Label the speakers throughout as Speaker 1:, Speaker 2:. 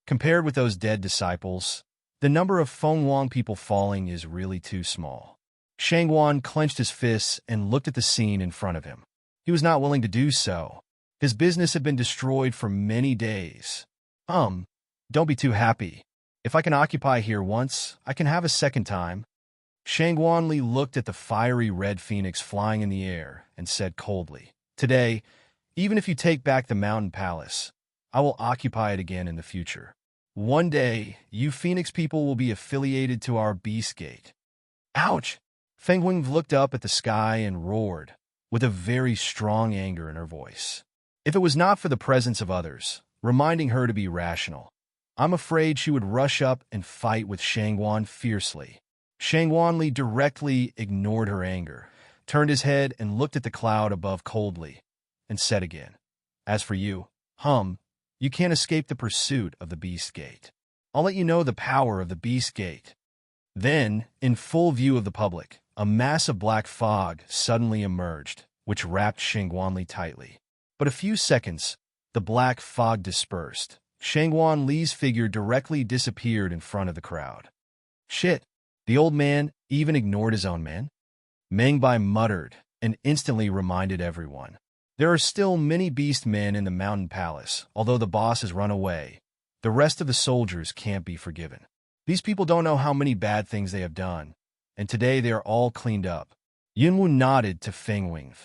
Speaker 1: Compared with those dead disciples, the number of Feng Wang people falling is really too small. Shangguan clenched his fists and looked at the scene in front of him. He was not willing to do so. His business had been destroyed for many days. Don't be too happy. If I can occupy here once, I can have a second time. Shangguan Li looked at the fiery red phoenix flying in the air and said coldly, "Today, even if you take back the mountain palace, I will occupy it again in the future. One day, you Phoenix people will be affiliated to our Beast Gate." Ouch! Feng Wing looked up at the sky and roared, with a very strong anger in her voice. If it was not for the presence of others, reminding her to be rational, I'm afraid she would rush up and fight with Shangguan fiercely. Shangguan Li directly ignored her anger, turned his head and looked at the cloud above coldly, and said again, "As for you, you can't escape the pursuit of the Beast Gate. I'll let you know the power of the Beast Gate." Then, in full view of the public, a mass of black fog suddenly emerged, which wrapped Shangguan Li tightly. But a few seconds, the black fog dispersed. Shangguan Li's figure directly disappeared in front of the crowd. "Shit, the old man even ignored his own man?" Meng Bai muttered and instantly reminded everyone. There are still many beast men in the mountain palace. Although the boss has run away, the rest of the soldiers can't be forgiven. These people don't know how many bad things they have done, and today they are all cleaned up. Yunwu nodded to Feng Wing.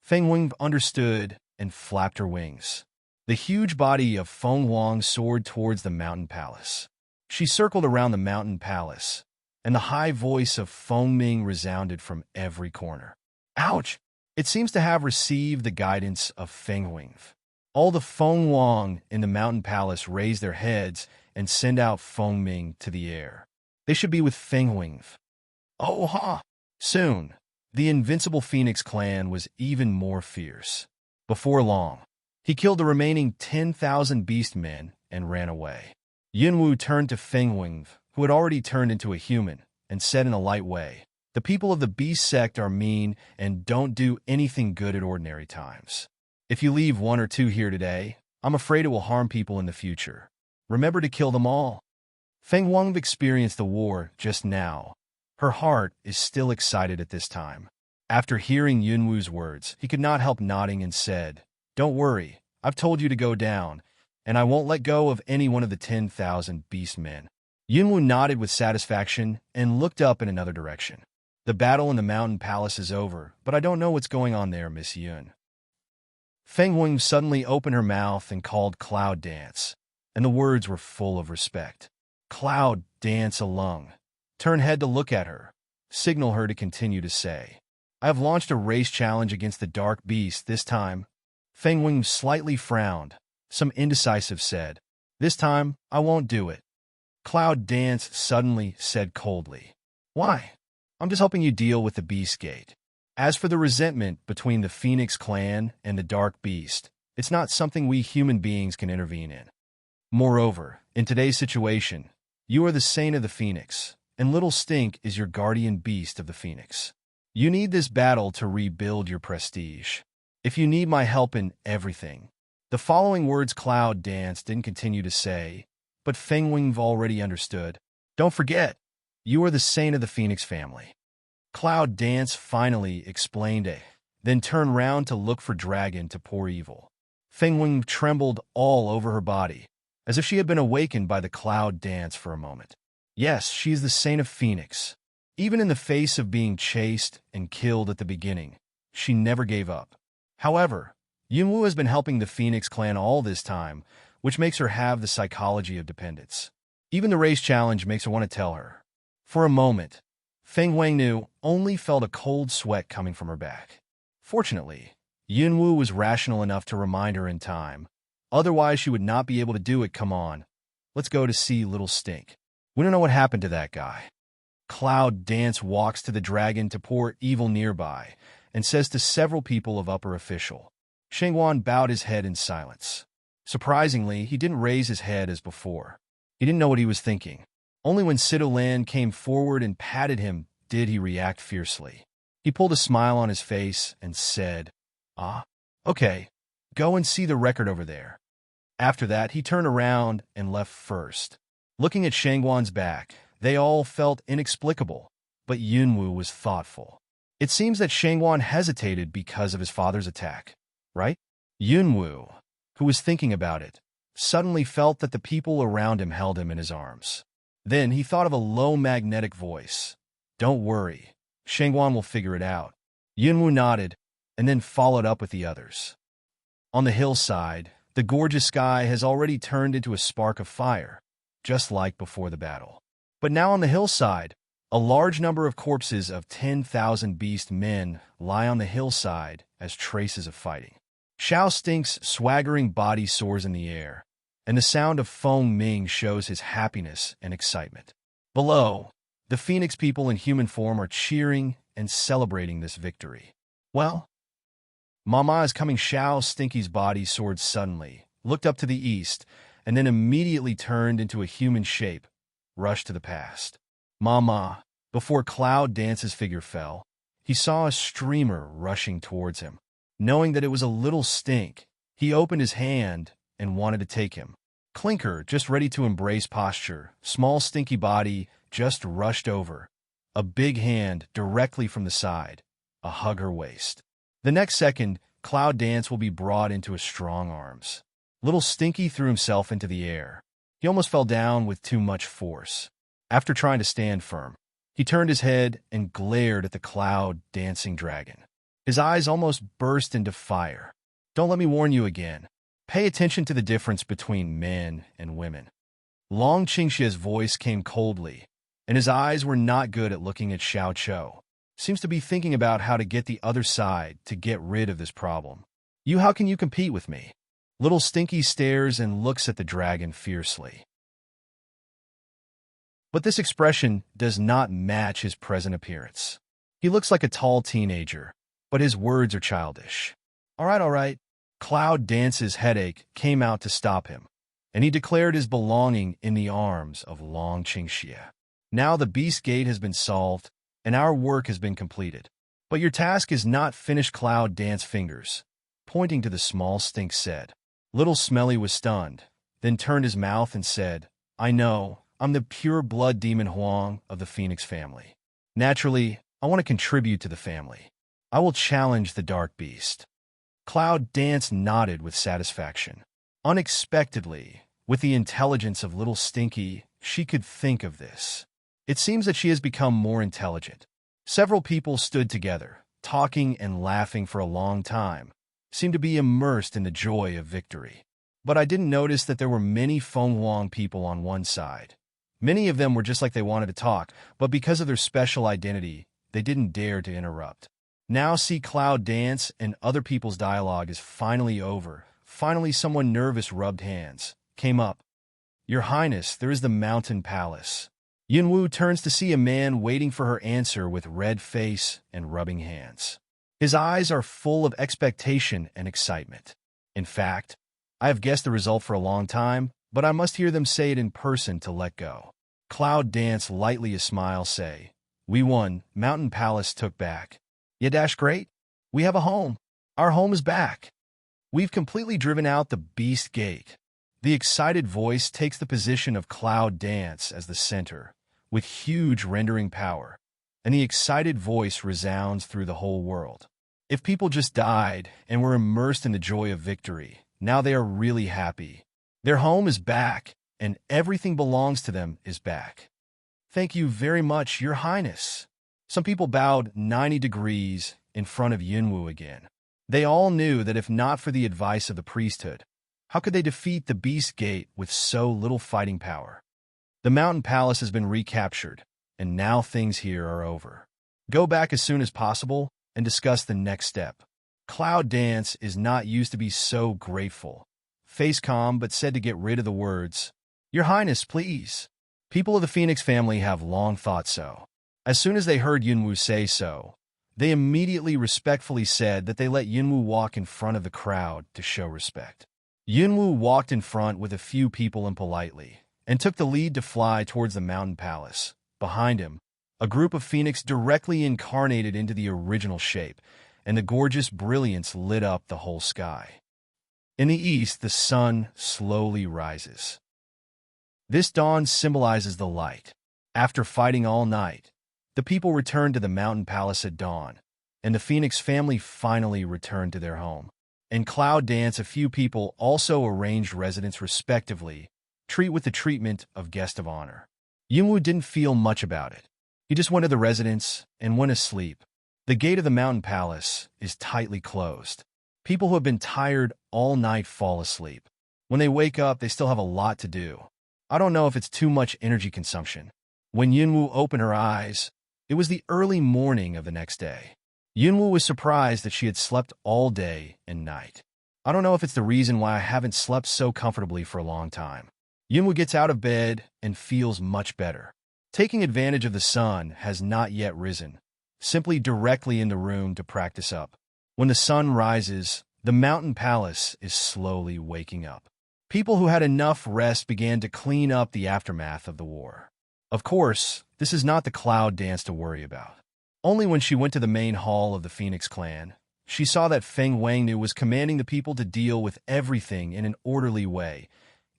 Speaker 1: Feng Wing understood and flapped her wings. The huge body of Feng Wang soared towards the mountain palace. She circled around the mountain palace, and the high voice of Feng Ming resounded from every corner. Ouch! It seems to have received the guidance of Feng Wing. All the Feng Wang in the mountain palace raised their heads and sent out Feng Ming to the air. They should be with Feng Wing. Oh ha! Soon, the invincible Phoenix clan was even more fierce. Before long, he killed the remaining 10,000 beast men and ran away. Yunwu turned to Feng Wing, who had already turned into a human, and said in a light way, "The people of the beast sect are mean and don't do anything good at ordinary times. If you leave one or two here today, I'm afraid it will harm people in the future. Remember to kill them all." Feng Wang experienced the war just now. Her heart is still excited at this time. After hearing Yunwu's words, he could not help nodding and said, "Don't worry, I've told you to go down, and I won't let go of any one of the 10,000 beast men." Yunwu nodded with satisfaction and looked up in another direction. "The battle in the mountain palace is over, but I don't know what's going on there, Miss Yun." Feng Wing suddenly opened her mouth and called Cloud Dance, and the words were full of respect. Cloud Dance alone. Turn head to look at her. Signal her to continue to say, "I have launched a race challenge against the dark beast this time." Feng Wing slightly frowned. Some indecisive said, "This time, I won't do it." Cloud Dance suddenly said coldly, "Why? I'm just helping you deal with the Beast Gate. As for the resentment between the Phoenix clan and the Dark Beast, it's not something we human beings can intervene in. Moreover, in today's situation, you are the Saint of the Phoenix, and Little Stink is your guardian beast of the Phoenix. You need this battle to rebuild your prestige. If you need my help in everything." The following words Cloud Dance didn't continue to say, but Feng Wing already understood. "Don't forget, you are the Saint of the Phoenix family." Cloud Dance finally explained it, then turned round to look for Dragon to pour evil. Feng Wing trembled all over her body, as if she had been awakened by the Cloud Dance for a moment. Yes, she is the Saint of Phoenix. Even in the face of being chased and killed at the beginning, she never gave up. However, Yunwu has been helping the Phoenix clan all this time, which makes her have the psychology of dependence. Even the race challenge makes her want to tell her. For a moment, Feng Wangnu only felt a cold sweat coming from her back. Fortunately, Yunwu was rational enough to remind her in time. Otherwise, she would not be able to do it. "Come on, let's go to see Little Stink. We don't know what happened to that guy." Cloud Dance walks to the dragon to pour evil nearby and says to several people of upper official. Shangguan bowed his head in silence. Surprisingly, he didn't raise his head as before. He didn't know what he was thinking. Only when Sidolan came forward and patted him did he react fiercely. He pulled a smile on his face and said, "Ah, okay, go and see the record over there." After that, he turned around and left first. Looking at Shangguan's back, they all felt inexplicable, but Yunwu was thoughtful. It seems that Shangguan hesitated because of his father's attack, right? Yunwu, who was thinking about it, suddenly felt that the people around him held him in his arms. Then he thought of a low magnetic voice. "Don't worry, Shangguan will figure it out." Yunwu nodded, and then followed up with the others. On the hillside, the gorgeous sky has already turned into a spark of fire, just like before the battle. But now on the hillside, a large number of corpses of 10,000 beast men lie on the hillside as traces of fighting. Xiao Stink's swaggering body soars in the air, and the sound of Feng Ming shows his happiness and excitement. Below, the Phoenix people in human form are cheering and celebrating this victory. "Well, Mama is coming." Xiao Stinky's body soared suddenly, looked up to the east, and then immediately turned into a human shape, rushed to the past. "Mama." Before Cloud Dance's figure fell, he saw a streamer rushing towards him. Knowing that it was a little Stink, he opened his hand and wanted to take him. Clinker, just ready to embrace posture, small Stinky body just rushed over, a big hand directly from the side, a hug her waist. The next second, Cloud Dance will be brought into his strong arms. Little Stinky threw himself into the air. He almost fell down with too much force. After trying to stand firm, he turned his head and glared at the Cloud Dancing dragon. His eyes almost burst into fire. "Don't let me warn you again. Pay attention to the difference between men and women." Long Qingxia's voice came coldly, and his eyes were not good at looking at Xiao Chou. Seems to be thinking about how to get the other side to get rid of this problem. How can you compete with me?" Little Stinky stares and looks at the dragon fiercely. But this expression does not match his present appearance. He looks like a tall teenager, but his words are childish. All right. Cloud Dance's headache came out to stop him, and he declared his belonging in the arms of Long Qingxia. "Now the Beast Gate has been solved, and our work has been completed. But your task is not finished." Cloud Dance fingers, pointing to the small Stink, said. Little Smelly was stunned, then turned his mouth and said, "I know, I'm the pure blood demon Huang of the Phoenix family. Naturally, I want to contribute to the family. I will challenge the Dark Beast." Cloud Dance nodded with satisfaction. Unexpectedly, with the intelligence of Little Stinky, she could think of this. It seems that she has become more intelligent. Several people stood together, talking and laughing for a long time, seemed to be immersed in the joy of victory. But I didn't notice that there were many Feng Huang people on one side. Many of them were just like they wanted to talk, but because of their special identity, they didn't dare to interrupt. Now see Cloud Dance and other people's dialogue is finally over. Finally someone nervous rubbed hands, came up. "Your Highness, there is the Mountain Palace." Yunwu turns to see a man waiting for her answer with red face and rubbing hands. His eyes are full of expectation and excitement. In fact, I have guessed the result for a long time, but I must hear them say it in person to let go. Cloud Dance lightly a smile say, "We won, Mountain Palace took back. Great. We have a home. Our home is back. We've completely driven out the Beast Gate." The excited voice takes the position of Cloud Dance as the center, with huge rendering power, and the excited voice resounds through the whole world. If people just died and were immersed in the joy of victory, now they are really happy. Their home is back, and everything belongs to them is back. "Thank you very much, Your Highness." Some people bowed 90 degrees in front of Yunwu again. They all knew that if not for the advice of the priesthood, how could they defeat the Beast Gate with so little fighting power? The Mountain Palace has been recaptured, and now things here are over. Go back as soon as possible and discuss the next step. Cloud Dance is not used to be so grateful. Face calm but said to get rid of the words, "Your Highness, please." People of the Phoenix family have long thought so. As soon as they heard Yunwu say so, they immediately respectfully said that they let Yunwu walk in front of the crowd to show respect. Yunwu walked in front with a few people impolitely, and took the lead to fly towards the Mountain Palace. Behind him, a group of Phoenix directly incarnated into the original shape, and the gorgeous brilliance lit up the whole sky. In the east, the sun slowly rises. This dawn symbolizes the light. After fighting all night, the people returned to the mountain palace at dawn, and the Phoenix family finally returned to their home. In Cloud Dance, a few people also arranged residents respectively, treat with the treatment of guest of honor. Yunwoo didn't feel much about it. He just went to the residence and went asleep. The gate of the mountain palace is tightly closed. People who have been tired all night fall asleep. When they wake up, they still have a lot to do. I don't know if it's too much energy consumption. When Yunwoo opened her eyes, it was the early morning of the next day. Yunwoo was surprised that she had slept all day and night. I don't know if it's the reason why I haven't slept so comfortably for a long time. Yunwoo gets out of bed and feels much better. Taking advantage of the sun has not yet risen, simply directly in the room to practice up. When the sun rises, the mountain palace is slowly waking up. People who had enough rest began to clean up the aftermath of the war. Of course, this is not the Cloud Dance to worry about. Only when she went to the main hall of the Phoenix clan, she saw that Feng Wangnu was commanding the people to deal with everything in an orderly way,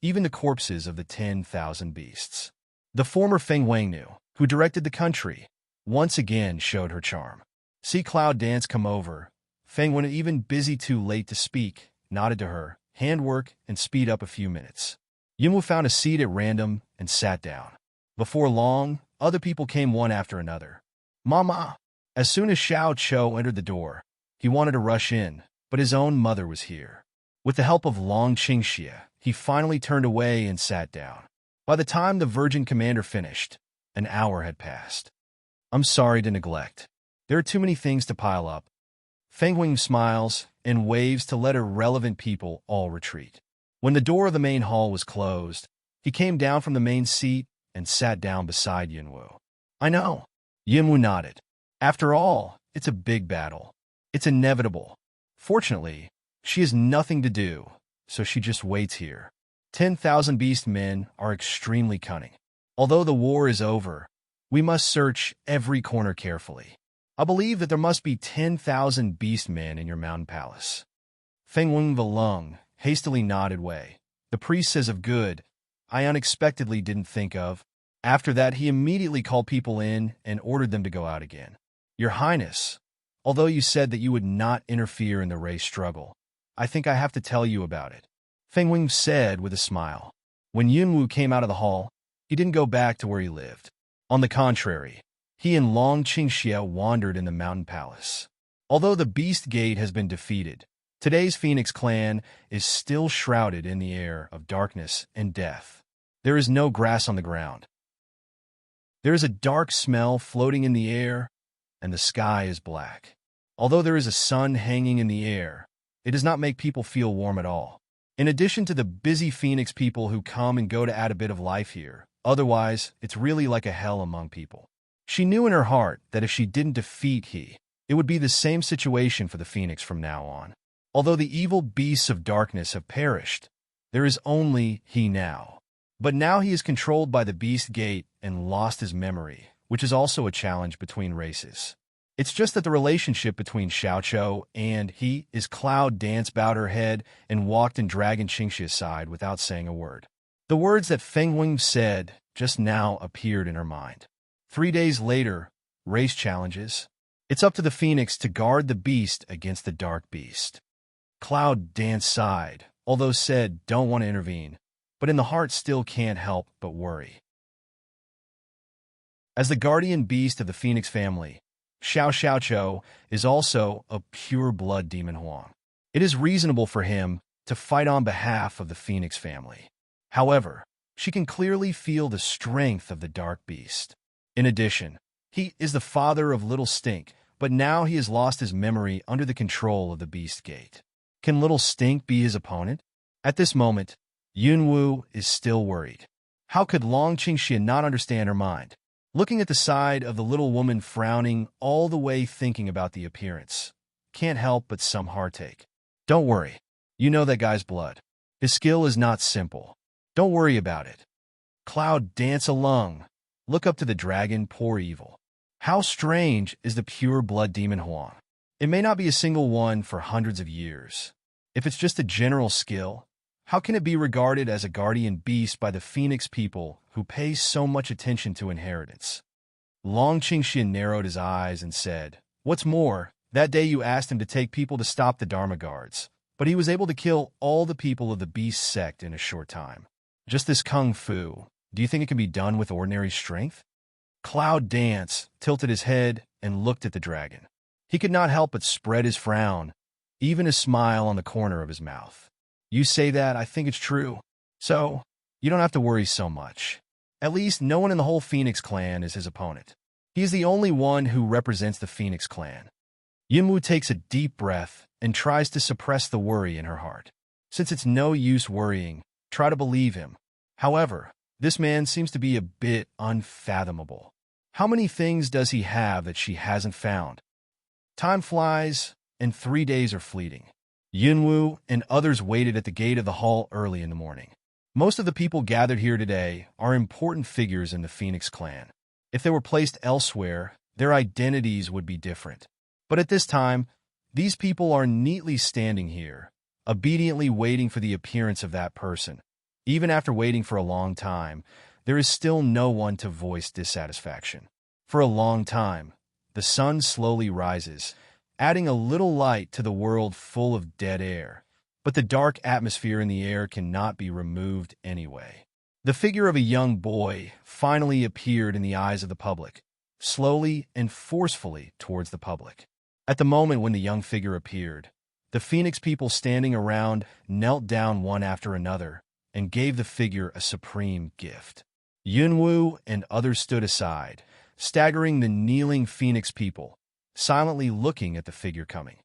Speaker 1: even the corpses of the 10,000 beasts. The former Feng Wangnu, who directed the country, once again showed her charm. See Cloud Dance come over. Feng, when even busy too late to speak, nodded to her, handwork, and speed up a few minutes. Yunwoo found a seat at random and sat down. Before long, other people came one after another. Mama! As soon as Xiao Chou entered the door, he wanted to rush in, but his own mother was here. With the help of Long Qingxia, he finally turned away and sat down. By the time the Virgin Commander finished, an hour had passed. I'm sorry to neglect. There are too many things to pile up. Feng Wing smiles and waves to let irrelevant people all retreat. When the door of the main hall was closed, he came down from the main seat and sat down beside Yunwoo. I know. Yunwoo nodded. After all, it's a big battle. It's inevitable. Fortunately, she has nothing to do, so she just waits here. 10,000 beast men are extremely cunning. Although the war is over, we must search every corner carefully. I believe that there must be 10,000 beast men in your mountain palace. Feng Wing Velung hastily nodded way. The priest says of good, I unexpectedly didn't think of. After that, he immediately called people in and ordered them to go out again. Your Highness, although you said that you would not interfere in the race struggle, I think I have to tell you about it. Feng Wing said with a smile. When Yunwoo came out of the hall, he didn't go back to where he lived. On the contrary, he and Long Qingxia wandered in the mountain palace. Although the Beast Gate has been defeated, today's Phoenix clan is still shrouded in the air of darkness and death. There is no grass on the ground. There is a dark smell floating in the air, and the sky is black. Although there is a sun hanging in the air, it does not make people feel warm at all. In addition to the busy Phoenix people who come and go to add a bit of life here, otherwise, it's really like a hell among people. She knew in her heart that if she didn't defeat he, it would be the same situation for the Phoenix from now on. Although the evil beasts of darkness have perished, there is only he now. But now he is controlled by the Beast Gate and lost his memory, which is also a challenge between races. It's just that the relationship between Xiao Chou and he is Cloud Dance bowed her head and walked in Dragon Qingxia's side without saying a word. The words that Feng Wing said just now appeared in her mind. 3 days later, race challenges. It's up to the Phoenix to guard the beast against the dark beast. Cloud Dance sighed, although said don't want to intervene, but in the heart still can't help but worry. As the guardian beast of the Phoenix family, Xiao Chou is also a pure-blood demon Huang. It is reasonable for him to fight on behalf of the Phoenix family. However, she can clearly feel the strength of the dark beast. In addition, he is the father of Little Stink, but now he has lost his memory under the control of the Beast Gate. Can Little Stink be his opponent? At this moment, Yunwoo is still worried. How could Long Qingxia not understand her mind? Looking at the side of the little woman frowning all the way thinking about the appearance. Can't help but some heartache. Don't worry. You know that guy's blood. His skill is not simple. Don't worry about it. Cloud Dance along. Look up to the dragon, poor evil. How strange is the pure blood demon Huang. It may not be a single one for hundreds of years. If it's just a general skill, how can it be regarded as a guardian beast by the Phoenix people who pay so much attention to inheritance? Long Qingxian narrowed his eyes and said, "What's more, that day you asked him to take people to stop the Dharma guards, but he was able to kill all the people of the beast sect in a short time. Just this kung fu, do you think it can be done with ordinary strength?" Cloud Dance tilted his head and looked at the dragon. He could not help but spread his frown, even a smile on the corner of his mouth. "You say that, I think it's true. So, you don't have to worry so much. At least no one in the whole Phoenix clan is his opponent. He is the only one who represents the Phoenix clan." Yinwu takes a deep breath and tries to suppress the worry in her heart. Since it's no use worrying, try to believe him. However, this man seems to be a bit unfathomable. How many things does he have that she hasn't found? Time flies, and 3 days are fleeting. Yunwu and others waited at the gate of the hall early in the morning. Most of the people gathered here today are important figures in the Phoenix clan. If they were placed elsewhere, their identities would be different. But at this time, these people are neatly standing here, obediently waiting for the appearance of that person. Even after waiting for a long time, there is still no one to voice dissatisfaction. For a long time, the sun slowly rises, adding a little light to the world full of dead air. But the dark atmosphere in the air cannot be removed anyway. The figure of a young boy finally appeared in the eyes of the public, slowly and forcefully towards the public. At the moment when the young figure appeared, the Phoenix people standing around knelt down one after another and gave the figure a supreme gift. Yunwu and others stood aside, staggering the kneeling Phoenix people, silently looking at the figure coming.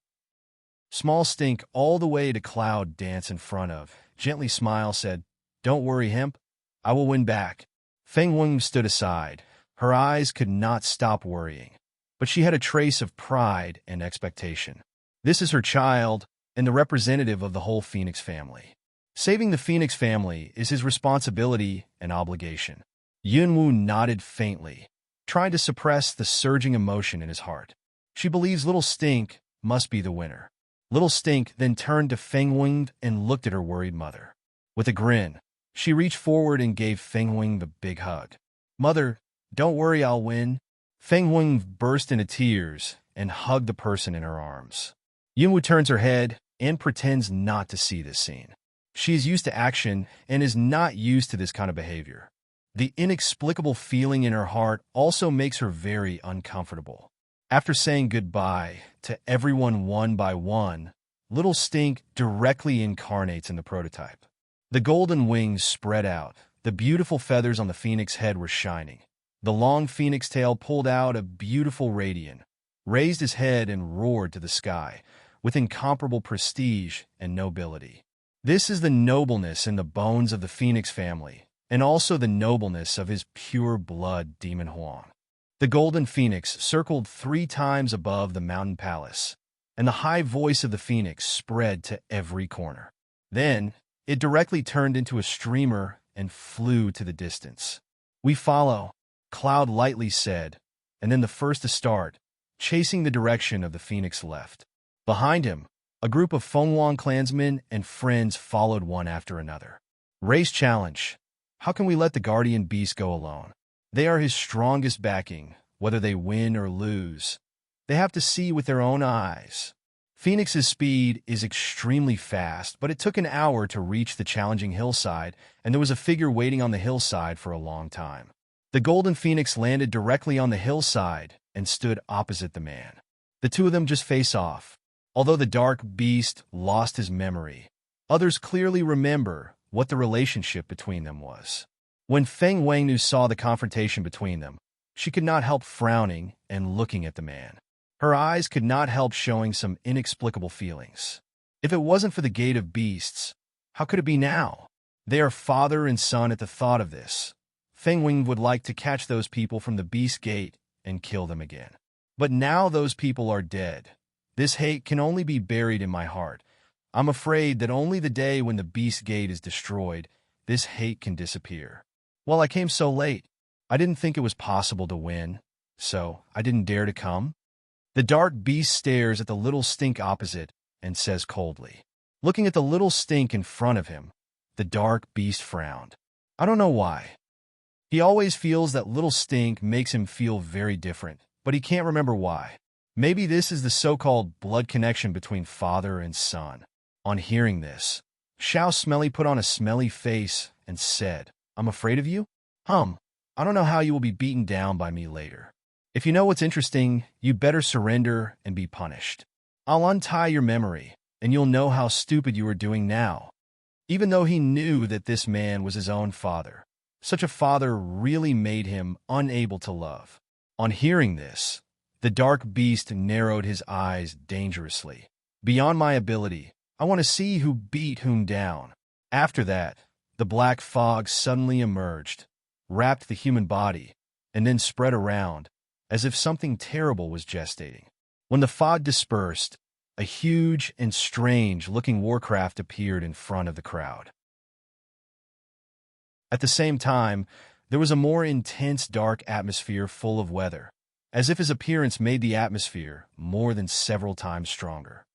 Speaker 1: Small Stink, all the way to Cloud Dance in front of, gently smile, said, "Don't worry, Hemp. I will win back." Feng Weng stood aside. Her eyes could not stop worrying, but she had a trace of pride and expectation. This is her child and the representative of the whole Phoenix family. Saving the Phoenix family is his responsibility and obligation. Yunwu nodded faintly, trying to suppress the surging emotion in his heart. She believes Little Stink must be the winner. Little Stink then turned to Feng Weng and looked at her worried mother. With a grin, she reached forward and gave Feng Weng the big hug. "Mother, don't worry, I'll win." Feng Weng burst into tears and hugged the person in her arms. Yunwu turns her head and pretends not to see this scene. She is used to action and is not used to this kind of behavior. The inexplicable feeling in her heart also makes her very uncomfortable. After saying goodbye to everyone one by one, Little Stink directly incarnates in the prototype. The golden wings spread out. The beautiful feathers on the phoenix head were shining. The long phoenix tail pulled out a beautiful radiant, raised his head and roared to the sky with incomparable prestige and nobility. This is the nobleness in the bones of the Phoenix family, and also the nobleness of his pure blood demon Huang. The golden phoenix circled 3 times above the mountain palace, and the high voice of the phoenix spread to every corner. Then, it directly turned into a streamer and flew to the distance. "We follow," Cloud lightly said, and then the first to start, chasing the direction of the phoenix left. Behind him, a group of Fenghuang clansmen and friends followed one after another. Race challenge. How can we let the guardian beast go alone? They are his strongest backing, whether they win or lose. They have to see with their own eyes. Phoenix's speed is extremely fast, but it took an hour to reach the challenging hillside, and there was a figure waiting on the hillside for a long time. The golden phoenix landed directly on the hillside and stood opposite the man. The two of them just face off. Although the dark beast lost his memory, others clearly remember what the relationship between them was. When Feng Wengnu saw the confrontation between them, she could not help frowning and looking at the man. Her eyes could not help showing some inexplicable feelings. If it wasn't for the Gate of Beasts, how could it be now? They are father and son at the thought of this. Feng Weng would like to catch those people from the Beast Gate and kill them again. But now those people are dead. This hate can only be buried in my heart. I'm afraid that only the day when the Beast Gate is destroyed, this hate can disappear. Well, I came so late. I didn't think it was possible to win, so I didn't dare to come. The dark beast stares at the little stink opposite and says coldly. Looking at the little stink in front of him, the dark beast frowned. I don't know why. He always feels that little stink makes him feel very different, but he can't remember why. Maybe this is the so-called blood connection between father and son. On hearing this, Xiao Smelly put on a smelly face and said, I'm afraid of you? I don't know how you will be beaten down by me later. If you know what's interesting, you'd better surrender and be punished. I'll untie your memory, and you'll know how stupid you are doing now. Even though he knew that this man was his own father, such a father really made him unable to love. On hearing this, the dark beast narrowed his eyes dangerously. Beyond my ability, I want to see who beat whom down. After that, the black fog suddenly emerged, wrapped the human body, and then spread around, as if something terrible was gestating. When the fog dispersed, a huge and strange-looking warcraft appeared in front of the crowd. At the same time, there was a more intense dark atmosphere full of weather, as if his appearance made the atmosphere more than several times stronger.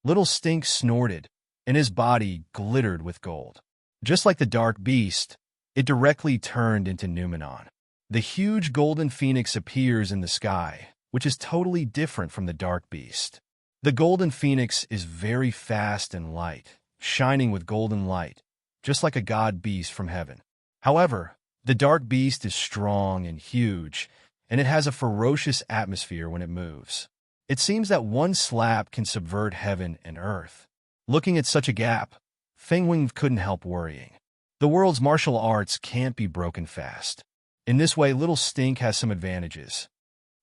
Speaker 1: Little Stink snorted, and his body glittered with gold. Just like the dark beast, it directly turned into Numenon. The huge golden phoenix appears in the sky, which is totally different from the dark beast. The golden phoenix is very fast and light, shining with golden light, just like a god beast from heaven. However, the dark beast is strong and huge, and it has a ferocious atmosphere when it moves. It seems that one slap can subvert heaven and earth. Looking at such a gap, Fengwing couldn't help worrying. The world's martial arts can't be broken fast. In this way, Little Stink has some advantages.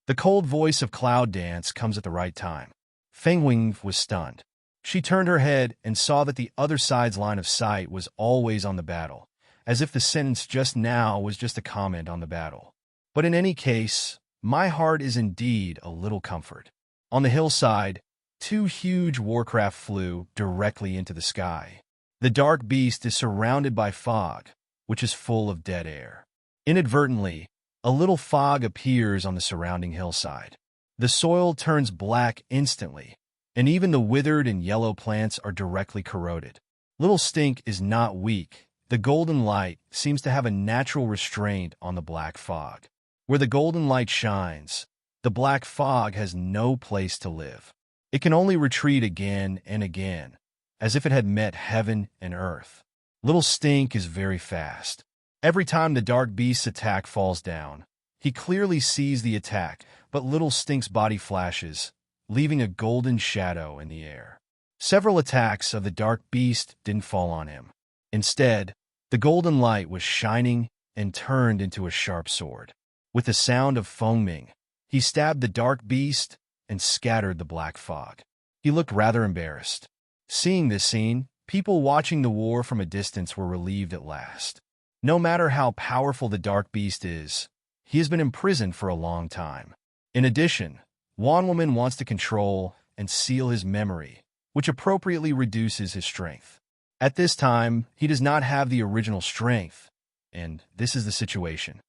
Speaker 1: The cold voice of Cloud Dance comes at the right time. Fengwing was stunned. She turned her head and saw that the other side's line of sight was always on the battle, as if the sentence just now was just a comment on the battle. But in any case, my heart is indeed a little comfort. On the hillside, two huge warcraft flew directly into the sky. The dark beast is surrounded by fog, which is full of dead air. Inadvertently, a little fog appears on the surrounding hillside. The soil turns black instantly, and even the withered and yellow plants are directly corroded. Little Stink is not weak. The golden light seems to have a natural restraint on the black fog. Where the golden light shines, the black fog has no place to live. It can only retreat again and again, as if it had met heaven and earth. Little Stink is very fast. Every time the dark beast's attack falls down, he clearly sees the attack, but Little Stink's body flashes, leaving a golden shadow in the air. Several attacks of the dark beast didn't fall on him. Instead, the golden light was shining and turned into a sharp sword. With the sound of foaming, he stabbed the dark beast and scattered the black fog. He looked rather embarrassed. Seeing this scene, people watching the war from a distance were relieved at last. No matter how powerful the dark beast is, he has been imprisoned for a long time. In addition, Wanwoman wants to control and seal his memory, which appropriately reduces his strength. At this time, he does not have the original strength, and this is the situation.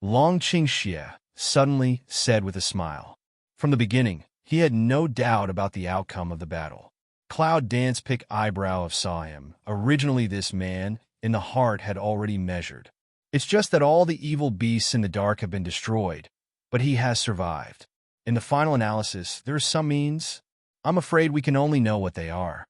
Speaker 1: Long Qingxie suddenly said with a smile. From the beginning, he had no doubt about the outcome of the battle. Cloud Dance Pick Eyebrow saw him. Originally this man, in the heart, had already measured. It's just that all the evil beasts in the dark have been destroyed, but he has survived. In the final analysis, there are some means. I'm afraid we can only know what they are.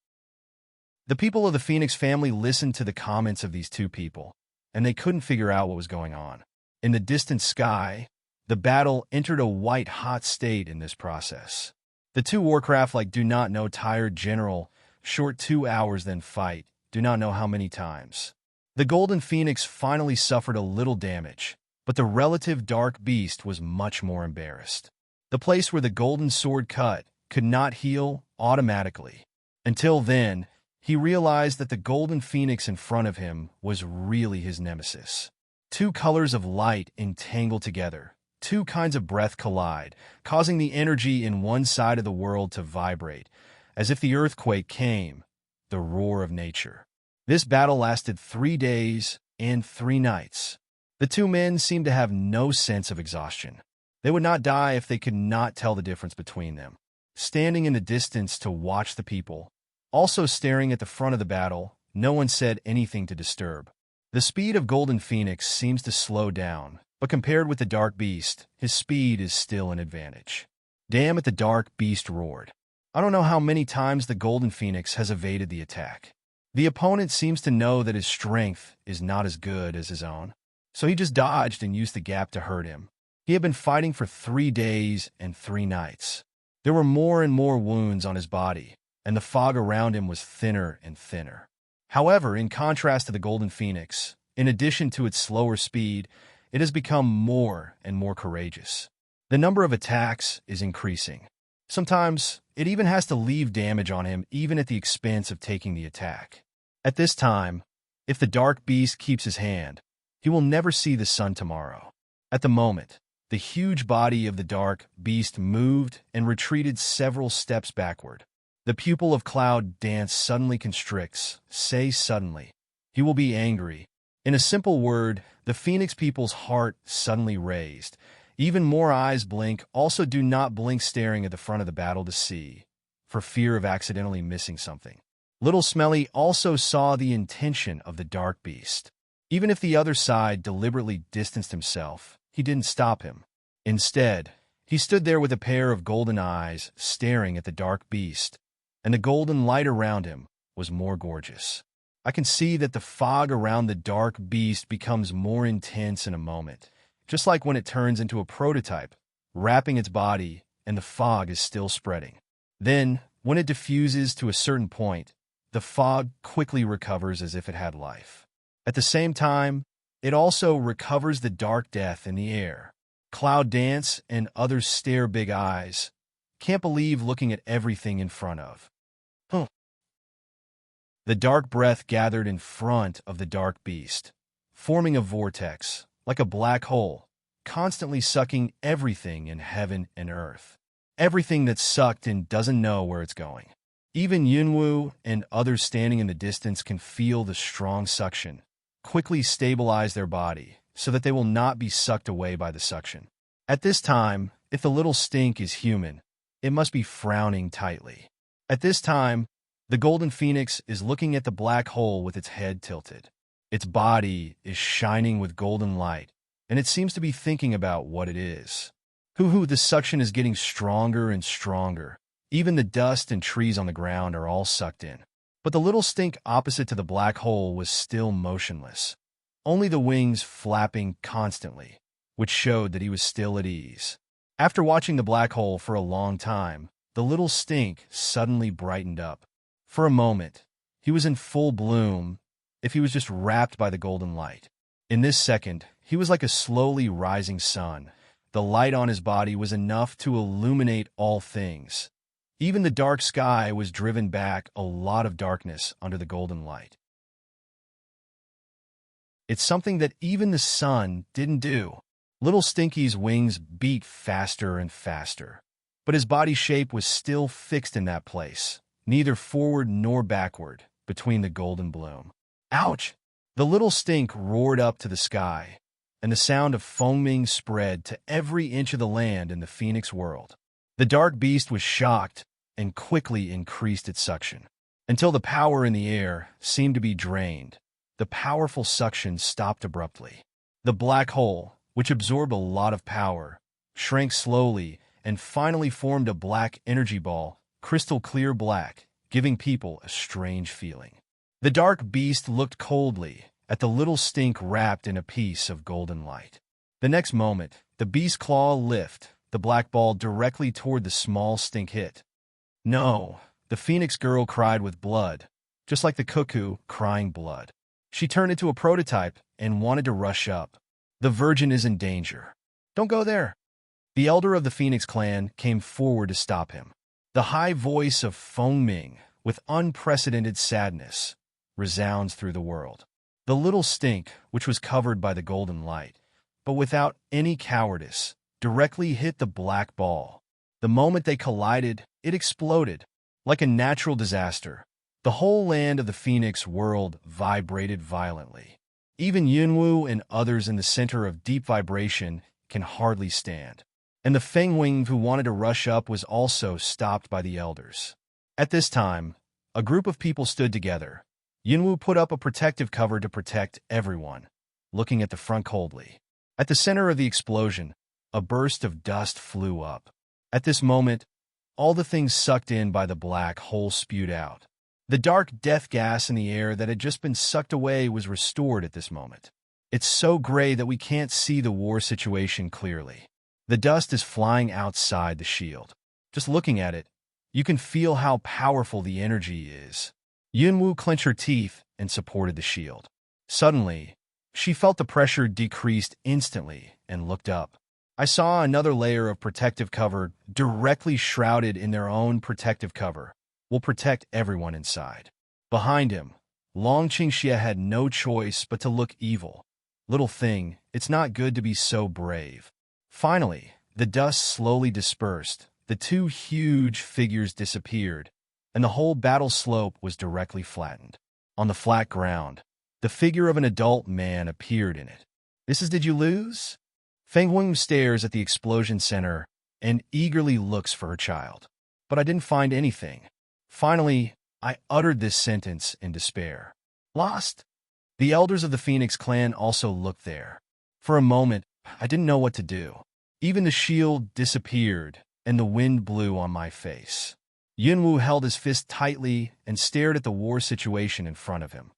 Speaker 1: The people of the Phoenix family listened to the comments of these two people, and they couldn't figure out what was going on. In the distant sky, the battle entered a white-hot state in this process. The two warcraft do not know tired general, short 2 hours then fight, do not know how many times. The Golden Phoenix finally suffered a little damage, but the relative dark beast was much more embarrassed. The place where the golden sword cut could not heal automatically. Until then, he realized that the Golden Phoenix in front of him was really his nemesis. Two colors of light entangle together. Two kinds of breath collide, causing the energy in one side of the world to vibrate, as if the earthquake came, the roar of nature. This battle lasted 3 days and 3 nights. The two men seemed to have no sense of exhaustion. They would not die if they could not tell the difference between them. Standing in the distance to watch the people, Also staring at the front of the battle, no one said anything to disturb. The speed of Golden Phoenix seems to slow down, but compared with the Dark Beast, his speed is still an advantage. Damn it, the Dark Beast roared. I don't know how many times the Golden Phoenix has evaded the attack. The opponent seems to know that his strength is not as good as his own, so he just dodged and used the gap to hurt him. He had been fighting for 3 days and 3 nights. There were more and more wounds on his body, and the fog around him was thinner and thinner. However, in contrast to the Golden Phoenix, in addition to its slower speed, it has become more and more courageous. The number of attacks is increasing. Sometimes, it even has to leave damage on him even at the expense of taking the attack. At this time, if the Dark Beast keeps his hand, he will never see the sun tomorrow. At the moment, the huge body of the Dark Beast moved and retreated several steps backward. The pupil of Cloud Dance suddenly constricts. Say suddenly. He will be angry. In a simple word, the Phoenix people's heart suddenly raised. Even more eyes blink. Also do not blink staring at the front of the battle to see, for fear of accidentally missing something. Little Smelly also saw the intention of the Dark Beast. Even if the other side deliberately distanced himself, he didn't stop him. Instead, he stood there with a pair of golden eyes staring at the Dark Beast, and the golden light around him was more gorgeous. I can see that the fog around the Dark Beast becomes more intense in a moment, just like when it turns into a prototype, wrapping its body, and the fog is still spreading. Then, when it diffuses to a certain point, the fog quickly recovers as if it had life. At the same time, it also recovers the dark death in the air. Cloud Dance and others stare big eyes. Can't believe looking at everything in front of. The dark breath gathered in front of the Dark Beast, forming a vortex, like a black hole, constantly sucking everything in heaven and earth. Everything that's sucked in doesn't know where it's going. Even Yunwu and others standing in the distance can feel the strong suction, quickly stabilize their body so that they will not be sucked away by the suction. At this time, if the little stink is human, it must be frowning tightly. At this time, the Golden Phoenix is looking at the black hole with its head tilted. Its body is shining with golden light, and it seems to be thinking about what it is. The suction is getting stronger and stronger. Even the dust and trees on the ground are all sucked in. But the little stink opposite to the black hole was still motionless, only the wings flapping constantly, which showed that he was still at ease. After watching the black hole for a long time, the little stink suddenly brightened up. For a moment, he was in full bloom, if he was just wrapped by the golden light. In this second, he was like a slowly rising sun. The light on his body was enough to illuminate all things. Even the dark sky was driven back a lot of darkness under the golden light. It's something that even the sun didn't do. Little Stinky's wings beat faster and faster, but his body shape was still fixed in that place, neither forward nor backward, between the golden bloom. Ouch! The little stink roared up to the sky, and the sound of foaming spread to every inch of the land in the Phoenix world. The Dark Beast was shocked and quickly increased its suction, until the power in the air seemed to be drained. The powerful suction stopped abruptly. The black hole, which absorbed a lot of power, shrank slowly and finally formed a black energy ball, crystal clear black, giving people a strange feeling. The Dark Beast looked coldly at the little stink wrapped in a piece of golden light. The next moment, the beast's claw lift the black ball directly toward the small stink hit. No, the Phoenix girl cried with blood, just like the cuckoo crying blood. She turned into a prototype and wanted to rush up. The virgin is in danger. Don't go there. The elder of the Phoenix clan came forward to stop him. The high voice of Feng Ming, with unprecedented sadness, resounds through the world. The little stink, which was covered by the golden light, but without any cowardice, directly hit the black ball. The moment they collided, it exploded. Like a natural disaster, the whole land of the Phoenix world vibrated violently. Even Yunwu and others in the center of deep vibration can hardly stand. And the Feng Wing who wanted to rush up was also stopped by the elders. At this time, A group of people stood together. Yunwu put up a protective cover to protect everyone, looking at the front coldly. At the center of the explosion, a burst of dust flew up. At this moment, all the things sucked in by the black hole spewed out. The dark death gas in the air that had just been sucked away was restored at this moment. It's so gray that we can't see the war situation clearly. The dust is flying outside the shield. Just looking at it, you can feel how powerful the energy is. Yunwu clenched her teeth and supported the shield. Suddenly, she felt the pressure decreased instantly and looked up. I saw another layer of protective cover directly shrouded in their own protective cover. Will protect everyone inside. Behind him, Long Qingxia had no choice but to look evil. Little thing, it's not good to be so brave. Finally, the dust slowly dispersed, the two huge figures disappeared, and the whole battle slope was directly flattened. On the flat ground, the figure of an adult man appeared in it. Did you lose? Feng Wing stares at the explosion center and eagerly looks for her child. But I didn't find anything. Finally, I uttered this sentence in despair. Lost? The elders of the Phoenix clan also looked there. For a moment, I didn't know what to do. Even the shield disappeared, and the wind blew on my face. Yunwu held his fist tightly and stared at the war situation in front of him.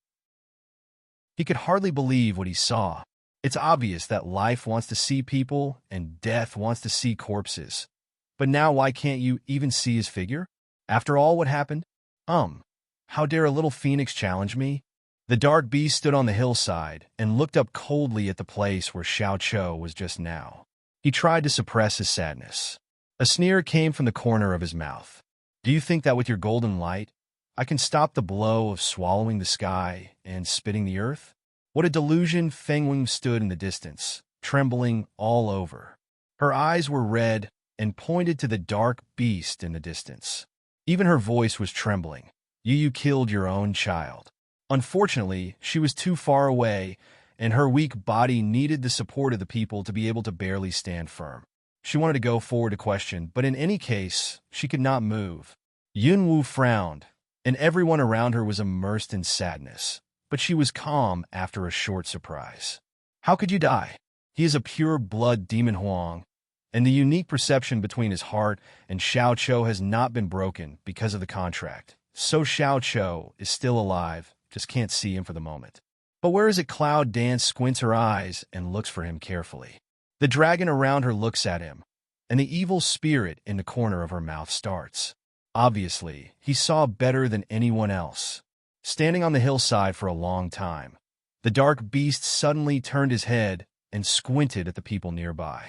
Speaker 1: He could hardly believe what he saw. It's obvious that life wants to see people and death wants to see corpses. But now why can't you even see his figure? After all what happened? How dare a little phoenix challenge me? The dark beast stood on the hillside and looked up coldly at the place where Xiao Qiu was just now. He tried to suppress his sadness. A sneer came from the corner of his mouth. Do you think that with your golden light, I can stop the blow of swallowing the sky and spitting the earth? What a delusion! Feng Wing stood in the distance, trembling all over. Her eyes were red and pointed to the dark beast in the distance. Even her voice was trembling. You killed your own child. Unfortunately, she was too far away, and her weak body needed the support of the people to be able to barely stand firm. She wanted to go forward to question, but in any case, she could not move. Yunwu frowned, and everyone around her was immersed in sadness. But she was calm after a short surprise. How could you die? He is a pure-blood demon Huang, and the unique perception between his heart and Xiao Qiu has not been broken because of the contract. So Xiao Qiu is still alive, just can't see him for the moment. But where is it? Cloud Dance squints her eyes and looks for him carefully. The dragon around her looks at him, and the evil spirit in the corner of her mouth starts. Obviously, he saw better than anyone else. Standing on the hillside for a long time, the dark beast suddenly turned his head and squinted at the people nearby.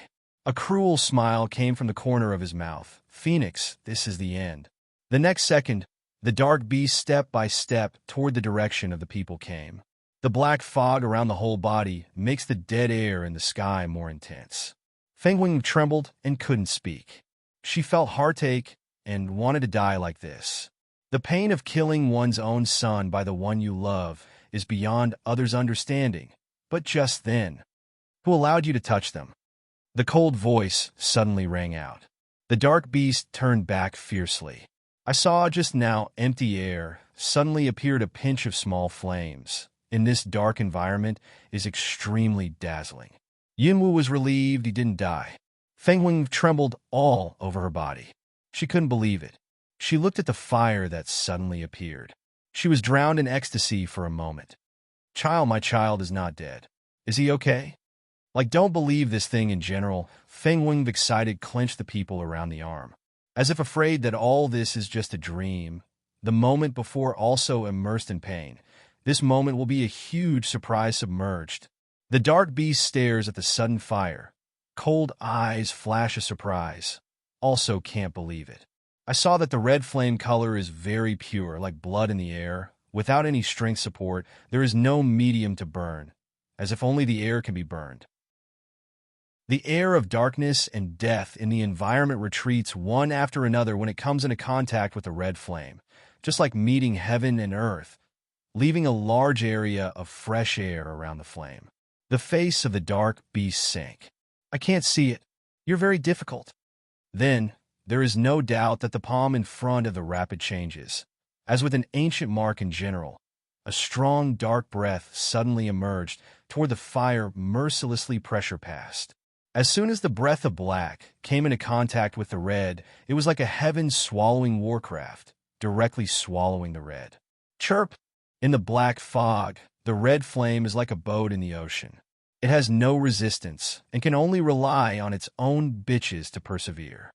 Speaker 1: A cruel smile came from the corner of his mouth. Phoenix, this is the end. The next second, the dark beast step by step toward the direction of the people came. The black fog around the whole body makes the dead air in the sky more intense. Feng Wing trembled and couldn't speak. She felt heartache and wanted to die like this. The pain of killing one's own son by the one you love is beyond others' understanding, but just then, who allowed you to touch them? The cold voice suddenly rang out. The dark beast turned back fiercely. I saw just now empty air. Suddenly appeared a pinch of small flames. In this dark environment is extremely dazzling. Yunwu was relieved he didn't die. Feng Wing trembled all over her body. She couldn't believe it. She looked at the fire that suddenly appeared. She was drowned in ecstasy for a moment. My child is not dead. Is he okay? Don't believe this thing in general. Feng Wing, excited, clenched the people around the arm. As if afraid that all this is just a dream, the moment before also immersed in pain. This moment will be a huge surprise submerged. The dark beast stares at the sudden fire. Cold eyes flash a surprise. Also can't believe it. I saw that the red flame color is very pure, like blood in the air. Without any strength support, there is no medium to burn, as if only the air can be burned. The air of darkness and death in the environment retreats one after another when it comes into contact with the red flame, just like meeting heaven and earth, leaving a large area of fresh air around the flame. The face of the dark beast sank. I can't see it. You're very difficult. Then, there is no doubt that the palm in front of the rapid changes. As with an ancient mark in general, a strong, dark breath suddenly emerged toward the fire, mercilessly pressure passed. As soon as the breath of black came into contact with the red, it was like a heaven-swallowing warcraft, directly swallowing the red. Chirp! In the black fog, the red flame is like a boat in the ocean. It has no resistance and can only rely on its own bitches to persevere.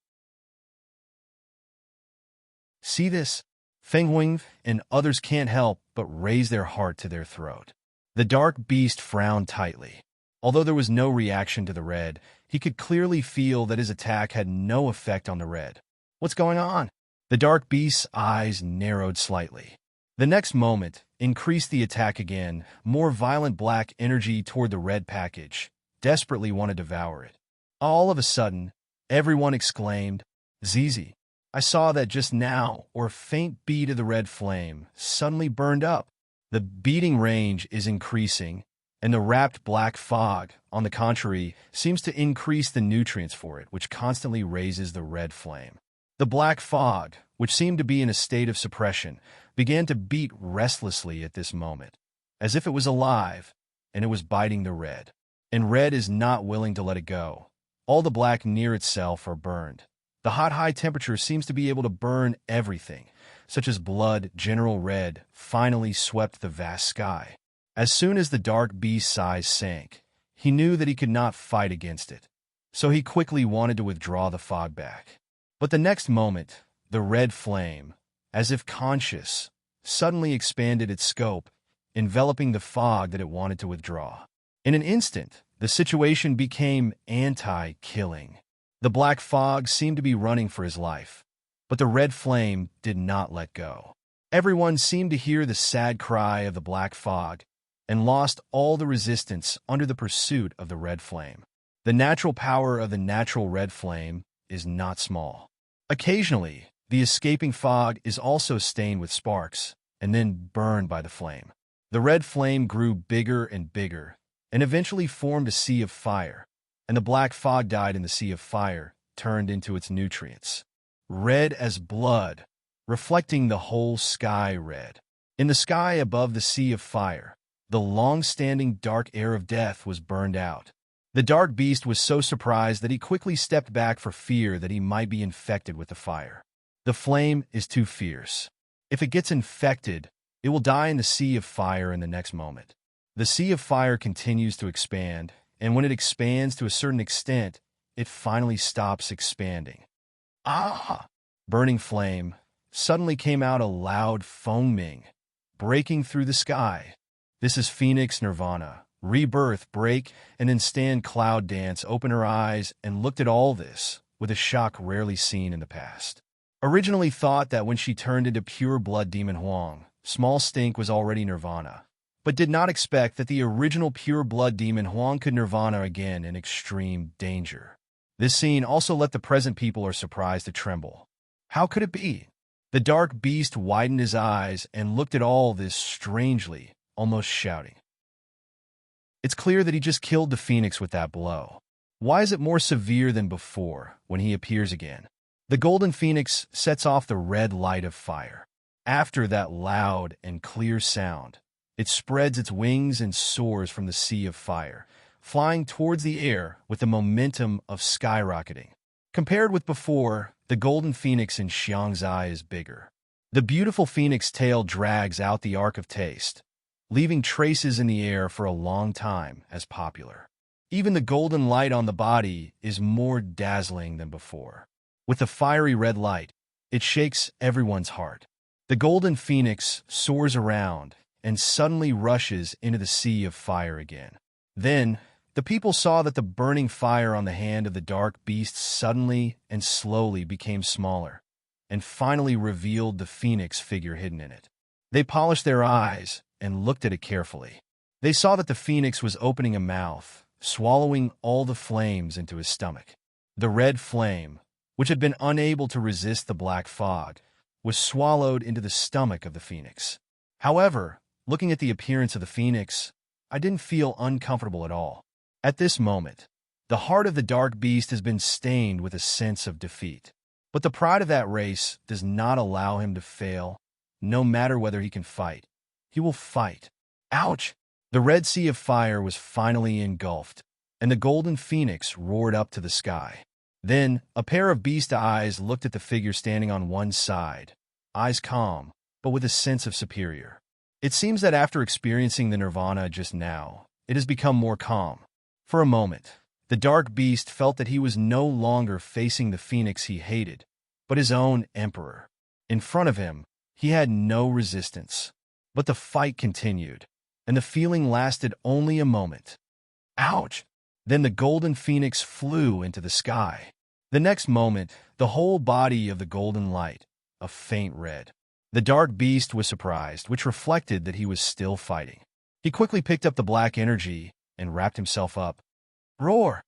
Speaker 1: See this? Feng Huang and others can't help but raise their heart to their throat. The dark beast frowned tightly. Although there was no reaction to the red, he could clearly feel that his attack had no effect on the red. What's going on? The dark beast's eyes narrowed slightly. The next moment increased the attack again, more violent black energy toward the red package, desperately want to devour it. All of a sudden, everyone exclaimed, "Zizi! I saw that just now," or a faint bead of the red flame suddenly burned up. The beating range is increasing, and the wrapped black fog, on the contrary, seems to increase the nutrients for it, which constantly raises the red flame. The black fog, which seemed to be in a state of suppression, began to beat restlessly at this moment, as if it was alive, and it was biting the red. And red is not willing to let it go. All the black near itself are burned. The hot high temperature seems to be able to burn everything, such as blood. General red finally swept the vast sky. As soon as the dark beast's size sank, he knew that he could not fight against it, so he quickly wanted to withdraw the fog back. But the next moment, the red flame, as if conscious, suddenly expanded its scope, enveloping the fog that it wanted to withdraw. In an instant, the situation became anti-killing. The black fog seemed to be running for his life, but the red flame did not let go. Everyone seemed to hear the sad cry of the black fog and lost all the resistance under the pursuit of the red flame. The natural power of the natural red flame is not small. Occasionally, the escaping fog is also stained with sparks and then burned by the flame. The red flame grew bigger and bigger and eventually formed a sea of fire, and the black fog died in the sea of fire, turned into its nutrients. Red as blood, reflecting the whole sky red. In the sky above the sea of fire, the long-standing dark air of death was burned out. The dark beast was so surprised that he quickly stepped back for fear that he might be infected with the fire. The flame is too fierce. If it gets infected, it will die in the sea of fire in the next moment. The sea of fire continues to expand, and when it expands to a certain extent, it finally stops expanding. Ah! Burning flame suddenly came out a loud foaming, breaking through the sky. This is Phoenix Nirvana. Rebirth, break, and then stand cloud dance, opened her eyes, and looked at all this with a shock rarely seen in the past. Originally thought that when she turned into pure blood demon Huang, small stink was already Nirvana, but did not expect that the original pure blood demon Huang could Nirvana again in extreme danger. This scene also let the present people are surprised to tremble. How could it be? The dark beast widened his eyes and looked at all this strangely, almost shouting. It's clear that he just killed the phoenix with that blow. Why is it more severe than before when he appears again? The golden phoenix sets off the red light of fire. After that loud and clear sound, it spreads its wings and soars from the sea of fire, flying towards the air with the momentum of skyrocketing. Compared with before, the golden phoenix in Xiang's eye is bigger. The beautiful phoenix tail drags out the arc of taste, leaving traces in the air for a long time as popular. Even the golden light on the body is more dazzling than before. With the fiery red light, it shakes everyone's heart. The golden phoenix soars around and suddenly rushes into the sea of fire again. Then, the people saw that the burning fire on the hand of the dark beast suddenly and slowly became smaller, and finally revealed the phoenix figure hidden in it. They polished their eyes and looked at it carefully. They saw that the phoenix was opening a mouth, swallowing all the flames into his stomach. The red flame, which had been unable to resist the black fog, was swallowed into the stomach of the phoenix. However, looking at the appearance of the phoenix, I didn't feel uncomfortable at all. At this moment, the heart of the dark beast has been stained with a sense of defeat. But the pride of that race does not allow him to fail. no matter whether he can fight. He will fight. Ouch! The red sea of fire was finally engulfed, and the golden phoenix roared up to the sky. Then, a pair of beast eyes looked at the figure standing on one side, eyes calm, but with a sense of superior. It seems that after experiencing the nirvana just now, it has become more calm. For a moment, the dark beast felt that he was no longer facing the phoenix he hated, but his own emperor. In front of him, he had no resistance. But the fight continued, and the feeling lasted only a moment. Ouch! Then the golden phoenix flew into the sky. The next moment, the whole body of the golden light, a faint red. The dark beast was surprised, which reflected that he was still fighting. He quickly picked up the black energy and wrapped himself up. Roar!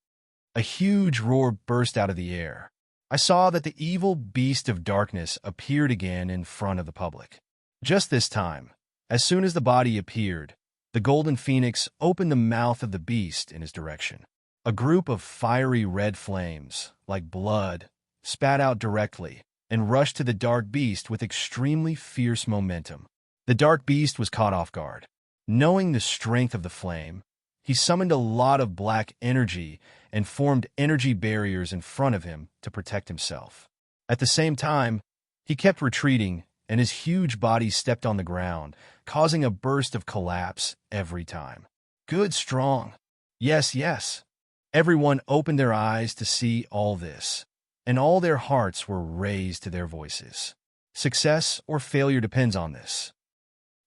Speaker 1: A huge roar burst out of the air. I saw that the evil beast of darkness appeared again in front of the public. Just this time, as soon as the body appeared, the golden phoenix opened the mouth of the beast in his direction. A group of fiery red flames, like blood, spat out directly and rushed to the dark beast with extremely fierce momentum. The dark beast was caught off guard. Knowing the strength of the flame, he summoned a lot of black energy and formed energy barriers in front of him to protect himself. At the same time, he kept retreating, and his huge body stepped on the ground, causing a burst of collapse every time. Good, strong. Yes, yes. Everyone opened their eyes to see all this, and all their hearts were raised to their voices. Success or failure depends on this.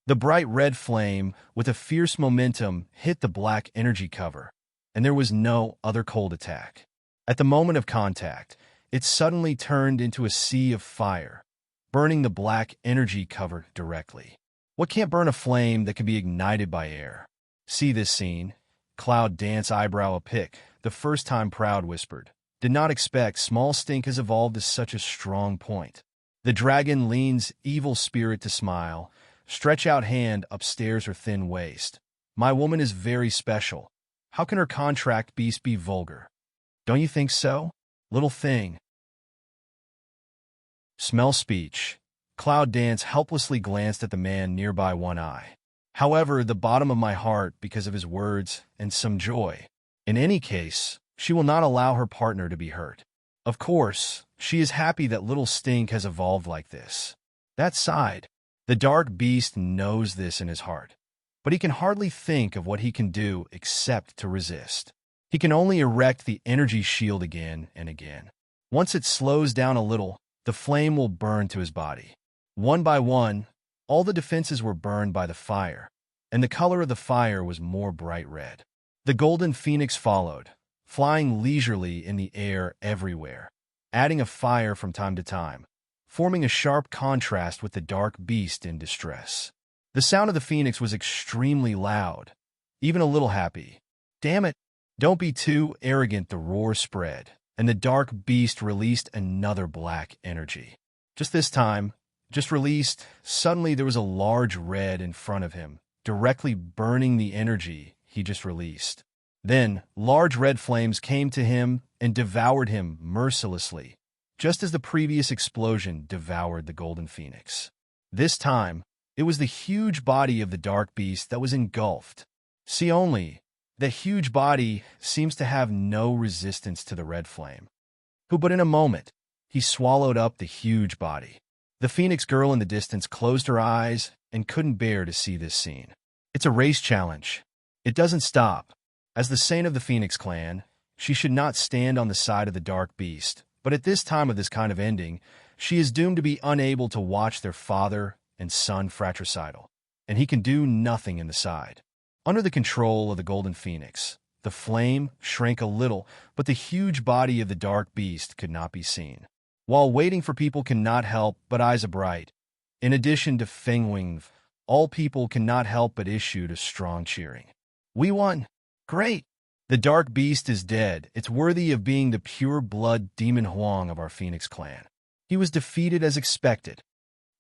Speaker 1: The bright red flame, with a fierce momentum, hit the black energy cover, and there was no other cold attack. At the moment of contact, it suddenly turned into a sea of fire, burning the black energy cover directly. What can't burn a flame that can be ignited by air? See this scene? Cloud Dance eyebrow a pick, the first time Proud whispered. Did not expect Small Stink has evolved to such a strong point. The dragon leans evil spirit to smile, stretch out hand upstairs her thin waist. My woman is very special. How can her contract beast be vulgar? Don't you think so? Little thing. Smell speech. Cloud Dance helplessly glanced at the man nearby one eye. However, the bottom of my heart because of his words and some joy. In any case, she will not allow her partner to be hurt. Of course, she is happy that Little Stink has evolved like this. That side. The dark beast knows this in his heart, but he can hardly think of what he can do except to resist. He can only erect the energy shield again and again. Once it slows down a little, the flame will burn to his body. One by one, all the defenses were burned by the fire, and the color of the fire was more bright red. The golden phoenix followed, flying leisurely in the air everywhere, adding a fire from time to time, forming a sharp contrast with the dark beast in distress. The sound of the phoenix was extremely loud, even a little happy. Damn it! Don't be too arrogant, the roar spread, and the dark beast released another black energy. Just this time, just released, suddenly there was a large red in front of him, directly burning the energy he just released. Then, large red flames came to him and devoured him mercilessly, just as the previous explosion devoured the golden phoenix. This time, it was the huge body of the dark beast that was engulfed. See only, that huge body seems to have no resistance to the red flame. But in a moment, he swallowed up the huge body. The phoenix girl in the distance closed her eyes and couldn't bear to see this scene. It's a race challenge. It doesn't stop. As the saint of the Phoenix clan, she should not stand on the side of the dark beast, but at this time of this kind of ending, she is doomed to be unable to watch their father and son fratricidal, and he can do nothing in the side. Under the control of the golden phoenix, the flame shrank a little, but the huge body of the dark beast could not be seen. While waiting for people cannot help but eyes bright. In addition to Fengwing, all people cannot help but issue a strong cheering. We won! Great! The dark beast is dead. It's worthy of being the pure-blood demon Huang of our Phoenix clan. He was defeated as expected.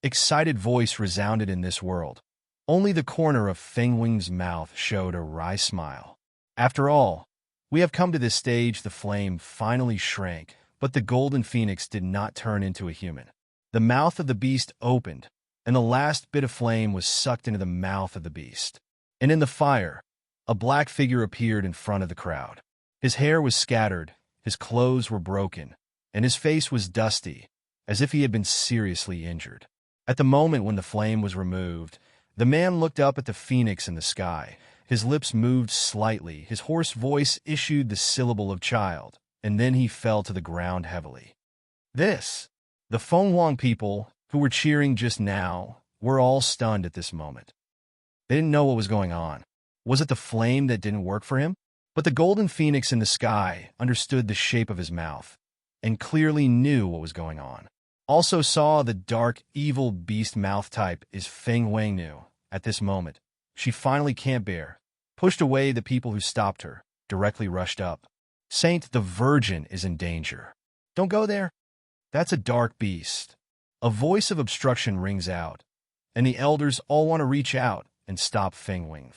Speaker 1: Excited voice resounded in this world. Only the corner of Fengwing's mouth showed a wry smile. After all, we have come to this stage. The flame finally shrank, but the golden phoenix did not turn into a human. The mouth of the beast opened, and the last bit of flame was sucked into the mouth of the beast. And in the fire, a black figure appeared in front of the crowd. His hair was scattered, his clothes were broken, and his face was dusty, as if he had been seriously injured. At the moment when the flame was removed, the man looked up at the phoenix in the sky. His lips moved slightly, his hoarse voice issued the syllable of child, and then he fell to the ground heavily. The Feng Huang people, who were cheering just now, were all stunned at this moment. They didn't know what was going on. Was it the flame that didn't work for him? But the golden phoenix in the sky understood the shape of his mouth, and clearly knew what was going on. Also saw the dark, evil beast mouth type is Feng Huang knew. At this moment, she finally can't bear, pushed away the people who stopped her, directly rushed up. Saint, the Virgin is in danger. Don't go there. That's a dark beast. A voice of obstruction rings out, and the elders all want to reach out and stop Feng Huang.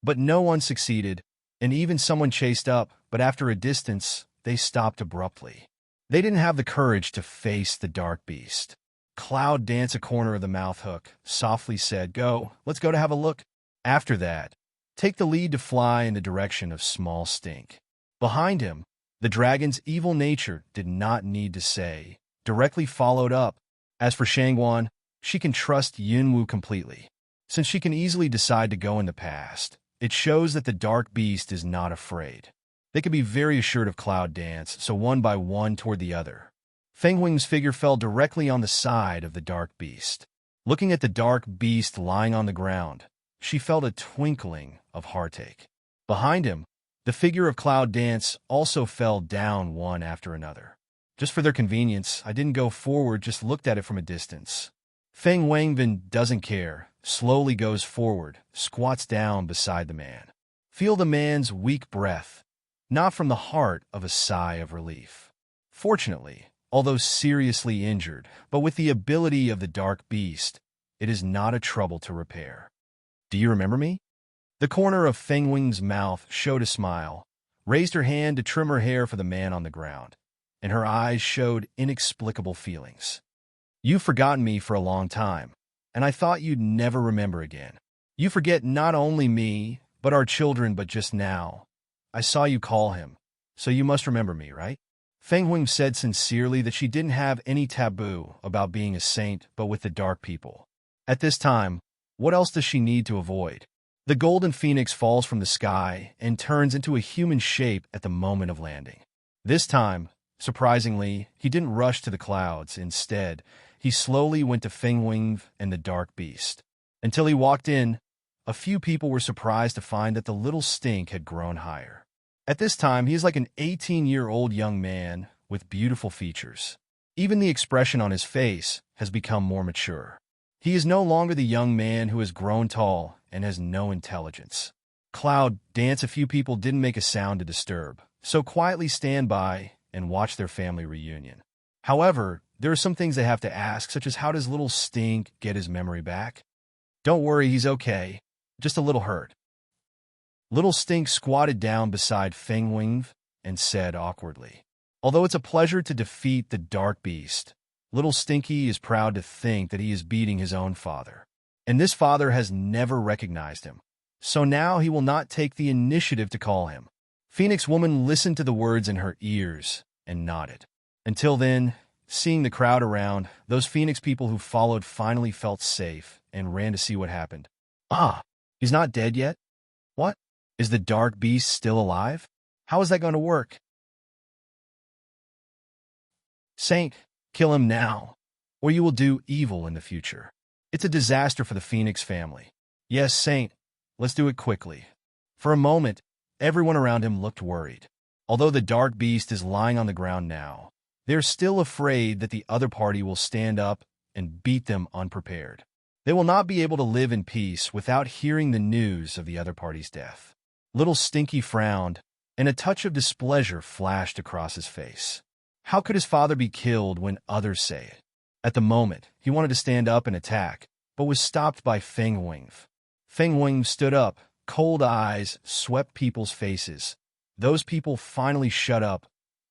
Speaker 1: But no one succeeded, and even someone chased up, but after a distance, they stopped abruptly. They didn't have the courage to face the dark beast. Cloud danced a corner of the mouth hook, softly said, "Go, let's go to have a look." After that, take the lead to fly in the direction of Small Stink. Behind him, the dragon's evil nature did not need to say, directly followed up. As for Shangguan, she can trust Yunwu completely. Since she can easily decide to go in the past, it shows that the dark beast is not afraid. They could be very assured of Cloud Dance, so one by one toward the other. Feng Huang's figure fell directly on the side of the dark beast. Looking at the dark beast lying on the ground, she felt a twinkling of heartache. Behind him, the figure of Cloud Dance also fell down one after another. Just for their convenience, I didn't go forward, just looked at it from a distance. Feng Huangvin doesn't care, slowly goes forward, squats down beside the man. Feel the man's weak breath, not from the heart of a sigh of relief. Fortunately, although seriously injured, but with the ability of the dark beast, it is not a trouble to repair. Do you remember me? The corner of Feng Huang's mouth showed a smile, raised her hand to trim her hair for the man on the ground, and her eyes showed inexplicable feelings. You've forgotten me for a long time, and I thought you'd never remember again. You forget not only me, but our children, but just now. I saw you call him, so you must remember me, right? Feng Huang said sincerely that she didn't have any taboo about being a saint, but with the dark people. At this time, what else does she need to avoid? The golden phoenix falls from the sky and turns into a human shape at the moment of landing. This time, surprisingly, he didn't rush to the clouds. Instead, he slowly went to Feng Huang and the dark beast. Until he walked in, a few people were surprised to find that the little stink had grown higher. At this time, he is like an 18-year-old young man with beautiful features. Even the expression on his face has become more mature. He is no longer the young man who has grown tall and has no intelligence. Cloud Dance, a few people didn't make a sound to disturb, so quietly stand by and watch their family reunion. However, there are some things they have to ask, such as how does little Stink get his memory back? Don't worry, he's okay. Just a little hurt. Little Stink squatted down beside Feng Huang and said awkwardly, "Although it's a pleasure to defeat the dark beast, little Stinky is proud to think that he is beating his own father. And this father has never recognized him. So now he will not take the initiative to call him." Phoenix Woman listened to the words in her ears and nodded. Until then, seeing the crowd around, those Phoenix people who followed finally felt safe and ran to see what happened. Ah, he's not dead yet? What? Is the dark beast still alive? How is that going to work? Saint, kill him now, or you will do evil in the future. It's a disaster for the Phoenix family. Yes, Saint, let's do it quickly. For a moment, everyone around him looked worried. Although the dark beast is lying on the ground now, they're still afraid that the other party will stand up and beat them unprepared. They will not be able to live in peace without hearing the news of the other party's death. Little Stinky frowned, and a touch of displeasure flashed across his face. How could his father be killed when others say it? At the moment, he wanted to stand up and attack, but was stopped by Feng Huang. Feng Huang stood up, cold eyes swept people's faces. Those people finally shut up,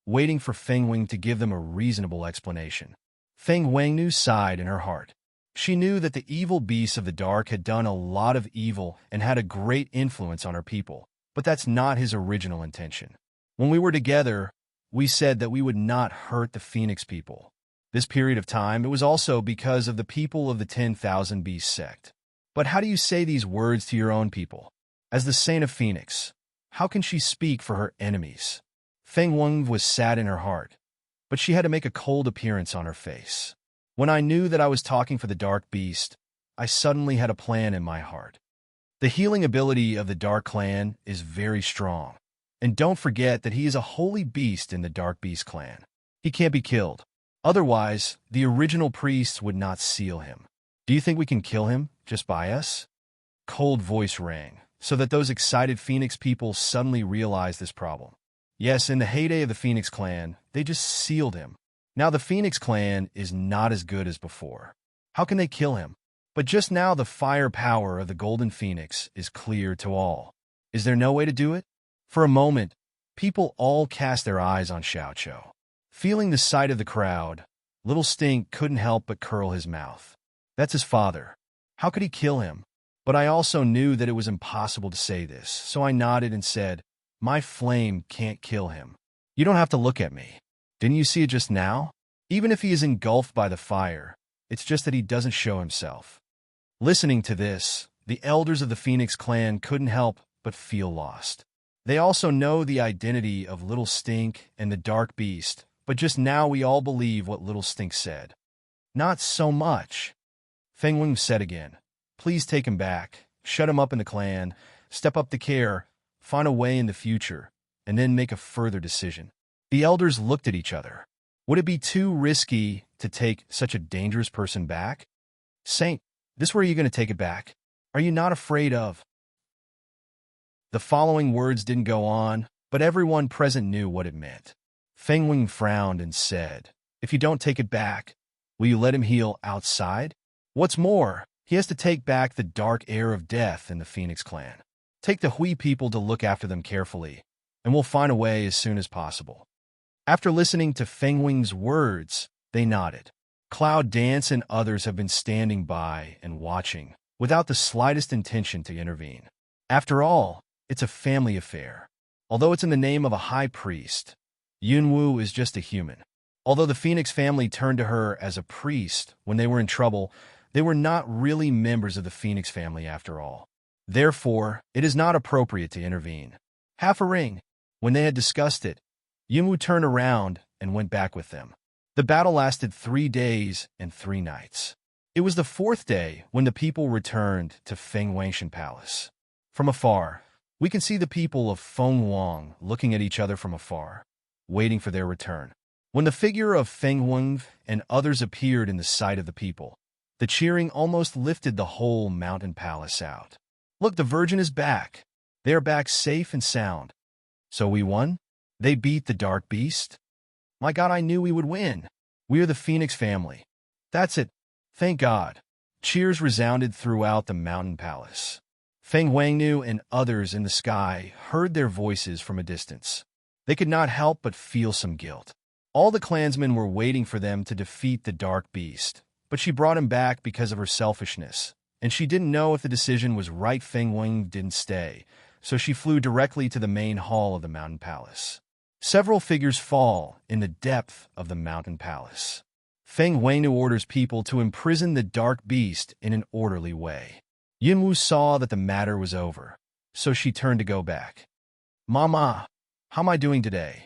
Speaker 1: waiting for Feng Huang to give them a reasonable explanation. Feng Huang sighed in her heart. She knew that the evil beasts of the dark had done a lot of evil and had a great influence on her people, but that's not his original intention. When we were together, we said that we would not hurt the Phoenix people. This period of time, it was also because of the people of the 10,000 Beast sect. But how do you say these words to your own people? As the Saint of Phoenix, how can she speak for her enemies? Feng Weng was sad in her heart, but she had to make a cold appearance on her face. When I knew that I was talking for the Dark Beast, I suddenly had a plan in my heart. The healing ability of the Dark Clan is very strong. And don't forget that he is a holy beast in the Dark Beast clan. He can't be killed. Otherwise, the original priests would not seal him. Do you think we can kill him just by us? Cold voice rang, so that those excited Phoenix people suddenly realized this problem. Yes, in the heyday of the Phoenix clan, they just sealed him. Now the Phoenix clan is not as good as before. How can they kill him? But just now the fire power of the Golden Phoenix is clear to all. Is there no way to do it? For a moment, people all cast their eyes on Xiao Qiu. Feeling the sight of the crowd, little Stink couldn't help but curl his mouth. That's his father. How could he kill him? But I also knew that it was impossible to say this, so I nodded and said, my flame can't kill him. You don't have to look at me. Didn't you see it just now? Even if he is engulfed by the fire, it's just that he doesn't show himself. Listening to this, the elders of the Phoenix clan couldn't help but feel lost. They also know the identity of Little Stink and the Dark Beast, but just now we all believe what Little Stink said. Not so much. Feng Weng said again, please take him back, shut him up in the clan, step up to care, find a way in the future, and then make a further decision. The elders looked at each other. Would it be too risky to take such a dangerous person back? Saint, this where are you going to take it back? Are you not afraid of? The following words didn't go on, but everyone present knew what it meant. Feng Weng frowned and said, if you don't take it back, will you let him heal outside? What's more, he has to take back the dark air of death in the Phoenix clan. Take the Hui people to look after them carefully, and we'll find a way as soon as possible. After listening to Feng Weng's words, they nodded. Cloud Dance and others have been standing by and watching, without the slightest intention to intervene. After all, it's a family affair. Although it's in the name of a high priest, Yunwu is just a human. Although the Phoenix family turned to her as a priest when they were in trouble, they were not really members of the Phoenix family after all. Therefore, it is not appropriate to intervene. Half a ring. When they had discussed it, Yunwu turned around and went back with them. The battle lasted 3 days and 3 nights. It was the 4th day when the people returned to Feng Wangshan Palace. From afar, we can see the people of Feng Wang looking at each other from afar, waiting for their return. When the figure of Feng Weng and others appeared in the sight of the people, the cheering almost lifted the whole mountain palace out. Look, the Virgin is back. They are back safe and sound. So we won? They beat the Dark Beast? My God, I knew we would win. We are the Phoenix family. That's it. Thank God. Cheers resounded throughout the mountain palace. Feng Wangnu and others in the sky heard their voices from a distance. They could not help but feel some guilt. All the clansmen were waiting for them to defeat the Dark Beast, but she brought him back because of her selfishness, and she didn't know if the decision was right. Feng Weng didn't stay, so she flew directly to the main hall of the mountain palace. Several figures fall in the depth of the mountain palace. Feng Wengnu orders people to imprison the Dark Beast in an orderly way. Yunwu saw that the matter was over, so she turned to go back. Mama, how am I doing today?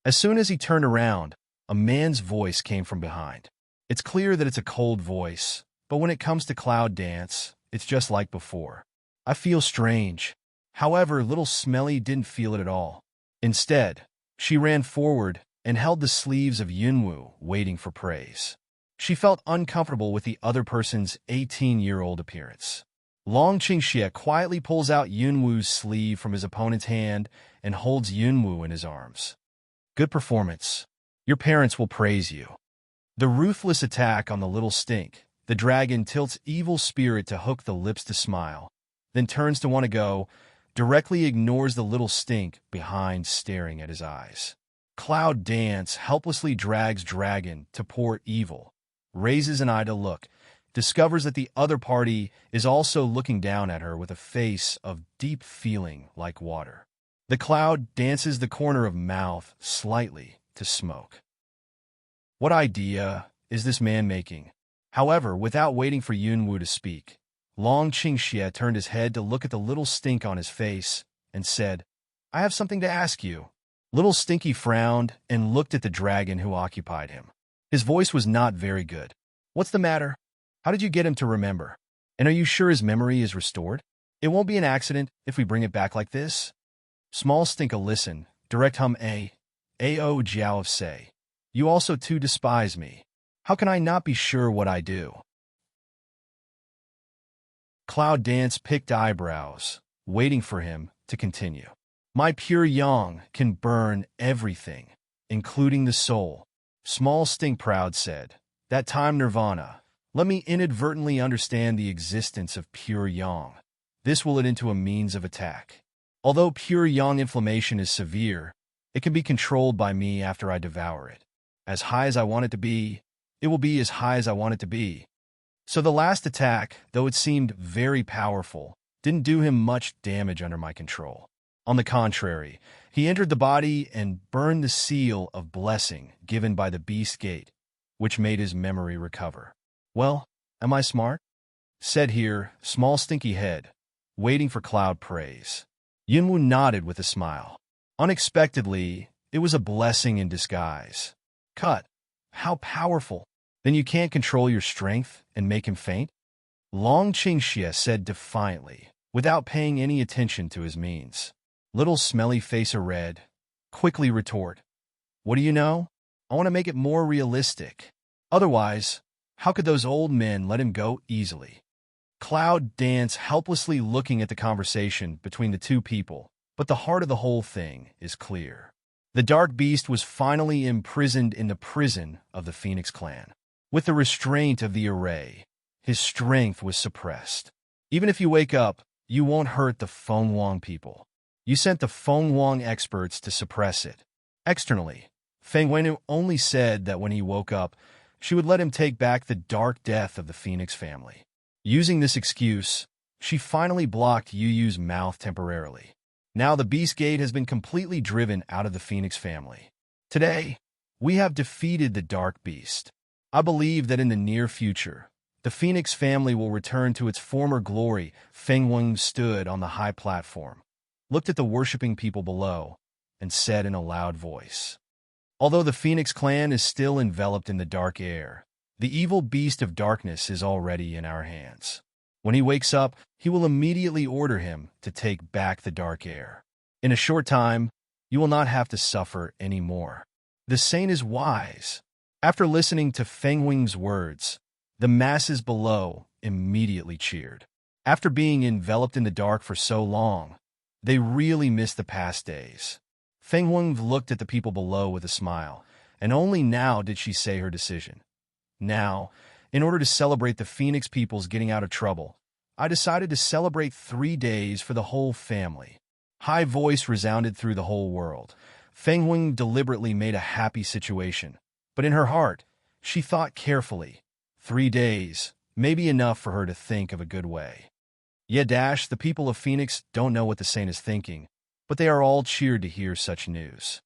Speaker 1: As soon as he turned around, a man's voice came from behind. It's clear that it's a cold voice, but when it comes to Cloud Dance, it's just like before. I feel strange. However, little Smelly didn't feel it at all. Instead, she ran forward and held the sleeves of Yunwu, waiting for praise. She felt uncomfortable with the other person's 18-year-old appearance. Long Qingxie quietly pulls out Yunwu's sleeve from his opponent's hand and holds Yunwu in his arms. Good performance. Your parents will praise you. The ruthless attack on the little Stink. The dragon tilts evil spirit to hook the lips to smile, then turns to want to go, directly ignores the little Stink behind, staring at his eyes. Cloud Dance helplessly drags dragon to pour evil, raises an eye to look, discovers that the other party is also looking down at her with a face of deep feeling like water. The cloud dances the corner of mouth slightly to smoke. What idea is this man making? However, without waiting for Yunwu to speak, Long Qingxie turned his head to look at the little stink on his face and said, "I have something to ask you." Little Stinky frowned and looked at the dragon who occupied him. His voice was not very good. "What's the matter? How did you get him to remember? And are you sure his memory is restored? It won't be an accident if we bring it back like this." Small Stinka listened. Direct hum Ao Jiao say, "You also too despise me. How can I not be sure what I do?" Cloud Dance picked eyebrows, waiting for him to continue. "My pure yang can burn everything, including the soul." Small Stink Proud said, "That time Nirvana, let me inadvertently understand the existence of pure yang. This will lead into a means of attack. Although pure yang inflammation is severe, it can be controlled by me after I devour it. As high as I want it to be, it will be as high as I want it to be." So the last attack, though it seemed very powerful, didn't do him much damage under my control. On the contrary, he entered the body and burned the seal of blessing given by the Beast Gate, which made his memory recover. "Well, am I smart?" said here, Small Stinky Head, waiting for Cloud praise. Yunwu nodded with a smile. Unexpectedly, it was a blessing in disguise. "Cut. How powerful. Then you can't control your strength and make him faint?" Long Qingxie said defiantly, without paying any attention to his means. Little Smelly Face a Red quickly retort, "What do you know? I want to make it more realistic. Otherwise, how could those old men let him go easily?" Cloud Dance helplessly looking at the conversation between the two people, but the heart of the whole thing is clear. The Dark Beast was finally imprisoned in the prison of the Phoenix clan. With the restraint of the array, his strength was suppressed. "Even if you wake up, you won't hurt the Fengwang people. You sent the Fengwang experts to suppress it. Externally, Feng Weinu only said that when he woke up, she would let him take back the dark death of the Phoenix family. Using this excuse, she finally blocked Yu Yu's mouth temporarily. Now the Beast Gate has been completely driven out of the Phoenix family. Today, we have defeated the Dark Beast. I believe that in the near future, the Phoenix family will return to its former glory." Feng Weng stood on the high platform, looked at the worshipping people below, and said in a loud voice, "Although the Phoenix clan is still enveloped in the dark air, the evil beast of darkness is already in our hands. When he wakes up, he will immediately order him to take back the dark air. In a short time, you will not have to suffer any more." The saint is wise. After listening to Feng Weng's words, the masses below immediately cheered. After being enveloped in the dark for so long, they really missed the past days. Feng Weng looked at the people below with a smile, and only now did she say her decision. "Now, in order to celebrate the Phoenix people's getting out of trouble, I decided to celebrate 3 days for the whole family." High voice resounded through the whole world. Feng Weng deliberately made a happy situation, but in her heart, she thought carefully. 3 days may be enough for her to think of a good way. The people of Phoenix don't know what the saint is thinking, but they are all cheered to hear such news.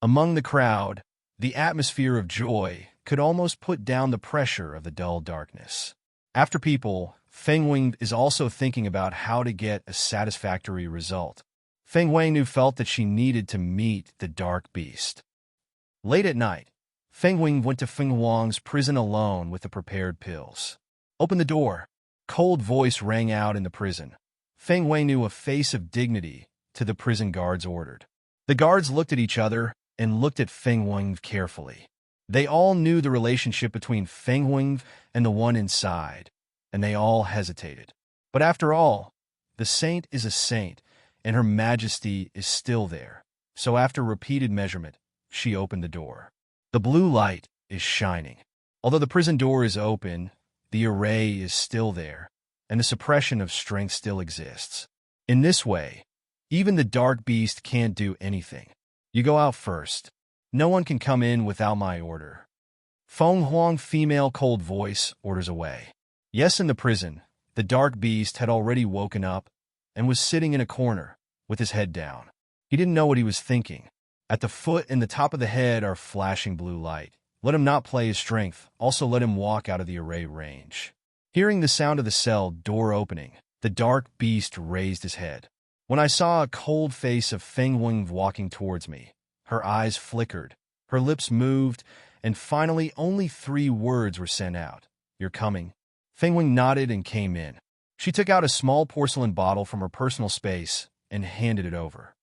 Speaker 1: Among the crowd, the atmosphere of joy could almost put down the pressure of the dull darkness. After people, Feng Weng is also thinking about how to get a satisfactory result. Feng Weng felt that she needed to meet the Dark Beast. Late at night, Feng Weng went to Feng Wang's prison alone with the prepared pills. "Open the door." Cold voice rang out in the prison. Feng Weng, a face of dignity, to the prison guards ordered. The guards looked at each other and looked at Feng Weng carefully. They all knew the relationship between Feng Weng and the one inside, and they all hesitated. But after all, the saint is a saint, and her majesty is still there. So after repeated measurement, she opened the door. The blue light is shining. Although the prison door is open, the array is still there, and the suppression of strength still exists. In this way, even the Dark Beast can't do anything. You go out first. No one can come in without my order. Feng Huang female cold voice orders away. Yes, in the prison, the dark beast had already woken up and was sitting in a corner with his head down. He didn't know what he was thinking. At the foot and the top of the head are flashing blue light. Let him not play his strength. Also let him walk out of the array range. Hearing the sound of the cell door opening, the dark beast raised his head. When I saw a cold face of Feng Wing walking towards me, her eyes flickered, her lips moved, and finally only 3 words were sent out. You're coming. Feng Wing nodded and came in. She took out a small porcelain bottle from her personal space and handed it over.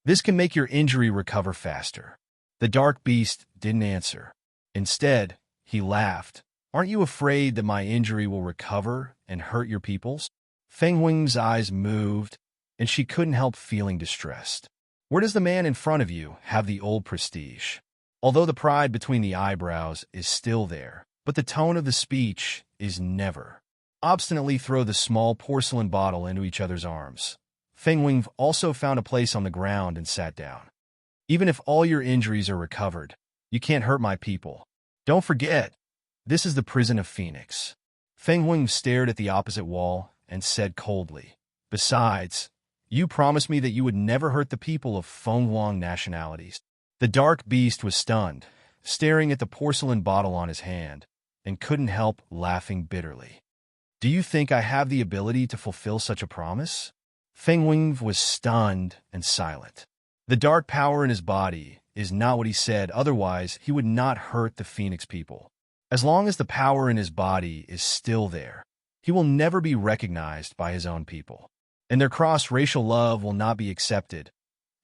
Speaker 1: This can make your injury recover faster. The dark beast didn't answer. Instead, he laughed. Aren't you afraid that my injury will recover and hurt your peoples? Feng Wing's eyes moved, and she couldn't help feeling distressed. Where does the man in front of you have the old prestige? Although the pride between the eyebrows is still there, but the tone of the speech is never. Obstinately throw the small porcelain bottle into each other's arms. Feng Wing also found a place on the ground and sat down. Even if all your injuries are recovered, you can't hurt my people. Don't forget, this is the prison of Phoenix. Feng Wing stared at the opposite wall and said coldly, besides, you promised me that you would never hurt the people of Feng Wang nationalities. The dark beast was stunned, staring at the porcelain bottle on his hand, and couldn't help laughing bitterly. Do you think I have the ability to fulfill such a promise? Feng Wing was stunned and silent. The dark power in his body is not what he said, otherwise he would not hurt the Phoenix people. As long as the power in his body is still there, he will never be recognized by his own people, and their cross-racial love will not be accepted,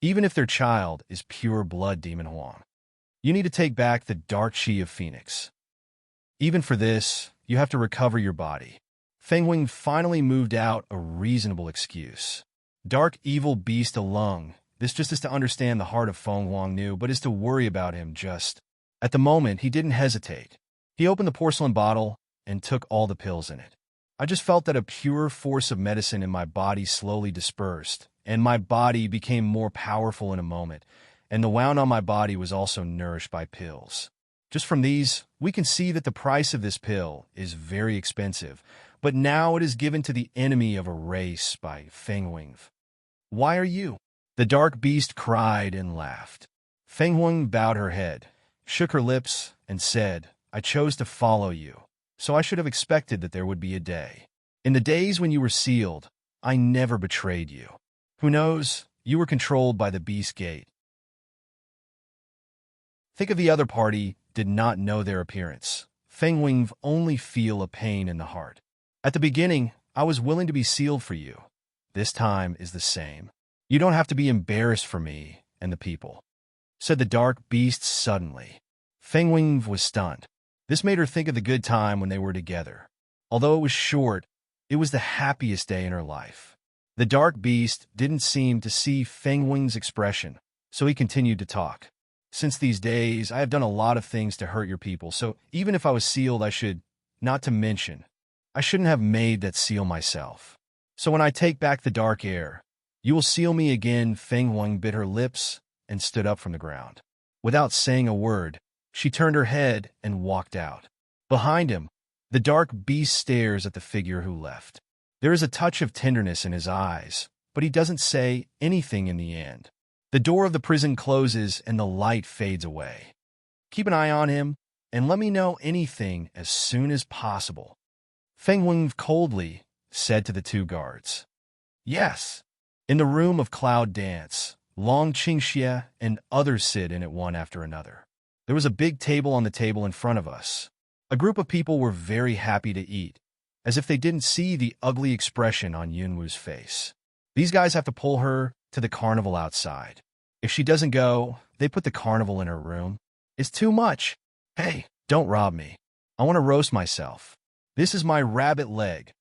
Speaker 1: even if their child is pure blood demon Huang. You need to take back the dark chi of Phoenix. Even for this, you have to recover your body. Feng Wing finally moved out a reasonable excuse. Dark evil beast alone. This just is to understand the heart of Feng Huang knew, but is to worry about him just. At the moment, he didn't hesitate. He opened the porcelain bottle and took all the pills in it. I just felt that a pure force of medicine in my body slowly dispersed, and my body became more powerful in a moment, and the wound on my body was also nourished by pills. Just from these, we can see that the price of this pill is very expensive, but now it is given to the enemy of a race by Feng Wing. Why are you? The dark beast cried and laughed. Feng Wing bowed her head, shook her lips, and said, I chose to follow you, so I should have expected that there would be a day. In the days when you were sealed, I never betrayed you. Who knows, you were controlled by the beast gate. Think of the other party did not know their appearance. Feng Wing only feel a pain in the heart. At the beginning, I was willing to be sealed for you. This time is the same. You don't have to be embarrassed for me and the people, said the dark beast suddenly. Feng Wing was stunned. This made her think of the good time when they were together. Although it was short, it was the happiest day in her life. The dark beast didn't seem to see Feng Wing's expression, so he continued to talk. Since these days, I have done a lot of things to hurt your people, so even if I was sealed, I shouldn't have made that seal myself. So when I take back the dark air, you will seal me again. Feng Wing bit her lips and stood up from the ground. Without saying a word, she turned her head and walked out. Behind him, the dark beast stares at the figure who left. There is a touch of tenderness in his eyes, but he doesn't say anything in the end. The door of the prison closes and the light fades away. Keep an eye on him and let me know anything as soon as possible, Feng Wing coldly said to the 2 guards. Yes. In the room of Cloud Dance, Long Qingxie and others sit in it one after another. There was a big table on the table in front of us. A group of people were very happy to eat, as if they didn't see the ugly expression on Yunwu's face. These guys have to pull her to the carnival outside. If she doesn't go, they put the carnival in her room. It's too much. Hey, don't rob me. I want to roast myself. This is my rabbit leg.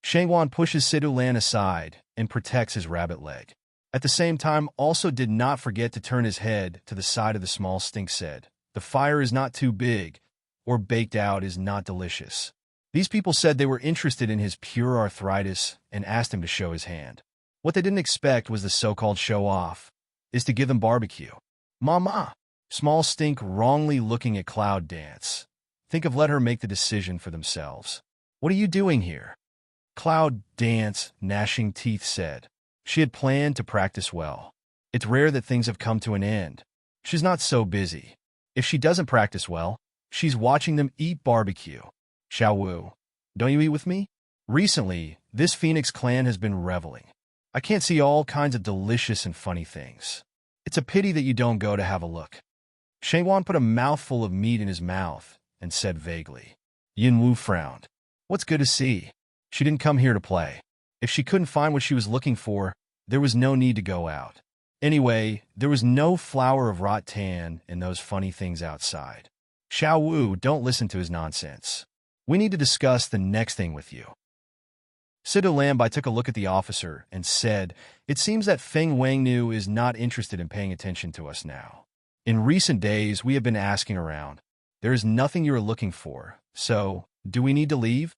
Speaker 1: Shangwan pushes Sidulan aside and protects his rabbit leg. At the same time, also did not forget to turn his head to the side of the small stink said, the fire is not too big, or baked out is not delicious. These people said they were interested in his pure arthritis and asked him to show his hand. What they didn't expect was the so-called show-off, is to give them barbecue. Mama! Small stink wrongly looking at Cloud Dance. think of let her make the decision for themselves. What are you doing here? Cloud Dance, gnashing teeth, said. She had planned to practice well. It's rare that things have come to an end. She's not so busy. If she doesn't practice well, she's watching them eat barbecue. Xiao Wu, don't you eat with me? Recently, this Phoenix clan has been reveling. I can't see all kinds of delicious and funny things. It's a pity that you don't go to have a look. Shangwan put a mouthful of meat in his mouth and said vaguely. Yin Wu frowned. What's good to see? She didn't come here to play. If she couldn't find what she was looking for, there was no need to go out. Anyway, there was no flower of rattan in those funny things outside. Xiao Wu, don't listen to his nonsense. We need to discuss the next thing with you. Sido Lambai took a look at the officer and said, It seems that Feng Wangnu is not interested in paying attention to us now. In recent days, we have been asking around. There is nothing you are looking for, so do we need to leave?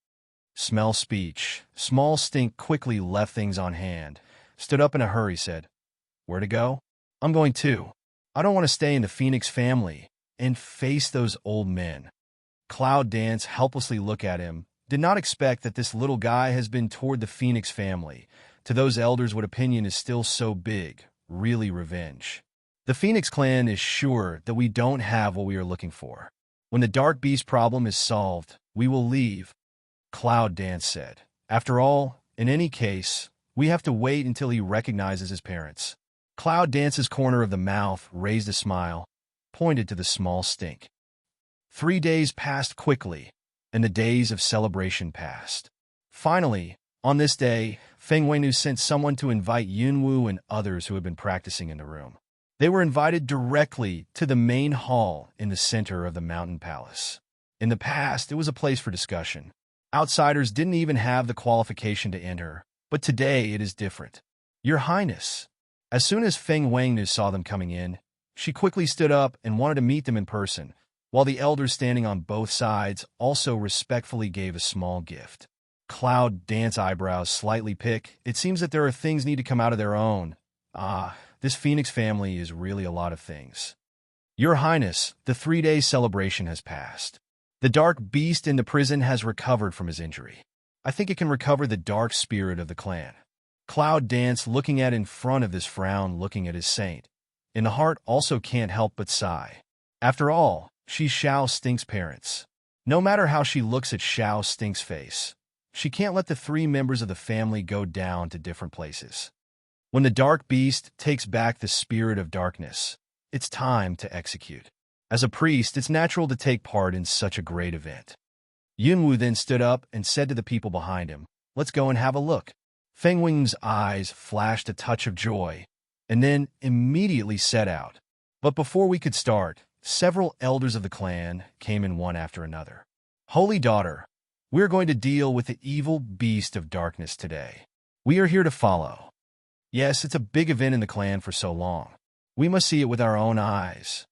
Speaker 1: Smell speech. Small Stink quickly left things on hand, stood up in a hurry, said, Where to go? I'm going too. I don't want to stay in the Phoenix family and face those old men. Cloud Dance helplessly looked at him, did not expect that this little guy has been toward the Phoenix family. To those elders, what opinion is still so big, really revenge. The Phoenix clan is sure that we don't have what we are looking for. When the Dark Beast problem is solved, we will leave, Cloud Dance said. After all, in any case, we have to wait until he recognizes his parents. Cloud Dance's corner of the mouth raised a smile, pointed to the small Stink. 3 days passed quickly, and the days of celebration passed. Finally, on this day, Feng Weinu sent someone to invite Yunwu and others who had been practicing in the room. They were invited directly to the main hall in the center of the mountain palace. In the past, it was a place for discussion. Outsiders didn't even have the qualification to enter, but today it is different. Your Highness. As soon as Feng Wangnu saw them coming in, she quickly stood up and wanted to meet them in person, while the elders standing on both sides also respectfully gave a small gift. Cloud Dance eyebrows slightly pick. It seems that there are things need to come out of their own. This Phoenix family is really a lot of things. Your Highness, the 3-day celebration has passed. The Dark Beast in the prison has recovered from his injury. I think it can recover the dark spirit of the clan. Cloud Dance looking at in front of this frown looking at his saint. In the heart also can't help but sigh. After all, she's Xiao Stink's parents. No matter how she looks at Xiao Stink's face, she can't let the 3 members of the family go down to different places. When the Dark Beast takes back the spirit of darkness, it's time to execute. As a priest, it's natural to take part in such a great event. Yunwu then stood up and said to the people behind him, Let's go and have a look. Feng Wing's eyes flashed a touch of joy, and then immediately set out. But before we could start, several elders of the clan came in one after another. Holy daughter, we're going to deal with the evil beast of darkness today. We are here to follow. Yes, it's a big event in the clan for so long. We must see it with our own eyes.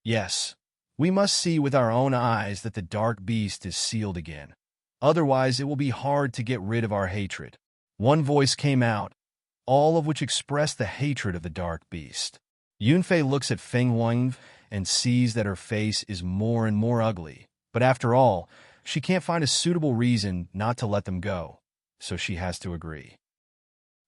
Speaker 1: Yes, we must see with our own eyes that the dark beast is sealed again. Otherwise, it will be hard to get rid of our hatred. One voice came out, all of which expressed the hatred of the dark beast. Yunfei looks at Feng Wang and sees that her face is more and more ugly. But after all, she can't find a suitable reason not to let them go, so she has to agree.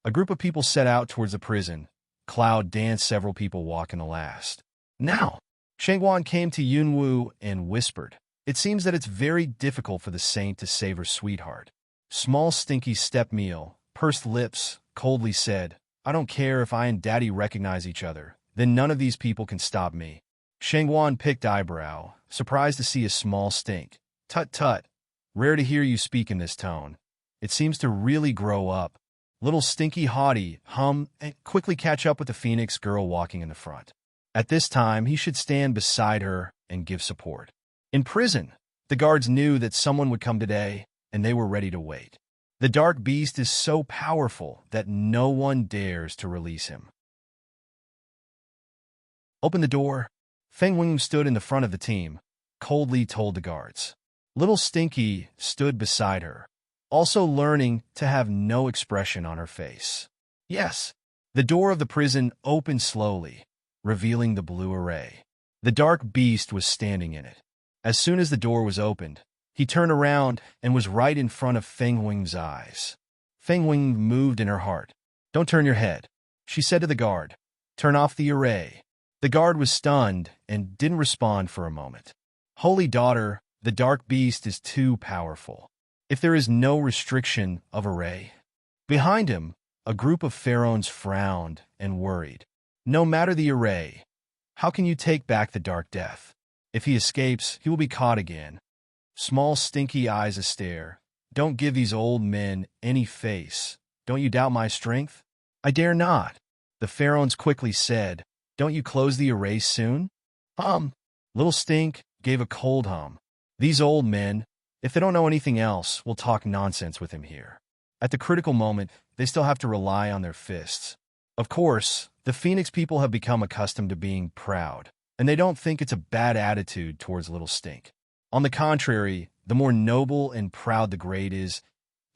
Speaker 1: A group of people set out towards the prison. Cloud danced, several people walking the last. Now! Shengguan came to Yunwu and whispered, It seems that it's very difficult for the saint to save her sweetheart. Small Stinky Step Meal, pursed lips, coldly said, I don't care if I and Daddy recognize each other, then none of these people can stop me. Shengguan picked eyebrow, surprised to see a small stink. Tut tut, rare to hear you speak in this tone. It seems to really grow up. Little Stinky haughty, hum, and quickly catch up with the Phoenix girl walking in the front. At this time, he should stand beside her and give support. In prison, the guards knew that someone would come today, and they were ready to wait. The dark beast is so powerful that no one dares to release him. Open the door. Feng Wing stood in the front of the team, coldly told the guards. Little Stinky stood beside her, also learning to have no expression on her face. Yes, the door of the prison opened slowly, revealing the blue array. The dark beast was standing in it. As soon as the door was opened, he turned around and was right in front of Feng Wing's eyes. Feng Wing moved in her heart. "Don't turn your head," she said to the guard. "Turn off the array." The guard was stunned and didn't respond for a moment. "Holy daughter, the dark beast is too powerful. If there is no restriction of array." Behind him, a group of pharaohs frowned and worried. "No matter the array, how can you take back the Dark Death? If he escapes, he will be caught again." Small stinky eyes astare. "Don't give these old men any face. Don't you doubt my strength?" "I dare not." The pharaohs quickly said, "Don't you close the array soon?" Little Stink gave a cold hum. "These old men, if they don't know anything else, will talk nonsense with him here. At the critical moment, they still have to rely on their fists." Of course, the Phoenix people have become accustomed to being proud, and they don't think it's a bad attitude towards Little Stink. On the contrary, the more noble and proud the grade is,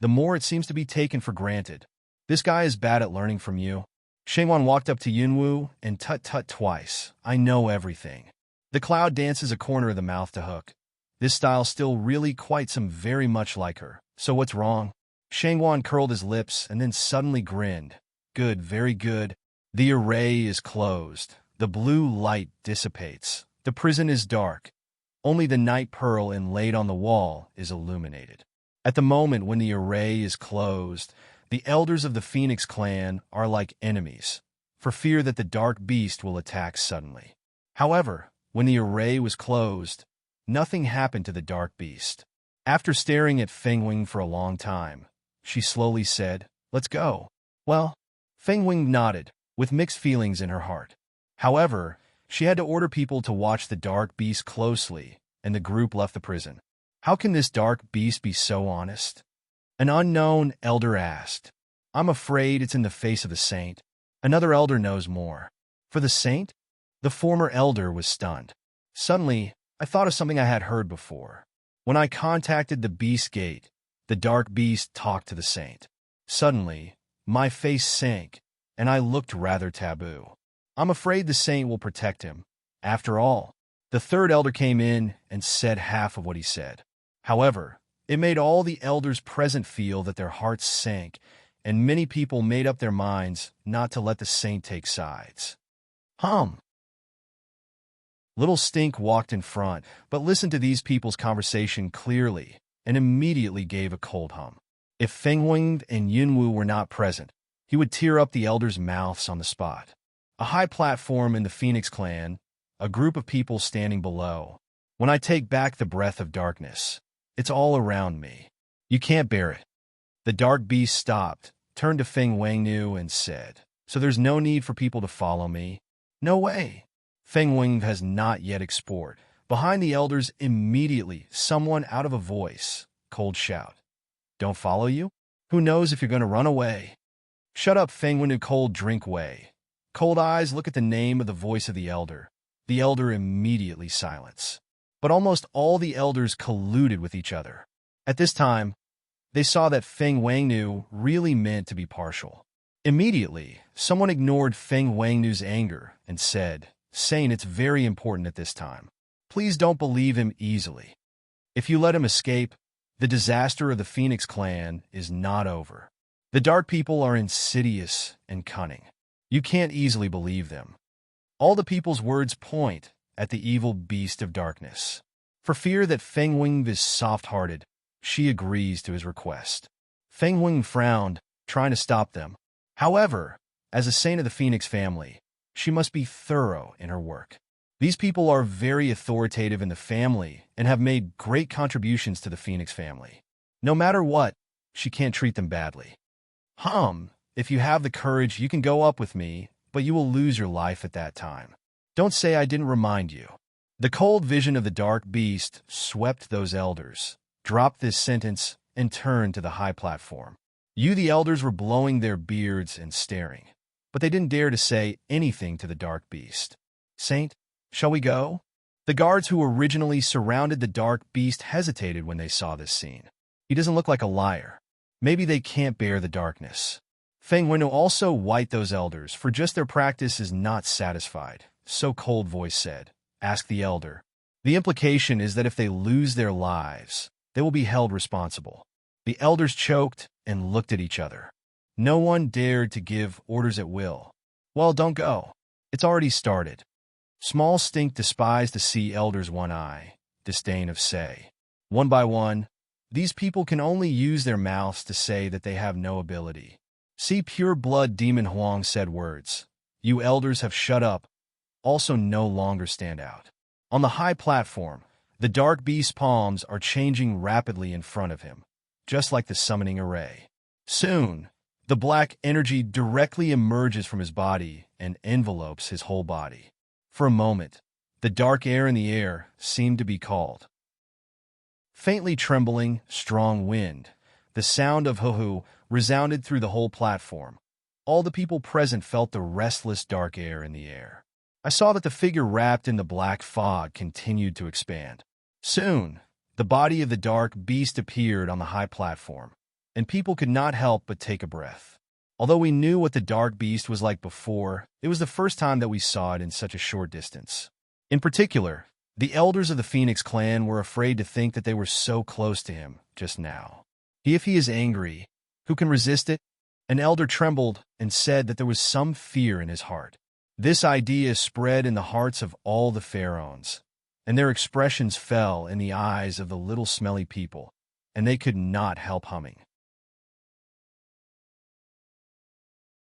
Speaker 1: the more it seems to be taken for granted. "This guy is bad at learning from you." Shengwan walked up to Yunwu and tut-tut twice. "I know everything." The cloud dances a corner of the mouth to hook. This style still really quite some very much like her. "So what's wrong?" Shengwan curled his lips and then suddenly grinned. "Good, very good. The array is closed. The blue light dissipates. The prison is dark. Only the night pearl inlaid on the wall is illuminated. At the moment when the array is closed, the elders of the Phoenix clan are like enemies, for fear that the dark beast will attack suddenly. However, when the array was closed, nothing happened to the dark beast." After staring at Feng Wing for a long time, she slowly said, "Let's go." "Well," Feng Wing nodded, with mixed feelings in her heart. However, she had to order people to watch the dark beast closely, and the group left the prison. "How can this dark beast be so honest?" an unknown elder asked. "I'm afraid it's in the face of the saint." Another elder knows more. "For the saint?" The former elder was stunned. Suddenly, I thought of something I had heard before. When I contacted the Beast Gate, the dark beast talked to the saint. Suddenly, my face sank, and I looked rather taboo. "I'm afraid the saint will protect him. After all." The third elder came in and said half of what he said. However, it made all the elders present feel that their hearts sank, and many people made up their minds not to let the saint take sides. Little Stink walked in front, but listened to these people's conversation clearly, and immediately gave a cold hum. If Feng Wing and Yunwu were not present, he would tear up the elders' mouths on the spot. A high platform in the Phoenix clan, a group of people standing below. When I take back the breath of darkness, it's all around me. You can't bear it. The dark beast stopped, turned to Feng Wangnu and said, "So there's no need for people to follow me?" "No way." Feng Wing has not yet explored. Behind the elders immediately, someone out of a voice, cold shout. "Don't follow you? Who knows if you're going to run away?" "Shut up, Feng Wing, cold drink way." Cold eyes look at the name of the voice of the elder. The elder immediately silence. But almost all the elders colluded with each other. At this time, they saw that Feng Wangnu really meant to be partial. Immediately, someone ignored Feng Wangnu's anger and said, "Saying it's very important at this time. Please don't believe him easily. If you let him escape, the disaster of the Phoenix clan is not over. The dark people are insidious and cunning. You can't easily believe them." All the people's words point at the evil beast of darkness. For fear that Feng Wing is soft-hearted, she agrees to his request. Feng Wing frowned, trying to stop them. However, as a saint of the Phoenix family, she must be thorough in her work. These people are very authoritative in the family and have made great contributions to the Phoenix family. No matter what, she can't treat them badly. If you have the courage, you can go up with me, but you will lose your life at that time. Don't say I didn't remind you." The cold vision of the dark beast swept those elders, dropped this sentence, and turned to the high platform. The elders were blowing their beards and staring, but they didn't dare to say anything to the dark beast. "Saint, shall we go?" The guards who originally surrounded the dark beast hesitated when they saw this scene. He doesn't look like a liar. Maybe they can't bear the darkness. Feng Wenu also white those elders, for just their practice is not satisfied. So cold voice said, "Ask the elder." The implication is that if they lose their lives, they will be held responsible. The elders choked and looked at each other. No one dared to give orders at will. Well, don't go. It's already started. Small Stink despised the sea elders one eye, disdain of say. One by one, these people can only use their mouths to say that they have no ability. See Pure Blood Demon Huang said words. You elders have shut up, also no longer stand out. On the high platform, the dark beast palms are changing rapidly in front of him, just like the summoning array. Soon, the black energy directly emerges from his body and envelopes his whole body. For a moment, the dark air in the air seemed to be called. Faintly trembling, strong wind, the sound of hoo-hoo resounded through the whole platform. All the people present felt the restless dark air in the air. I saw that the figure wrapped in the black fog continued to expand. Soon, the body of the dark beast appeared on the high platform, and people could not help but take a breath. Although we knew what the dark beast was like before, it was the first time that we saw it in such a short distance. In particular, the elders of the Phoenix clan were afraid to think that they were so close to him just now. If he is angry, who can resist it? An elder trembled and said that there was some fear in his heart. This idea spread in the hearts of all the pharaohs, and their expressions fell in the eyes of the little smelly people, and they could not help humming.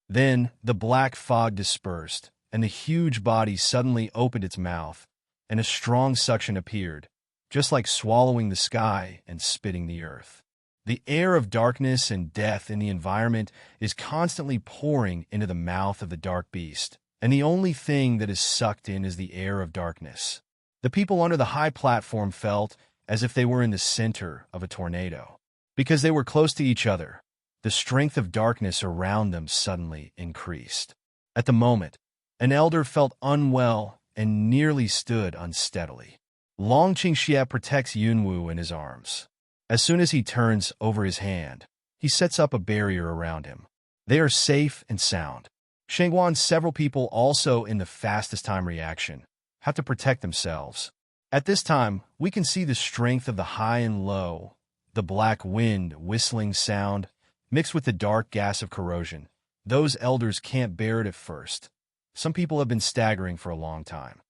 Speaker 1: Then the black fog dispersed, and the huge body suddenly opened its mouth, and a strong suction appeared, just like swallowing the sky and spitting the earth. The air of darkness and death in the environment is constantly pouring into the mouth of the dark beast, and the only thing that is sucked in is the air of darkness. The people under the high platform felt as if they were in the center of a tornado. Because they were close to each other, the strength of darkness around them suddenly increased. At the moment, an elder felt unwell and nearly stood unsteadily. Long Qingxia protects Yunwu in his arms. As soon as he turns over his hand, he sets up a barrier around him. They are safe and sound. Shengguan's several people also in the fastest time reaction have to protect themselves. At this time, we can see the strength of the high and low, the black wind whistling sound, mixed with the dark gas of corrosion. Those elders can't bear it at first. Some people have been staggering for a long time.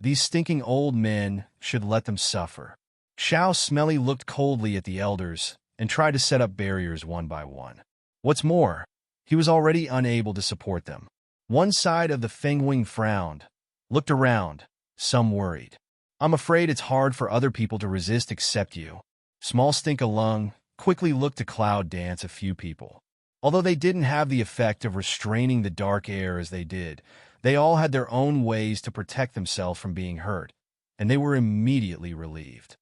Speaker 1: These stinking old men should let them suffer. Xiao Smelly looked coldly at the elders and tried to set up barriers one by one. What's more, he was already unable to support them. One side of the Fengwing frowned, looked around, some worried. I'm afraid it's hard for other people to resist except you. Small Stink Alung quickly looked to Cloud Dance a few people. Although they didn't have the effect of restraining the dark air as they did, they all had their own ways to protect themselves from being hurt, and they were immediately relieved.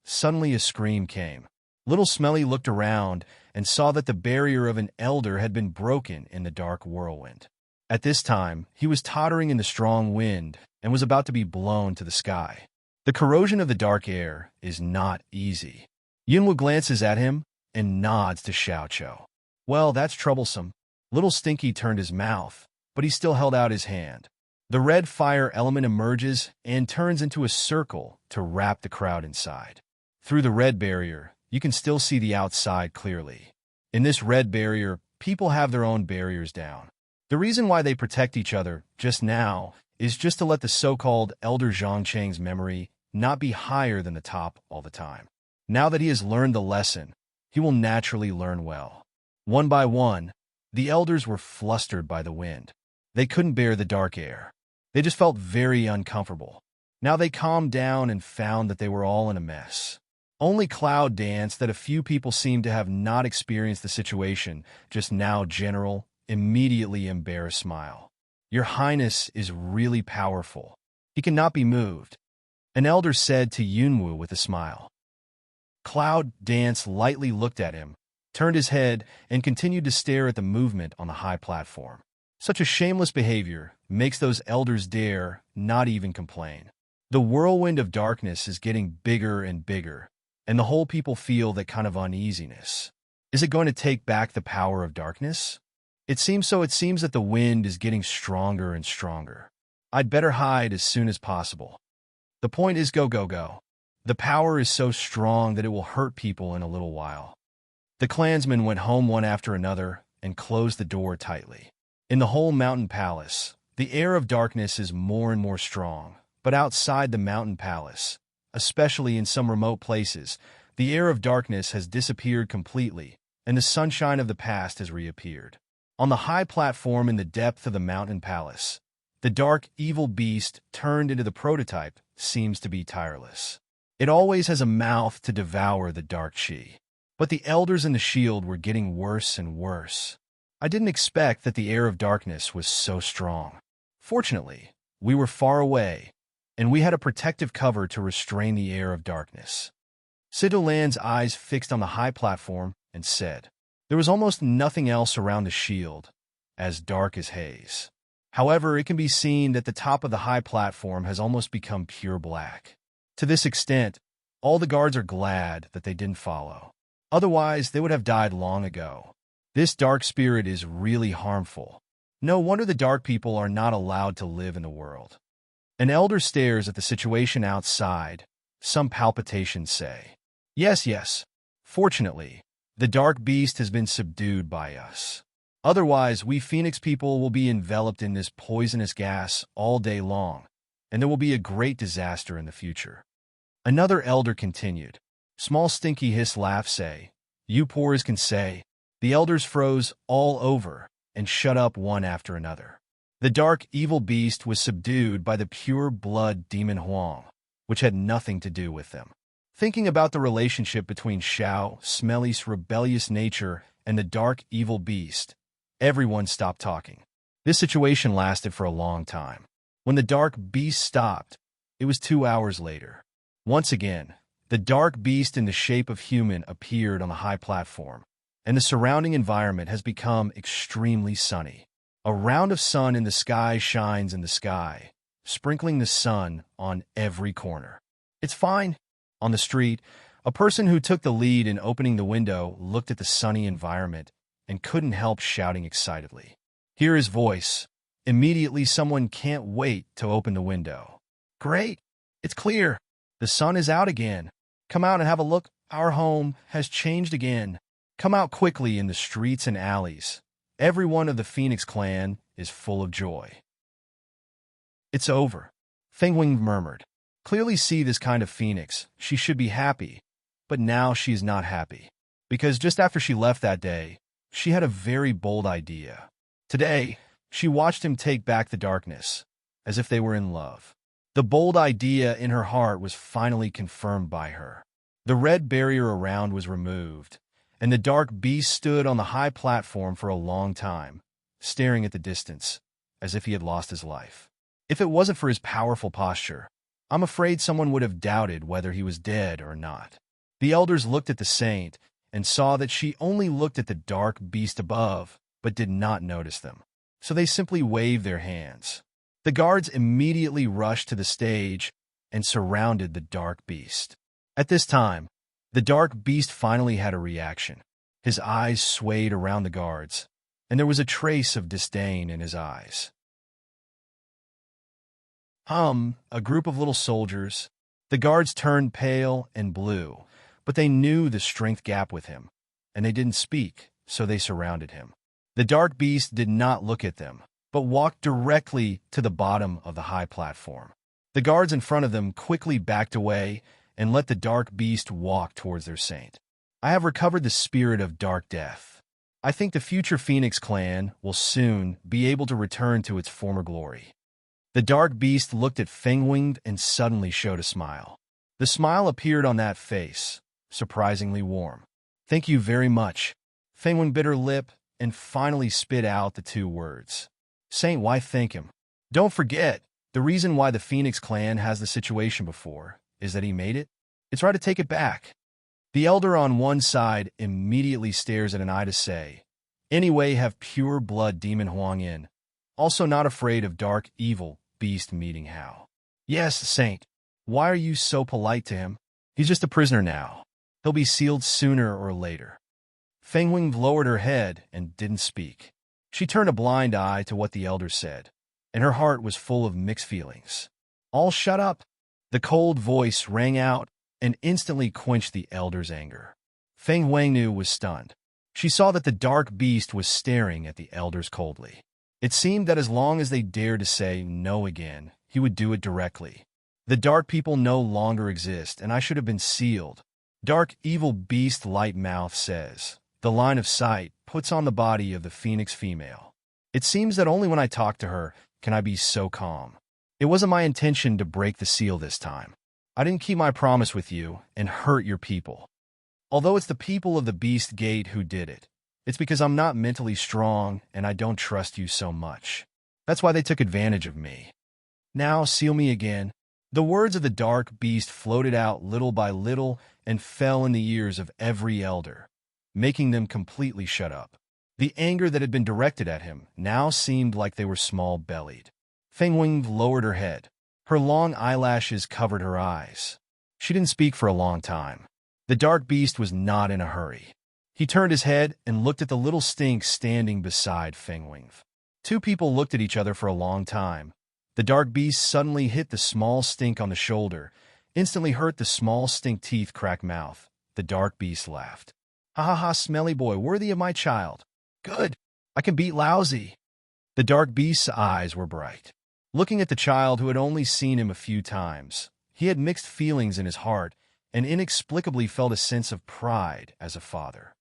Speaker 1: Suddenly a scream came. Little Smelly looked around and saw that the barrier of an elder had been broken in the dark whirlwind. At this time, he was tottering in the strong wind and was about to be blown to the sky. The corrosion of the dark air is not easy. Yunwu glances at him and nods to Xiaoqiu. Well, that's troublesome. Little Stinky turned his mouth, but he still held out his hand. The red fire element emerges and turns into a circle to wrap the crowd inside. Through the red barrier, you can still see the outside clearly. In this red barrier, people have their own barriers down. The reason why they protect each other just now is just to let the so-called Elder Zhongcheng's memory not be higher than the top all the time. Now that he has learned the lesson, he will naturally learn well. One by one, the elders were flustered by the wind. They couldn't bear the dark air. They just felt very uncomfortable. Now they calmed down and found that they were all in a mess. Only Cloud Dance that a few people seemed to have not experienced the situation just now general, immediately embarrassed smile. Your Highness is really powerful. He cannot be moved, an elder said to Yunwu with a smile. Cloud Dance lightly looked at him, turned his head, and continued to stare at the movement on the high platform. Such a shameless behavior makes those elders dare not even complain. The whirlwind of darkness is getting bigger and bigger, and the whole people feel that kind of uneasiness. Is it going to take back the power of darkness? It seems so. It seems that the wind is getting stronger and stronger. I'd better hide as soon as possible. The point is go, go, go. The power is so strong that it will hurt people in a little while. The clansmen went home one after another and closed the door tightly. In the whole mountain palace, the air of darkness is more and more strong, but outside the mountain palace, especially in some remote places, the air of darkness has disappeared completely, and the sunshine of the past has reappeared. On the high platform in the depth of the mountain palace, the dark, evil beast turned into the prototype seems to be tireless. It always has a mouth to devour the dark chi. But the elders in the shield were getting worse and worse. I didn't expect that the air of darkness was so strong. Fortunately, we were far away, and we had a protective cover to restrain the air of darkness. Sidolan's eyes fixed on the high platform and said, "There was almost nothing else around the shield, as dark as haze. However, it can be seen that the top of the high platform has almost become pure black. To this extent, all the guards are glad that they didn't follow. Otherwise, they would have died long ago. This dark spirit is really harmful. No wonder the dark people are not allowed to live in the world." An elder stares at the situation outside. Some palpitations say, "Yes, yes. Fortunately, the dark beast has been subdued by us. Otherwise, we Phoenix people will be enveloped in this poisonous gas all day long, and there will be a great disaster in the future." Another elder continued. Small stinky hiss laugh say, "You poors can say." The elders froze all over and shut up one after another. The dark, evil beast was subdued by the pure blood demon Huang, which had nothing to do with them. Thinking about the relationship between Xiao, Smelly's rebellious nature, and the dark, evil beast, everyone stopped talking. This situation lasted for a long time. When the dark beast stopped, it was 2 hours later. Once again, the dark beast in the shape of human appeared on the high platform, and the surrounding environment has become extremely sunny. A round of sun in the sky shines in the sky, sprinkling the sun on every corner. "It's fine." On the street, a person who took the lead in opening the window looked at the sunny environment and couldn't help shouting excitedly. Hear his voice. Immediately, someone can't wait to open the window. "Great! It's clear. The sun is out again. Come out and have a look. Our home has changed again. Come out quickly in the streets and alleys. Everyone of the Phoenix clan is full of joy." "It's over," Fengwing murmured. Clearly see this kind of Phoenix. She should be happy, but now she is not happy. Because just after she left that day, she had a very bold idea. Today, she watched him take back the darkness, as if they were in love. The bold idea in her heart was finally confirmed by her. The red barrier around was removed, and the dark beast stood on the high platform for a long time, staring at the distance, as if he had lost his life. If it wasn't for his powerful posture, I'm afraid someone would have doubted whether he was dead or not. The elders looked at the saint and saw that she only looked at the dark beast above, but did not notice them. So they simply waved their hands. The guards immediately rushed to the stage and surrounded the dark beast. At this time, the dark beast finally had a reaction. His eyes swayed around the guards, and there was a trace of disdain in his eyes. A group of little soldiers. The guards turned pale and blue, but they knew the strength gap with him, and they didn't speak, so they surrounded him. The dark beast did not look at them, but walked directly to the bottom of the high platform. The guards in front of them quickly backed away and let the dark beast walk towards their saint. "I have recovered the spirit of dark death. I think the future Phoenix clan will soon be able to return to its former glory." The dark beast looked at Fengwing and suddenly showed a smile. The smile appeared on that face, surprisingly warm. "Thank you very much." Fengwing bit her lip and finally spit out the 2 words. "Saint, why thank him? Don't forget, the reason why the Phoenix clan has the situation before is that he made it. It's right to take it back." The elder on one side immediately stares at an eye to say, "Anyway, have pure blood demon Huang in. Also not afraid of dark, evil beast meeting Hao." "Yes, Saint. Why are you so polite to him? He's just a prisoner now. He'll be sealed sooner or later." Fengwing lowered her head and didn't speak. She turned a blind eye to what the elder said, and her heart was full of mixed feelings. "All shut up." The cold voice rang out and instantly quenched the elder's anger. Feng Wangnu was stunned. She saw that the dark beast was staring at the elders coldly. It seemed that as long as they dared to say no again, he would do it directly. The dark people no longer exist, and I should have been sealed. Dark evil beast light mouth says. The line of sight puts on the body of the phoenix female. It seems that only when I talk to her can I be so calm. It wasn't my intention to break the seal this time. I didn't keep my promise with you and hurt your people. Although it's the people of the Beast Gate who did it, it's because I'm not mentally strong and I don't trust you so much. That's why they took advantage of me. Now seal me again. The words of the dark beast floated out little by little and fell in the ears of every elder, making them completely shut up. The anger that had been directed at him now seemed like they were small-bellied. Feng Wing lowered her head. Her long eyelashes covered her eyes. She didn't speak for a long time. The dark beast was not in a hurry. He turned his head and looked at the little stink standing beside Feng Wing. Two people looked at each other for a long time. The dark beast suddenly hit the small stink on the shoulder, instantly hurt the small stink teeth crack mouth. The dark beast laughed. Ha ha ha, smelly boy, worthy of my child. Good. I can beat lousy. The dark beast's eyes were bright. Looking at the child who had only seen him a few times, he had mixed feelings in his heart and inexplicably felt a sense of pride as a father.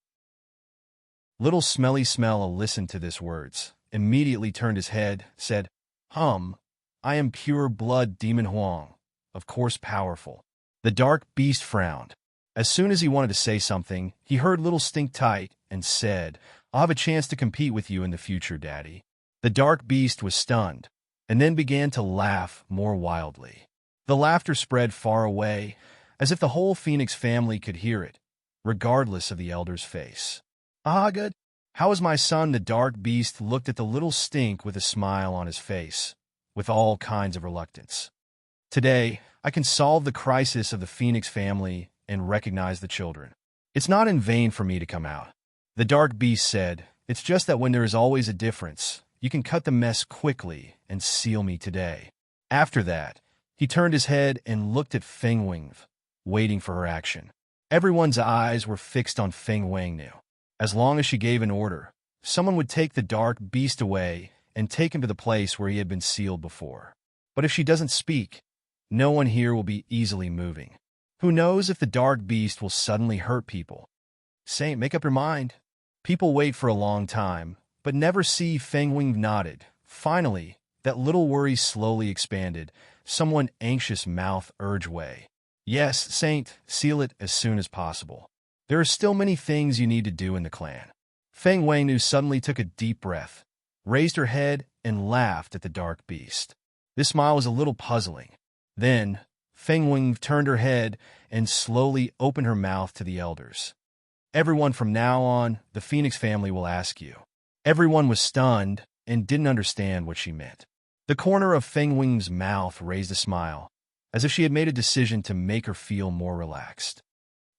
Speaker 1: Little Smelly Smell listened to these words, immediately turned his head, said, I am pure blood demon Huang, of course powerful. The dark beast frowned. As soon as he wanted to say something, he heard Little Stink Tight and said, I'll have a chance to compete with you in the future, Daddy. The dark beast was stunned, and then began to laugh more wildly. The laughter spread far away, as if the whole Phoenix family could hear it, regardless of the elder's face. Ah, good. How is my son? The dark beast looked at the little stink with a smile on his face, with all kinds of reluctance. Today, I can solve the crisis of the Phoenix family and recognize the children. It's not in vain for me to come out. The dark beast said, it's just that when there is always a difference, you can cut the mess quickly and seal me today. After that, he turned his head and looked at Feng Wing, waiting for her action. Everyone's eyes were fixed on Feng Wangnu. As long as she gave an order, someone would take the dark beast away and take him to the place where he had been sealed before. But if she doesn't speak, no one here will be easily moving. Who knows if the dark beast will suddenly hurt people? Saint, make up your mind. People wait for a long time, but never see. Feng Wing nodded. Finally, that little worry slowly expanded. Someone anxious mouth urged way. Yes, Saint, seal it as soon as possible. There are still many things you need to do in the clan. Feng Wangnu suddenly took a deep breath, raised her head, and laughed at the dark beast. This smile was a little puzzling. Then, Feng Wing turned her head and slowly opened her mouth to the elders. Everyone from now on, the Phoenix family will ask you. Everyone was stunned and didn't understand what she meant. The corner of Feng Wing's mouth raised a smile, as if she had made a decision to make her feel more relaxed.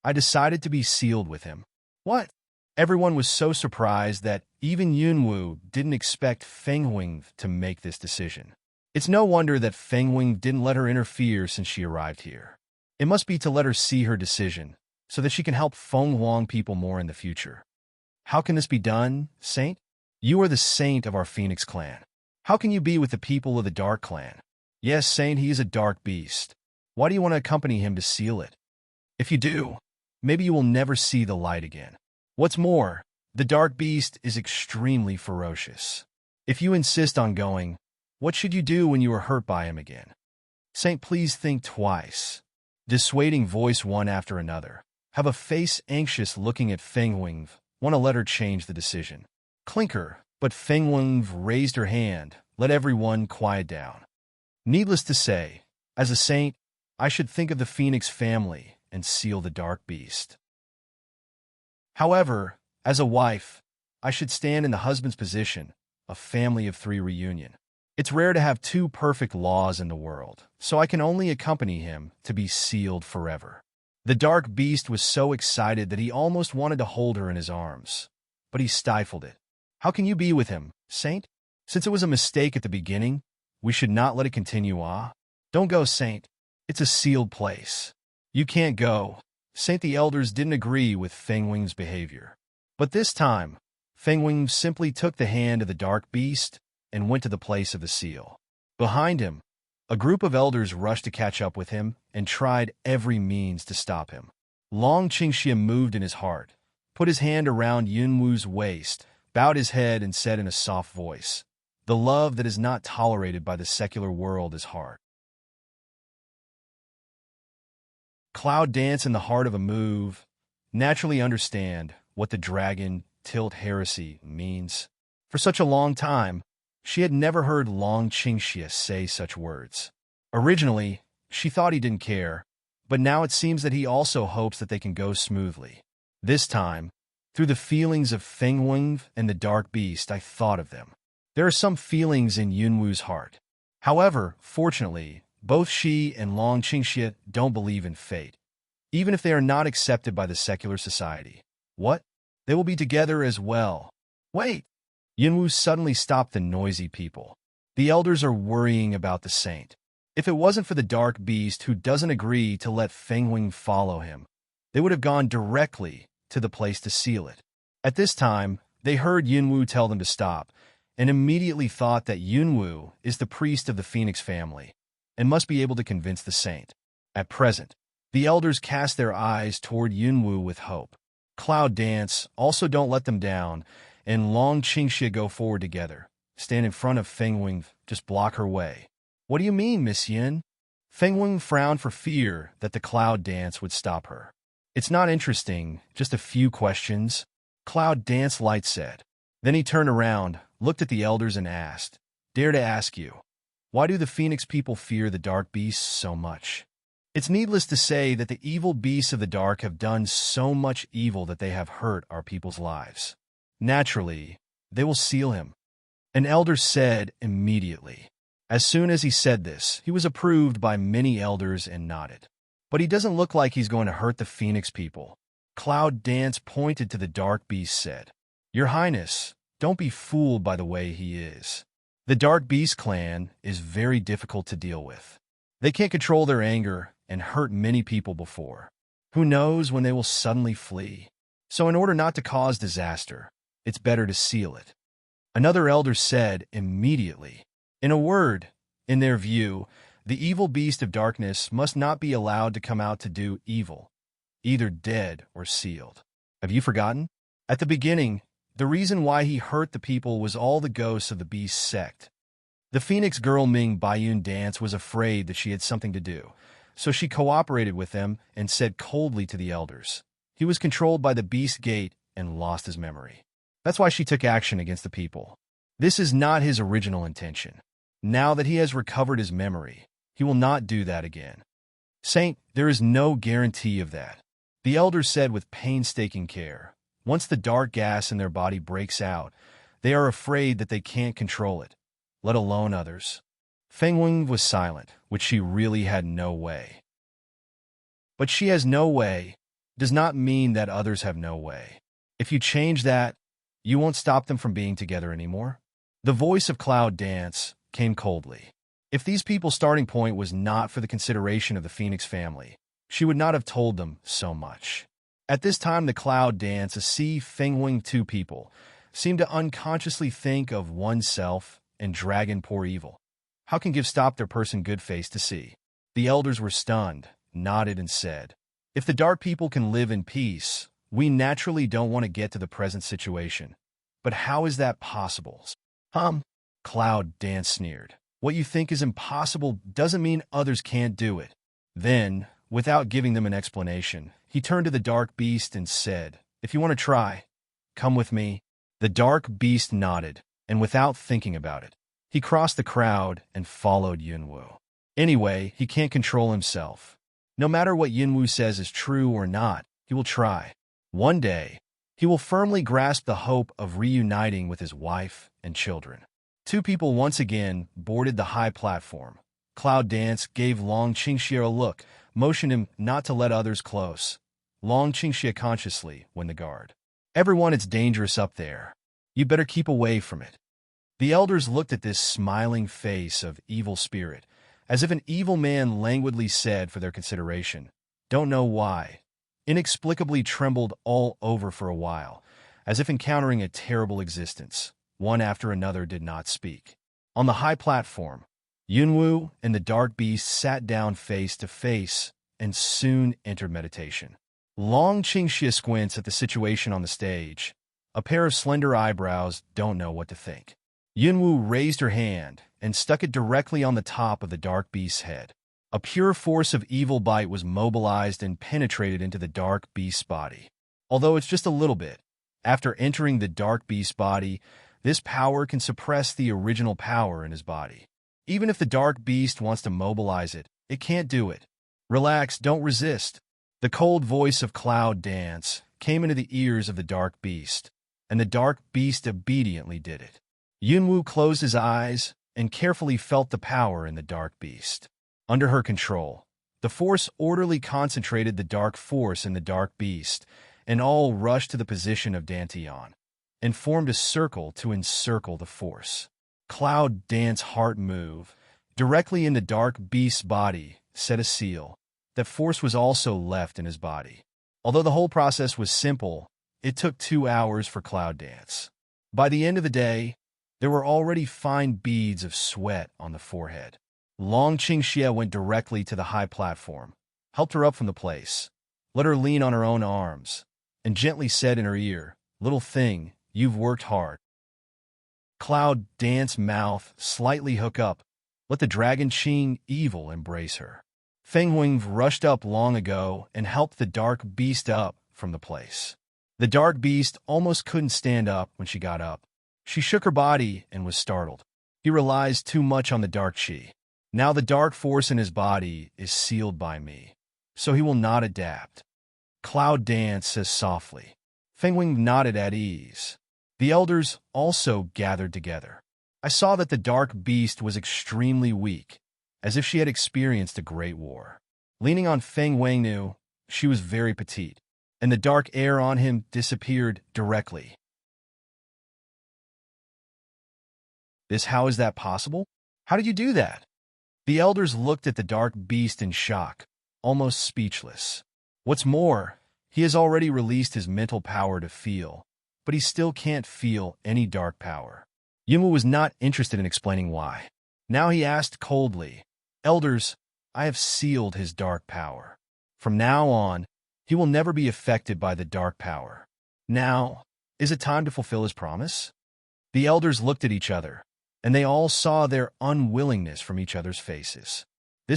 Speaker 1: I decided to be sealed with him. What? Everyone was so surprised that even Yunwu didn't expect Feng Wing to make this decision. It's no wonder that Feng Wing didn't let her interfere since she arrived here. It must be to let her see her decision, so that she can help Feng Huang people more in the future. How can this be done, Saint? You are the saint of our Phoenix clan. How can you be with the people of the Dark clan? Yes, Saint, he is a dark beast. Why do you want to accompany him to seal it? If you do, maybe you will never see the light again. What's more, the dark beast is extremely ferocious. If you insist on going, what should you do when you are hurt by him again? Saint, please think twice. Dissuading voice one after another. Have a face anxious looking at Feng Wing, want to let her change the decision. Clinker, but Feng Wing raised her hand, let everyone quiet down. Needless to say, as a saint, I should think of the Phoenix family and seal the dark beast. However, as a wife, I should stand in the husband's position, a family of three reunion. It's rare to have two perfect laws in the world, so I can only accompany him to be sealed forever. The dark beast was so excited that he almost wanted to hold her in his arms, but he stifled it. How can you be with him, Saint? Since it was a mistake at the beginning, we should not let it continue, ah? Don't go, Saint. It's a sealed place. You can't go. Saint the elders didn't agree with Feng Wing's behavior. But this time, Feng Wing simply took the hand of the dark beast and went to the place of the seal. Behind him, a group of elders rushed to catch up with him and tried every means to stop him. Long Qingxia moved in his heart, put his hand around Yunwu's waist, bowed his head and said in a soft voice, "The love that is not tolerated by the secular world is hard." Cloud dance in the heart of a move, naturally understand what the dragon tilt heresy means. For such a long time, she had never heard Long Qingxia say such words. Originally, she thought he didn't care, but now it seems that he also hopes that they can go smoothly. This time, through the feelings of Feng Wing and the dark beast, I thought of them. There are some feelings in Yunwu's heart. However, fortunately, both she and Long Qingxia don't believe in fate, even if they are not accepted by the secular society. What? They will be together as well. Wait! Yunwu suddenly stopped the noisy people. The elders are worrying about the saint. If it wasn't for the dark beast who doesn't agree to let Feng Wing follow him, they would have gone directly to the place to seal it. At this time, they heard Yunwu tell them to stop, and immediately thought that Yunwu is the priest of the Phoenix family, and must be able to convince the saint. At present, the elders cast their eyes toward Yunwu with hope. Cloud Dance also don't let them down, and Long Qingxia go forward together, stand in front of Feng Wing, just block her way. What do you mean, Miss Yin? Feng Wing frowned for fear that the Cloud Dance would stop her. It's not interesting, just a few questions, Cloud Dance Light said. Then he turned around, looked at the elders and asked, "Dare to ask you, why do the Phoenix people fear the dark beasts so much?" It's needless to say that the evil beasts of the dark have done so much evil that they have hurt our people's lives. Naturally, they will seal him. An elder said immediately. As soon as he said this, he was approved by many elders and nodded. But he doesn't look like he's going to hurt the Phoenix people. Cloud Dance pointed to the dark beast said, "Your Highness, don't be fooled by the way he is. The Dark Beast clan is very difficult to deal with. They can't control their anger and hurt many people before. Who knows when they will suddenly flee? So in order not to cause disaster, it's better to seal it." Another elder said immediately. In a word, in their view, the evil beast of darkness must not be allowed to come out to do evil, either dead or sealed. Have you forgotten? At the beginning, the reason why he hurt the people was all the ghosts of the beast sect. The Phoenix girl Ming Baiyun Dance was afraid that she had something to do, so she cooperated with them and said coldly to the elders. He was controlled by the beast gate and lost his memory. That's why she took action against the people. This is not his original intention. Now that he has recovered his memory, he will not do that again. Saint, there is no guarantee of that. The elders said with painstaking care. Once the dark gas in their body breaks out, they are afraid that they can't control it, let alone others. Feng Wing was silent, which she really had no way. But she has no way does not mean that others have no way. If you change that, you won't stop them from being together anymore. The voice of Cloud Dance came coldly. If these people's starting point was not for the consideration of the Phoenix family, she would not have told them so much. At this time, the Cloud Dance, see Feng Wing two people, seemed to unconsciously think of oneself and dragon poor evil. How can give stop their person good face to see? The elders were stunned, nodded and said, "If the dark people can live in peace, we naturally don't want to get to the present situation. But how is that possible?" Cloud Dance sneered. "What you think is impossible doesn't mean others can't do it." Then, without giving them an explanation, he turned to the dark beast and said, "If you want to try, come with me." The dark beast nodded, and without thinking about it, he crossed the crowd and followed Yunwu. Anyway, he can't control himself. No matter what Yunwu says is true or not, he will try. One day, he will firmly grasp the hope of reuniting with his wife and children. Two people once again boarded the high platform. Cloud Dance gave Long Qingxia a look, motioned him not to let others close. Long Qingxia consciously went the guard. "Everyone, it's dangerous up there. You better keep away from it." The elders looked at this smiling face of evil spirit, as if an evil man languidly said for their consideration. Don't know why. Inexplicably trembled all over for a while, as if encountering a terrible existence. One after another did not speak. On the high platform, Yunwu and the dark beast sat down face to face and soon entered meditation. Long Qingxia squints at the situation on the stage. A pair of slender eyebrows don't know what to think. Yunwu raised her hand and stuck it directly on the top of the dark beast's head. A pure force of evil bite was mobilized and penetrated into the dark beast's body. Although it's just a little bit, after entering the dark beast's body, this power can suppress the original power in his body. Even if the dark beast wants to mobilize it, it can't do it. Relax, don't resist. The cold voice of Cloud Dance came into the ears of the dark beast, and the dark beast obediently did it. Yunwu closed his eyes and carefully felt the power in the dark beast. Under her control, the force orderly concentrated the dark force in the dark beast, and all rushed to the position of Dantian, and formed a circle to encircle the force. Cloud Dance heart move directly in the dark beast's body set a seal. That force was also left in his body. Although the whole process was simple, it took 2 hours for Cloud Dance. By the end of the day, there were already fine beads of sweat on the forehead. Long Qingxia went directly to the high platform, helped her up from the place, let her lean on her own arms, and gently said in her ear, "Little thing, you've worked hard." Cloud Dance mouth slightly hook up, let the dragon Qing evil embrace her. Feng Wing rushed up long ago and helped the dark beast up from the place. The dark beast almost couldn't stand up when she got up. She shook her body and was startled. He relies too much on the dark qi. Now the dark force in his body is sealed by me, so he will not adapt. Cloud Dance says softly. Feng Wing nodded at ease. The elders also gathered together. I saw that the dark beast was extremely weak, as if she had experienced a great war. Leaning on Feng Wangnu, she was very petite, and the dark air on him disappeared directly. How is that possible? How did you do that? The elders looked at the dark beast in shock, almost speechless. What's more, he has already released his mental power to feel, but he still can't feel any dark power. Yuma was not interested in explaining why. Now he asked coldly, "Elders, I have sealed his dark power. From now on, he will never be affected by the dark power. Now, is it time to fulfill his promise?" The elders looked at each other, and they all saw their unwillingness from each other's faces.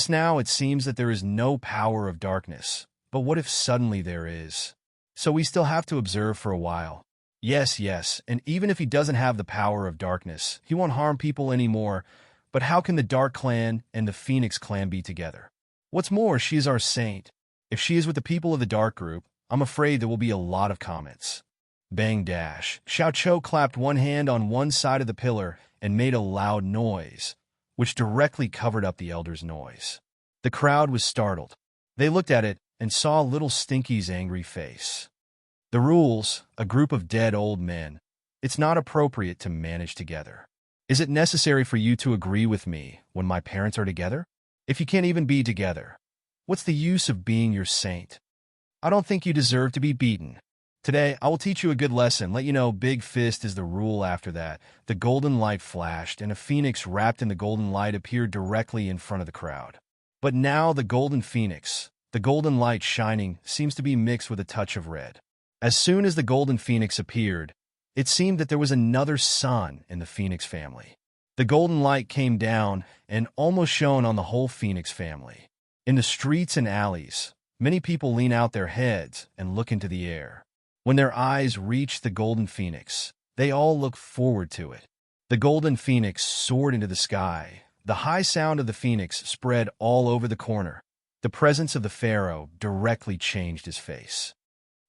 Speaker 1: Now it seems that there is no power of darkness, but what if suddenly there is? So we still have to observe for a while. Yes, and even if he doesn't have the power of darkness, he won't harm people anymore. But how can the Dark Clan and the Phoenix Clan be together? What's more, she is our saint. If she is with the people of the Dark Group, I'm afraid there will be a lot of comments. Bang dash. Xiao Chou clapped one hand on one side of the pillar and made a loud noise, which directly covered up the elder's noise. The crowd was startled. They looked at it and saw little Stinky's angry face. The rules, a group of dead old men. It's not appropriate to manage together. Is it necessary for you to agree with me when my parents are together? If you can't even be together, what's the use of being your saint? I don't think you deserve to be beaten. Today, I will teach you a good lesson, let you know Big Fist is the rule after that. The golden light flashed, and a phoenix wrapped in the golden light appeared directly in front of the crowd. But now the golden phoenix, the golden light shining, seems to be mixed with a touch of red. As soon as the golden phoenix appeared, it seemed that there was another sun in the Phoenix family. The golden light came down and almost shone on the whole Phoenix family. In the streets and alleys, many people lean out their heads and look into the air. When their eyes reach the golden phoenix, they all look forward to it. The golden phoenix soared into the sky. The high sound of the phoenix spread all over the corner. The presence of the pharaoh directly changed his face.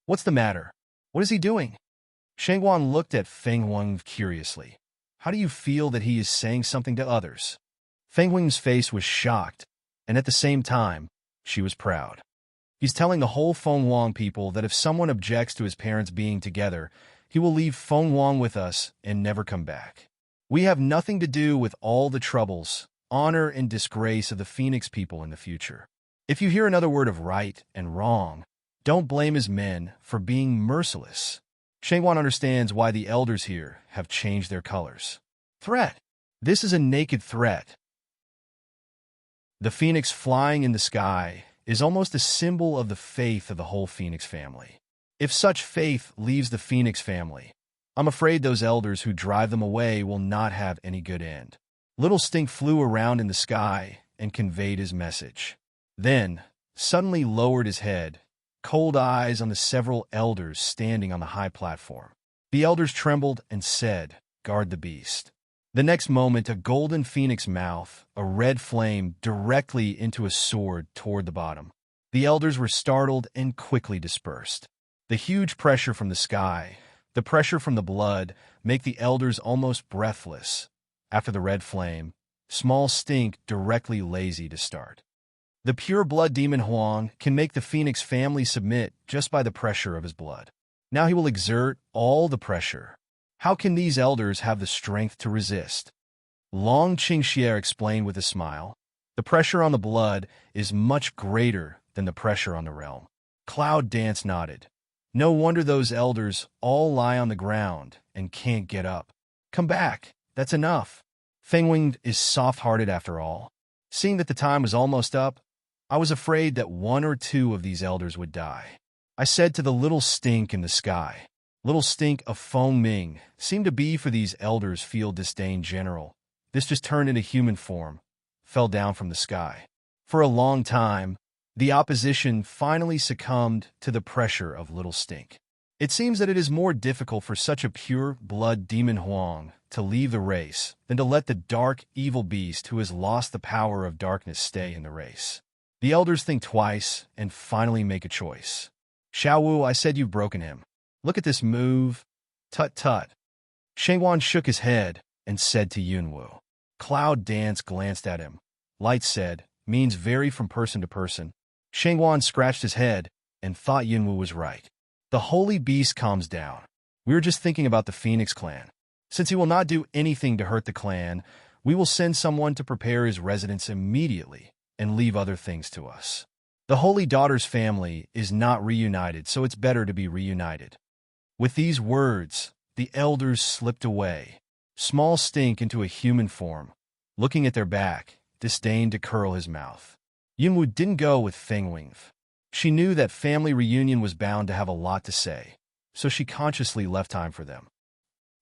Speaker 1: What's the matter? What is he doing? Shengguan looked at Feng Wang curiously. How do you feel that he is saying something to others? Feng Wang's face was shocked, and at the same time, she was proud. He's telling the whole Feng Wang people that if someone objects to his parents being together, he will leave Feng Wang with us and never come back. We have nothing to do with all the troubles honor and disgrace of the Phoenix people in the future. If you hear another word of right and wrong, don't blame his men for being merciless. Shangwan understands why the elders here have changed their colors. Threat. This is a naked threat. The phoenix flying in the sky is almost a symbol of the faith of the whole Phoenix family. If such faith leaves the Phoenix family, I'm afraid those elders who drive them away will not have any good end. Little Stink flew around in the sky and conveyed his message. Then, suddenly lowered his head, cold eyes on the several elders standing on the high platform. The elders trembled and said, "Guard the beast." The next moment, a golden phoenix mouth, a red flame directly into a sword toward the bottom. The elders were startled and quickly dispersed. The huge pressure from the sky, the pressure from the blood, make the elders almost breathless. After the red flame, Small Stink directly lazy to start. The pure blood demon Huang can make the Phoenix family submit just by the pressure of his blood. Now he will exert all the pressure. How can these elders have the strength to resist? Long Qingxie explained with a smile. The pressure on the blood is much greater than the pressure on the realm. Cloud Dance nodded. No wonder those elders all lie on the ground and can't get up. Come back. That's enough. Fengwing is soft-hearted after all. Seeing that the time was almost up, I was afraid that one or two of these elders would die. I said to the little stink in the sky. Little Stink of Feng Ming seemed to be for these elders feel disdain general. This just turned into human form, fell down from the sky. For a long time, the opposition finally succumbed to the pressure of Little Stink. It seems that it is more difficult for such a pure blood demon Huang to leave the race than to let the dark, evil beast who has lost the power of darkness stay in the race. The elders think twice and finally make a choice. Xiao Wu, I said you've broken him. Look at this move. Tut-tut. Shangwan shook his head and said to Yunwu. Cloud Dance glanced at him. Light said, means vary from person to person. Shangwan scratched his head and thought Yunwu was right. The holy beast calms down. We were just thinking about the Phoenix clan. Since he will not do anything to hurt the clan, we will send someone to prepare his residence immediately and leave other things to us. The Holy Daughter's family is not reunited, so it's better to be reunited. With these words, the elders slipped away. Small Stink into a human form, looking at their back, disdained to curl his mouth. Yunwu didn't go with Fengwing. She knew that family reunion was bound to have a lot to say, so she consciously left time for them.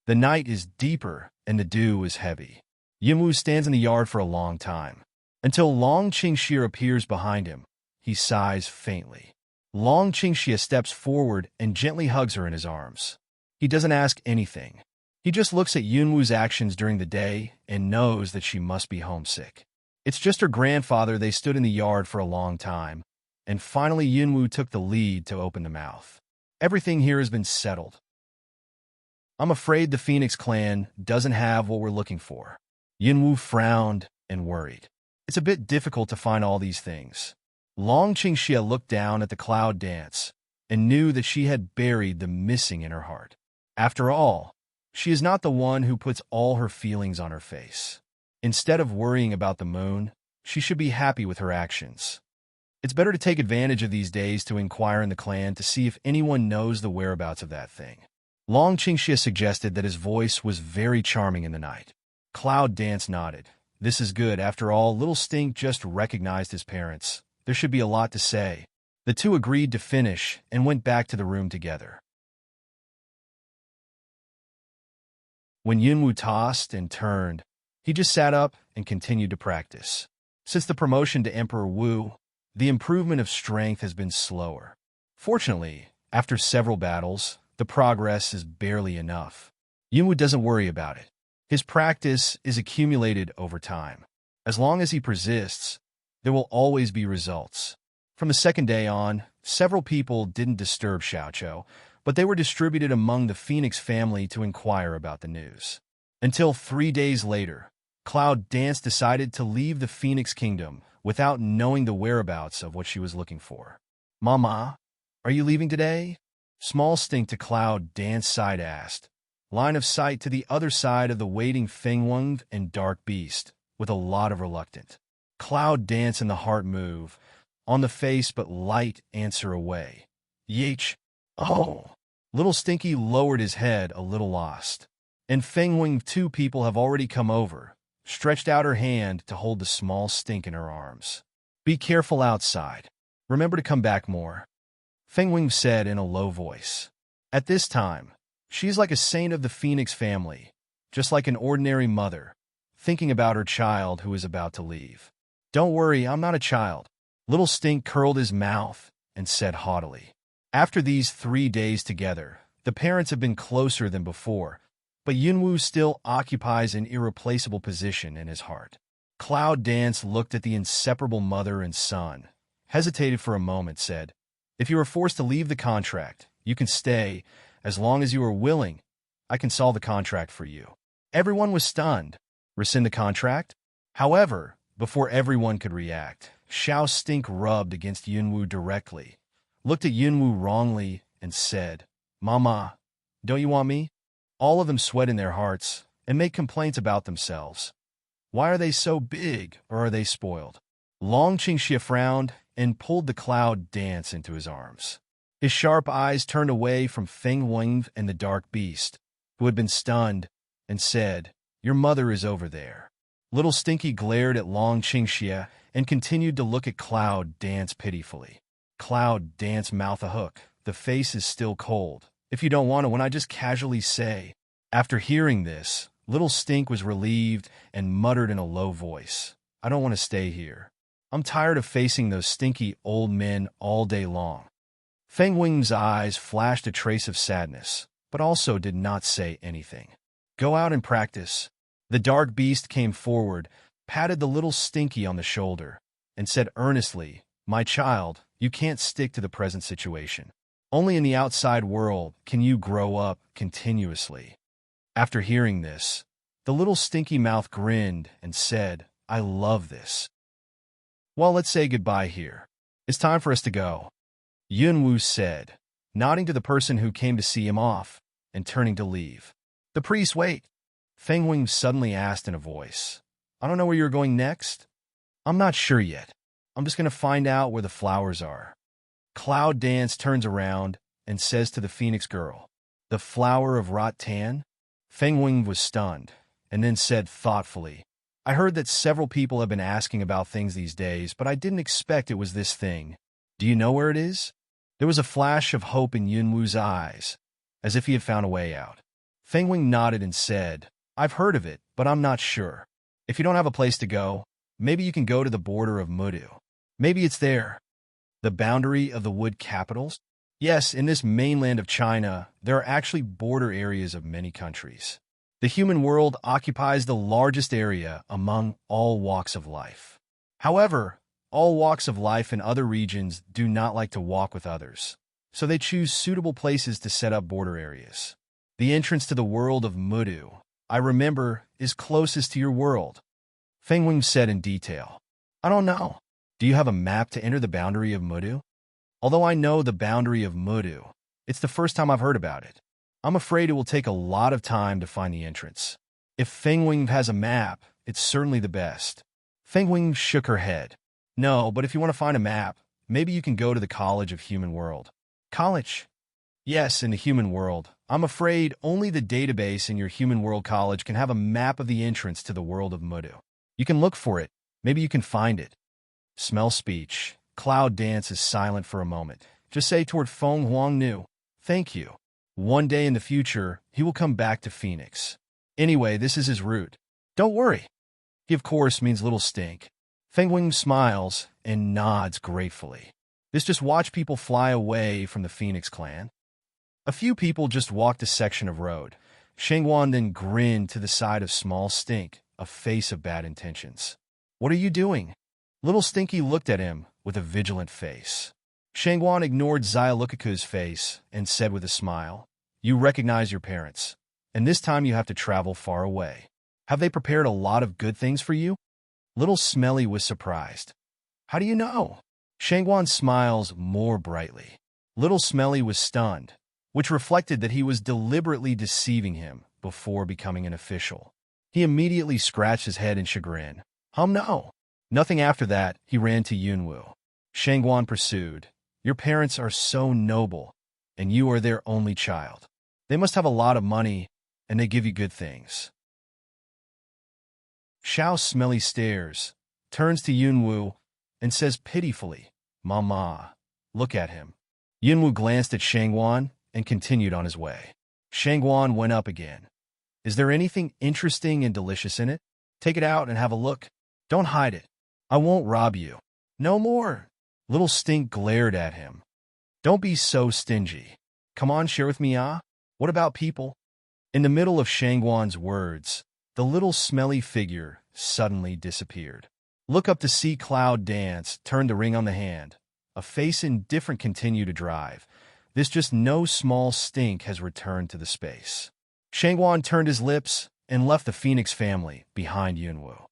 Speaker 1: The night is deeper and the dew is heavy. Yunwu stands in the yard for a long time, until Long Qingxie appears behind him. He sighs faintly. Long Qingxie steps forward and gently hugs her in his arms. He doesn't ask anything. He just looks at Yunwu's actions during the day and knows that she must be homesick. It's just her grandfather. They stood in the yard for a long time, and finally Yunwu took the lead to open the mouth. Everything here has been settled. I'm afraid the Phoenix clan doesn't have what we're looking for. Yunwu frowned and worried. It's a bit difficult to find all these things. Long Qingxie looked down at the Cloud Dance and knew that she had buried the missing in her heart. After all, she is not the one who puts all her feelings on her face. Instead of worrying about the moon, she should be happy with her actions. It's better to take advantage of these days to inquire in the clan to see if anyone knows the whereabouts of that thing. Long Qingxie suggested that his voice was very charming in the night. Cloud Dance nodded. This is good. After all, Little Stink just recognized his parents. There should be a lot to say. The two agreed to finish and went back to the room together. When Yunwu tossed and turned, he just sat up and continued to practice. Since the promotion to Emperor Wu, the improvement of strength has been slower. Fortunately, after several battles, the progress is barely enough. Yunwu doesn't worry about it. His practice is accumulated over time. As long as he persists, there will always be results. From the second day on, several people didn't disturb Xiaoqiu, but they were distributed among the Phoenix family to inquire about the news. Until 3 days later, Cloud Dance decided to leave the Phoenix Kingdom without knowing the whereabouts of what she was looking for. Mama, are you leaving today? Small Stink to Cloud Dance side asked. Line of sight to the other side of the waiting Fengwang and Dark Beast. with a lot of reluctance. Cloud dance and the heart move. On the face but light answer away. Yach. Oh. Little Stinky lowered his head, a little lost. And Feng Wing, two people have already come over, stretched out her hand to hold the small Stink in her arms. Be careful outside. Remember to come back more, Feng Wing said in a low voice. At this time, she's like a saint of the Phoenix family, just like an ordinary mother, thinking about her child who is about to leave. Don't worry, I'm not a child. Little Stink curled his mouth and said haughtily. After these 3 days together, the parents have been closer than before, but Yunwu still occupies an irreplaceable position in his heart. Cloud Dance looked at the inseparable mother and son, hesitated for a moment, said, If you are forced to leave the contract, you can stay. As long as you are willing, I can solve the contract for you. Everyone was stunned. Rescind the contract? However, before everyone could react, Xiao Stink rubbed against Yunwu directly, looked at Yunwu wrongly, and said, Mama, don't you want me? All of them sweat in their hearts and make complaints about themselves. Why are they so big, or are they spoiled? Long Qingxia frowned and pulled the Cloud Dance into his arms. His sharp eyes turned away from Feng Wing and the dark beast, who had been stunned, and said, Your mother is over there. Little Stinky glared at Long Qingxia and continued to look at Cloud Dance pitifully. Cloud Dance mouth a hook. The face is still cold. If you don't want to, when I just casually say. After hearing this, Little Stink was relieved and muttered in a low voice, I don't want to stay here. I'm tired of facing those stinky old men all day long. Feng Wing's eyes flashed a trace of sadness, but also did not say anything. Go out and practice. The dark beast came forward, patted the Little Stinky on the shoulder, and said earnestly, My child, you can't stick to the present situation. Only in the outside world can you grow up continuously. After hearing this, the Little Stinky mouth grinned and said, I love this. Well, let's say goodbye here. It's time for us to go, Yunwu said, nodding to the person who came to see him off and turning to leave. The priest, wait, Feng Wing suddenly asked in a voice. I don't know where you're going next. I'm not sure yet. I'm just going to find out where the flowers are. Cloud Dance turns around and says to the Phoenix girl, The flower of Rattan? Feng Wing was stunned, and then said thoughtfully, I heard that several people have been asking about things these days, but I didn't expect it was this thing. Do you know where it is? There was a flash of hope in Yunwu's eyes, as if he had found a way out. Feng Wing nodded and said, I've heard of it, but I'm not sure. If you don't have a place to go, maybe you can go to the border of Mudu. Maybe it's there. The boundary of the wood capitals? Yes, in this mainland of China, there are actually border areas of many countries. The human world occupies the largest area among all walks of life. However, all walks of life in other regions do not like to walk with others, so they choose suitable places to set up border areas. The entrance to the world of Mudu, I remember, is closest to your world, Feng Wing said in detail. I don't know. Do you have a map to enter the boundary of Mudu? Although I know the boundary of Mudu, it's the first time I've heard about it. I'm afraid it will take a lot of time to find the entrance. If Feng Wing has a map, it's certainly the best. Feng Wing shook her head. No, but if you want to find a map, maybe you can go to the College of Human World. College? Yes, in the human world. I'm afraid only the database in your Human World College can have a map of the entrance to the world of Mudu. You can look for it. Maybe you can find it. Smell speech. Cloud Dance is silent for a moment. Just say toward Feng Huang Nu, thank you. One day in the future, he will come back to Phoenix. Anyway, this is his route. Don't worry. He, of course, means Little Stink. Feng Wing smiles and nods gratefully. This just watch people fly away from the Phoenix clan. A few people just walked a section of road. Shengwan then grinned to the side of Small Stink, a face of bad intentions. What are you doing? Little Stinky looked at him with a vigilant face. Shengwan ignored Xiaolukaku's face and said with a smile, You recognize your parents, and this time you have to travel far away. Have they prepared a lot of good things for you? Little Smelly was surprised. How do you know? Shengwan smiles more brightly. Little Smelly was stunned, which reflected that he was deliberately deceiving him before becoming an official. He immediately scratched his head in chagrin. No. Nothing after that, he ran to Yunwu. Shangguan pursued. Your parents are so noble, and you are their only child. They must have a lot of money, and they give you good things. Xiao smelly stares, turns to Yunwu, and says pitifully, Mama, look at him. Yunwu glanced at Shangguan and continued on his way. Shangguan went up again. Is there anything interesting and delicious in it? Take it out and have a look. Don't hide it. I won't rob you. No more. Little Stink glared at him. Don't be so stingy. Come on, share with me, ah? What about people? In the middle of Shangguan's words, the little smelly figure suddenly disappeared. Look up to see Cloud dance, turn the ring on the hand. A face indifferent continue to drive. This just no small stink has returned to the space. Shangguan turned his lips and left the Phoenix family behind Yunwu.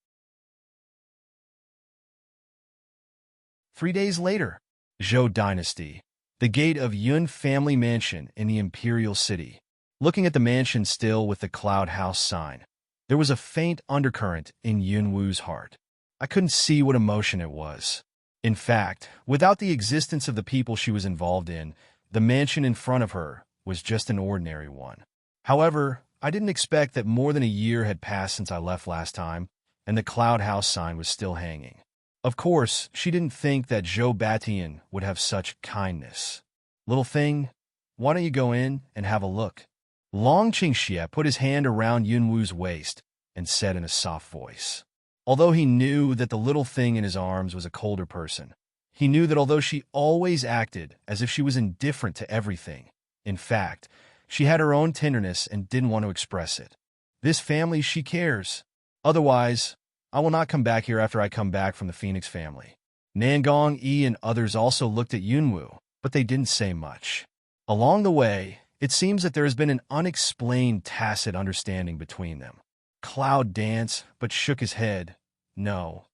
Speaker 1: 3 days later, Zhou Dynasty, the gate of Yun family mansion in the Imperial City. Looking at the mansion still with the Cloud House sign, there was a faint undercurrent in Yunwu's heart. I couldn't see what emotion it was. In fact, without the existence of the people she was involved in, the mansion in front of her was just an ordinary one. However, I didn't expect that more than a year had passed since I left last time, and the Cloud House sign was still hanging. Of course, she didn't think that Zhou Batian would have such kindness. Little thing, why don't you go in and have a look? Long Qingxie put his hand around Yunwu's waist and said in a soft voice. Although he knew that the little thing in his arms was a colder person, he knew that although she always acted as if she was indifferent to everything, in fact, she had her own tenderness and didn't want to express it. This family, she cares. Otherwise, I will not come back here after I come back from the Phoenix family. Nangong Yi and others also looked at Yunwu, but they didn't say much. Along the way, it seems that there has been an unexplained tacit understanding between them. Cloud danced, but shook his head. No.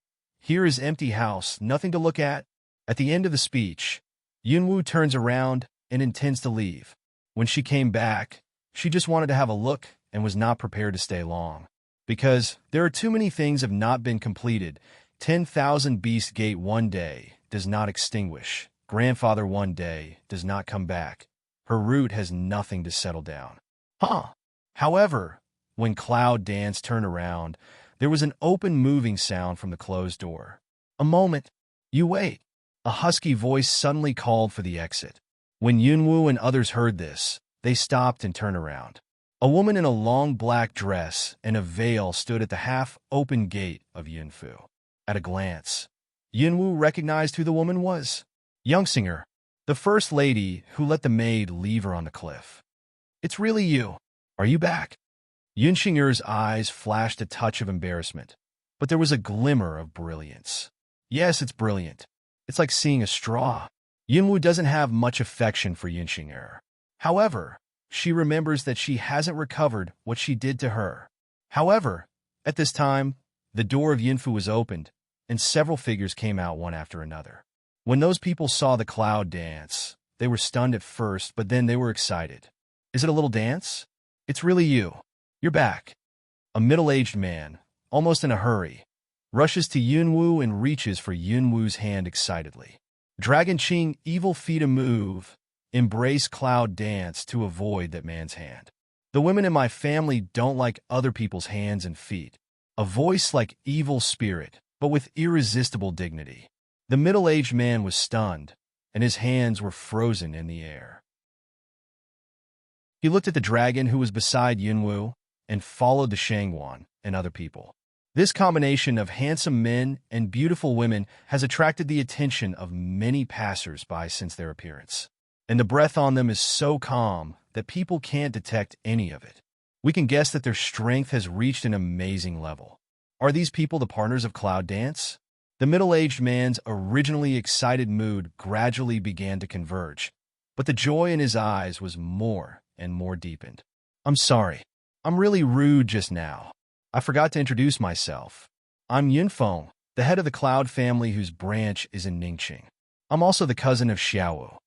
Speaker 1: Here is empty house, nothing to look at. At the end of the speech, Yunwu turns around and intends to leave. When she came back, she just wanted to have a look and was not prepared to stay long. Because there are too many things have not been completed. 10,000 Beast Gate one day does not extinguish. Grandfather one day does not come back. Her root has nothing to settle down. However, when Cloud Dance turned around, there was an open moving sound from the closed door. A moment. You wait. A husky voice suddenly called for the exit. When Yunwu and others heard this, they stopped and turned around. A woman in a long black dress and a veil stood at the half-open gate of Yunfu. At a glance, Yunwu recognized who the woman was. Youngsinger, the first lady who let the maid leave her on the cliff. It's really you. Are you back? Yunxinger's eyes flashed a touch of embarrassment, but there was a glimmer of brilliance. Yes, it's brilliant. It's like seeing a straw. Yunwu doesn't have much affection for Yunxinger. However, she remembers that she hasn't recovered what she did to her. However, at this time, the door of Yunfu was opened, and several figures came out one after another. When those people saw the Cloud dance, they were stunned at first, but then they were excited. Is it a little dance? It's really you. You're back. A middle-aged man, almost in a hurry, rushes to Yunwu and reaches for Yunwu's hand excitedly. Dragon Qing evil feet a move. Embrace Cloud dance to avoid that man's hand. The women in my family don't like other people's hands and feet. A voice like evil spirit, but with irresistible dignity. The middle-aged man was stunned, and his hands were frozen in the air. He looked at the dragon who was beside Yunwu and followed the Shangguan and other people. This combination of handsome men and beautiful women has attracted the attention of many passers-by since their appearance. And the breath on them is so calm that people can't detect any of it. We can guess that their strength has reached an amazing level. Are these people the partners of Cloud Dance? The middle-aged man's originally excited mood gradually began to converge, but the joy in his eyes was more and more deepened. I'm sorry. I'm really rude just now. I forgot to introduce myself. I'm Yunfeng, the head of the Cloud family whose branch is in Ningqing. I'm also the cousin of Xiaowu.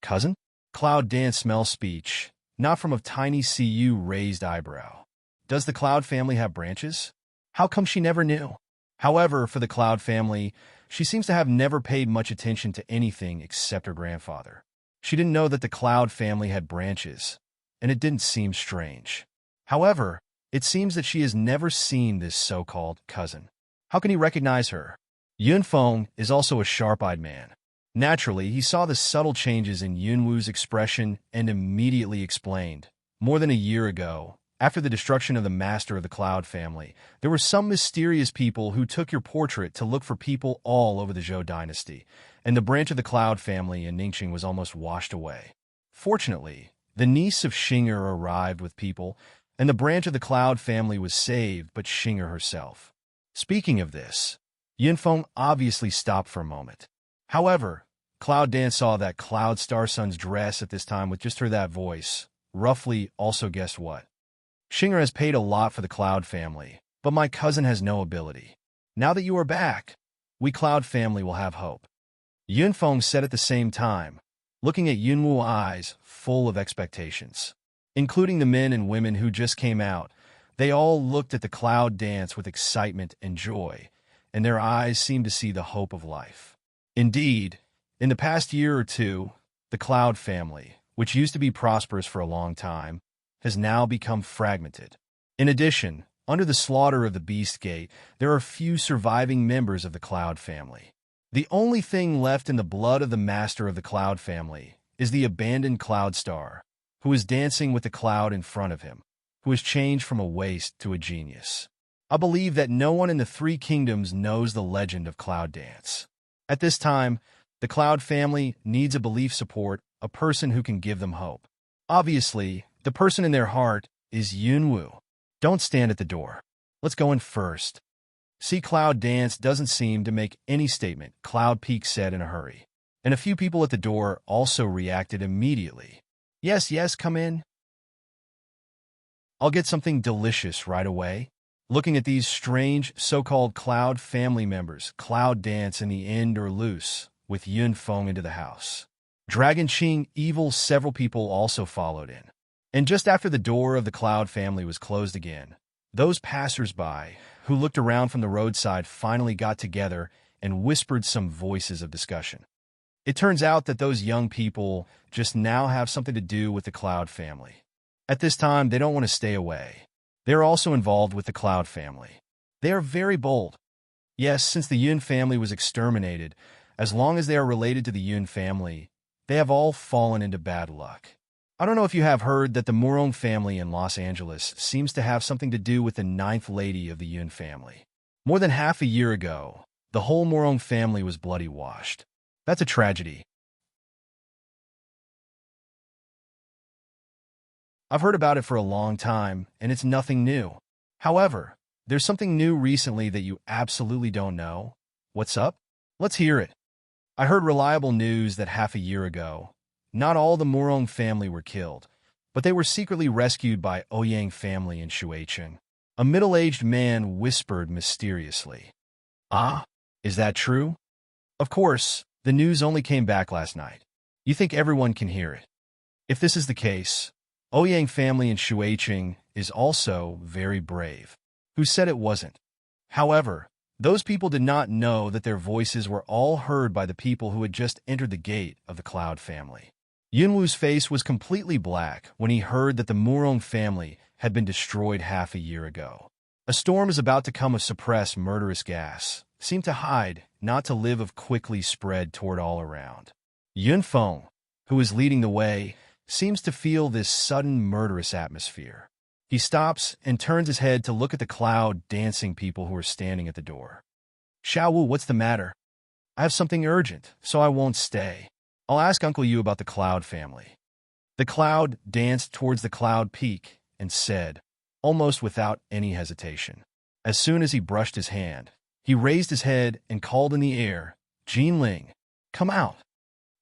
Speaker 1: Cousin? Cloud Dance smells speech, not from a tiny CU raised eyebrow. Does the Cloud family have branches? How come she never knew? However, for the Cloud family, she seems to have never paid much attention to anything except her grandfather. She didn't know that the Cloud family had branches, and it didn't seem strange. However, it seems that she has never seen this so-called cousin. How can he recognize her? Yunfeng is also a sharp-eyed man. Naturally, he saw the subtle changes in Yunwu's expression and immediately explained. More than a year ago, after the destruction of the master of the Cloud family, there were some mysterious people who took your portrait to look for people all over the Zhou dynasty, and the branch of the Cloud family in Ningqing was almost washed away. Fortunately, the niece of Xinger arrived with people, and the branch of the Cloud family was saved, but Xinger herself. Speaking of this, Yunfeng obviously stopped for a moment. However, Cloud Dan saw that Cloud Star Sun's dress at this time with just her that voice. Roughly also guessed what? Xinger has paid a lot for the Cloud family, but my cousin has no ability. Now that you are back, we Cloud family will have hope. Yunfeng said at the same time, looking at Yunwu's eyes full of expectations. Including the men and women who just came out, they all looked at the Cloud dance with excitement and joy, and their eyes seemed to see the hope of life. Indeed, in the past year or two, the Cloud family, which used to be prosperous for a long time, has now become fragmented. In addition, under the slaughter of the Beast Gate, there are few surviving members of the Cloud family. The only thing left in the blood of the master of the Cloud family is the abandoned Cloud Star, who is dancing with the cloud in front of him, who has changed from a waste to a genius. I believe that no one in the Three Kingdoms knows the legend of Cloud Dance. At this time, the Cloud family needs a belief support, a person who can give them hope. Obviously, the person in their heart is Yunwu. Don't stand at the door. Let's go in first. See, Cloud Dance doesn't seem to make any statement, Cloud Peak said in a hurry. And a few people at the door also reacted immediately. Yes, come in. I'll get something delicious right away. Looking at these strange so-called Cloud family members, Cloud Dance in the end or loose, with Yunfeng into the house. Dragon Qing evil several people also followed in. And just after the door of the Cloud family was closed again, those passers-by who looked around from the roadside finally got together and whispered some voices of discussion. It turns out that those young people just now have something to do with the Cloud family. At this time, they don't want to stay away. They are also involved with the Cloud family. They are very bold. Yes, since the Yun family was exterminated, as long as they are related to the Yun family, they have all fallen into bad luck. I don't know if you have heard that the Morong family in Los Angeles seems to have something to do with the ninth lady of the Yun family. More than half a year ago, the whole Morong family was bloody washed. That's a tragedy. I've heard about it for a long time, and it's nothing new. However, there's something new recently that you absolutely don't know. What's up? Let's hear it. I heard reliable news that half a year ago, not all the Morong family were killed, but they were secretly rescued by Ouyang family in Shuicheng. A middle-aged man whispered mysteriously. Ah, is that true? Of course, the news only came back last night. You think everyone can hear it. If this is the case, Ouyang family in Shuicheng is also very brave. Who said it wasn't? However, those people did not know that their voices were all heard by the people who had just entered the gate of the Cloud family. Yunwu's face was completely black when he heard that the Murong family had been destroyed half a year ago. A storm is about to come of suppressed murderous gas, seemed to hide, not to live of quickly spread toward all around. Yunfeng, who is leading the way, seems to feel this sudden murderous atmosphere. He stops and turns his head to look at the Cloud dancing people who are standing at the door. Xiaowu, what's the matter? I have something urgent, so I won't stay. I'll ask Uncle Yu about the Cloud family. The Cloud danced towards the Cloud Peak and said, almost without any hesitation. As soon as he brushed his hand, he raised his head and called in the air, Jinling, come out.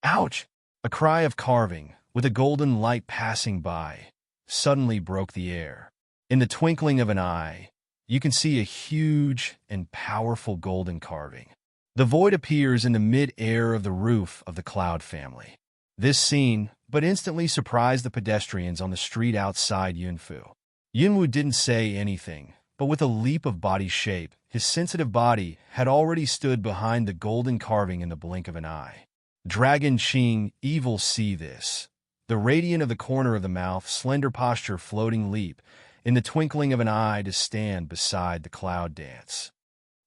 Speaker 1: Ouch! A cry of carving, with a golden light passing by, suddenly broke the air. In the twinkling of an eye, you can see a huge and powerful golden carving. The void appears in the mid-air of the roof of the Cloud family. This scene but instantly surprised the pedestrians on the street outside Yunfu. Yunwu didn't say anything, but with a leap of body shape, his sensitive body had already stood behind the golden carving in the blink of an eye. Dragon Qing, evil, see this. The radiant of the corner of the mouth, slender posture, floating leap, in the twinkling of an eye to stand beside the cloud dance.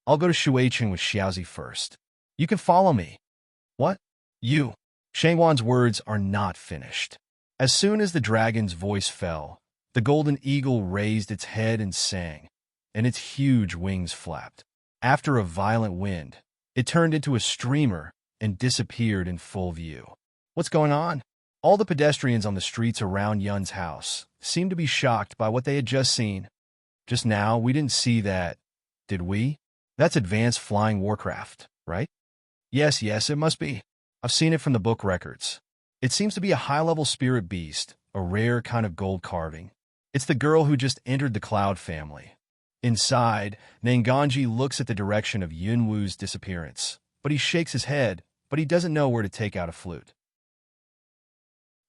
Speaker 1: I'll go to Shuicheng with Xiaozi first. You can follow me. What? You? Shangwan's words are not finished. As soon as the dragon's voice fell, the golden eagle raised its head and sang, and its huge wings flapped. After a violent wind, it turned into a streamer and disappeared in full view. What's going on? All the pedestrians on the streets around Yun's house seemed to be shocked by what they had just seen. Just now, we didn't see that, did we? That's advanced flying warcraft, right? Yes, it must be. I've seen it from the book records. It seems to be a high-level spirit beast, a rare kind of gold carving. It's the girl who just entered the Cloud family. Inside, Nanganji looks at the direction of Yunwu's disappearance, but he shakes his head, but he doesn't know where to take out a flute.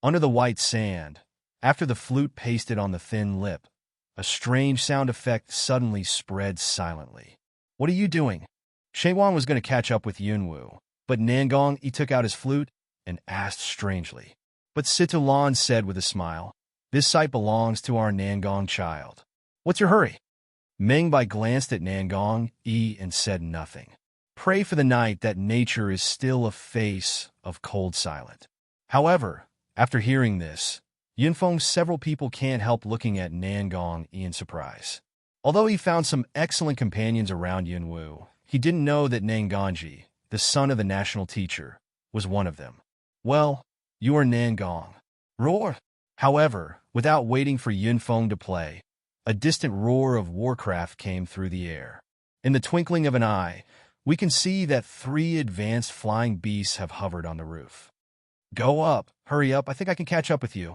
Speaker 1: Under the white sand, after the flute pasted on the thin lip, a strange sound effect suddenly spread silently. What are you doing? Shangwan was going to catch up with Yunwu, but Nangong, he took out his flute and asked strangely. But Situlan said with a smile, this sight belongs to our Nangong child. What's your hurry? Mengbai glanced at Nangong, and said nothing. Pray for the night that nature is still a face of cold silent. However, after hearing this, Yunfeng's several people can't help looking at Nangong in surprise. Although he found some excellent companions around Yunwu, he didn't know that Nanganji, the son of the national teacher, was one of them. Well, you are Nangong. Roar! However, without waiting for Yunfeng to play, a distant roar of warcraft came through the air. In the twinkling of an eye, we can see that 3 advanced flying beasts have hovered on the roof. Go up, hurry up, I think I can catch up with you.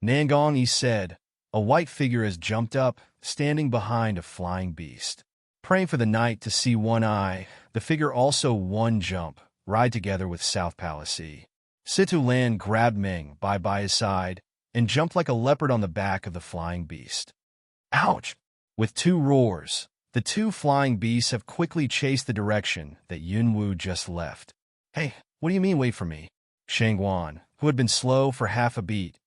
Speaker 1: Nangong, he said. A white figure has jumped up, standing behind a flying beast. Praying for the night to see one eye, the figure also one jump, ride together with South Palace. Situlan grabbed Meng by his side and jumped like a leopard on the back of the flying beast. Ouch! With 2 roars, the 2 flying beasts have quickly chased the direction that Yunwu just left. Hey, what do you mean wait for me? Shangwan, who had been slow for half a beat,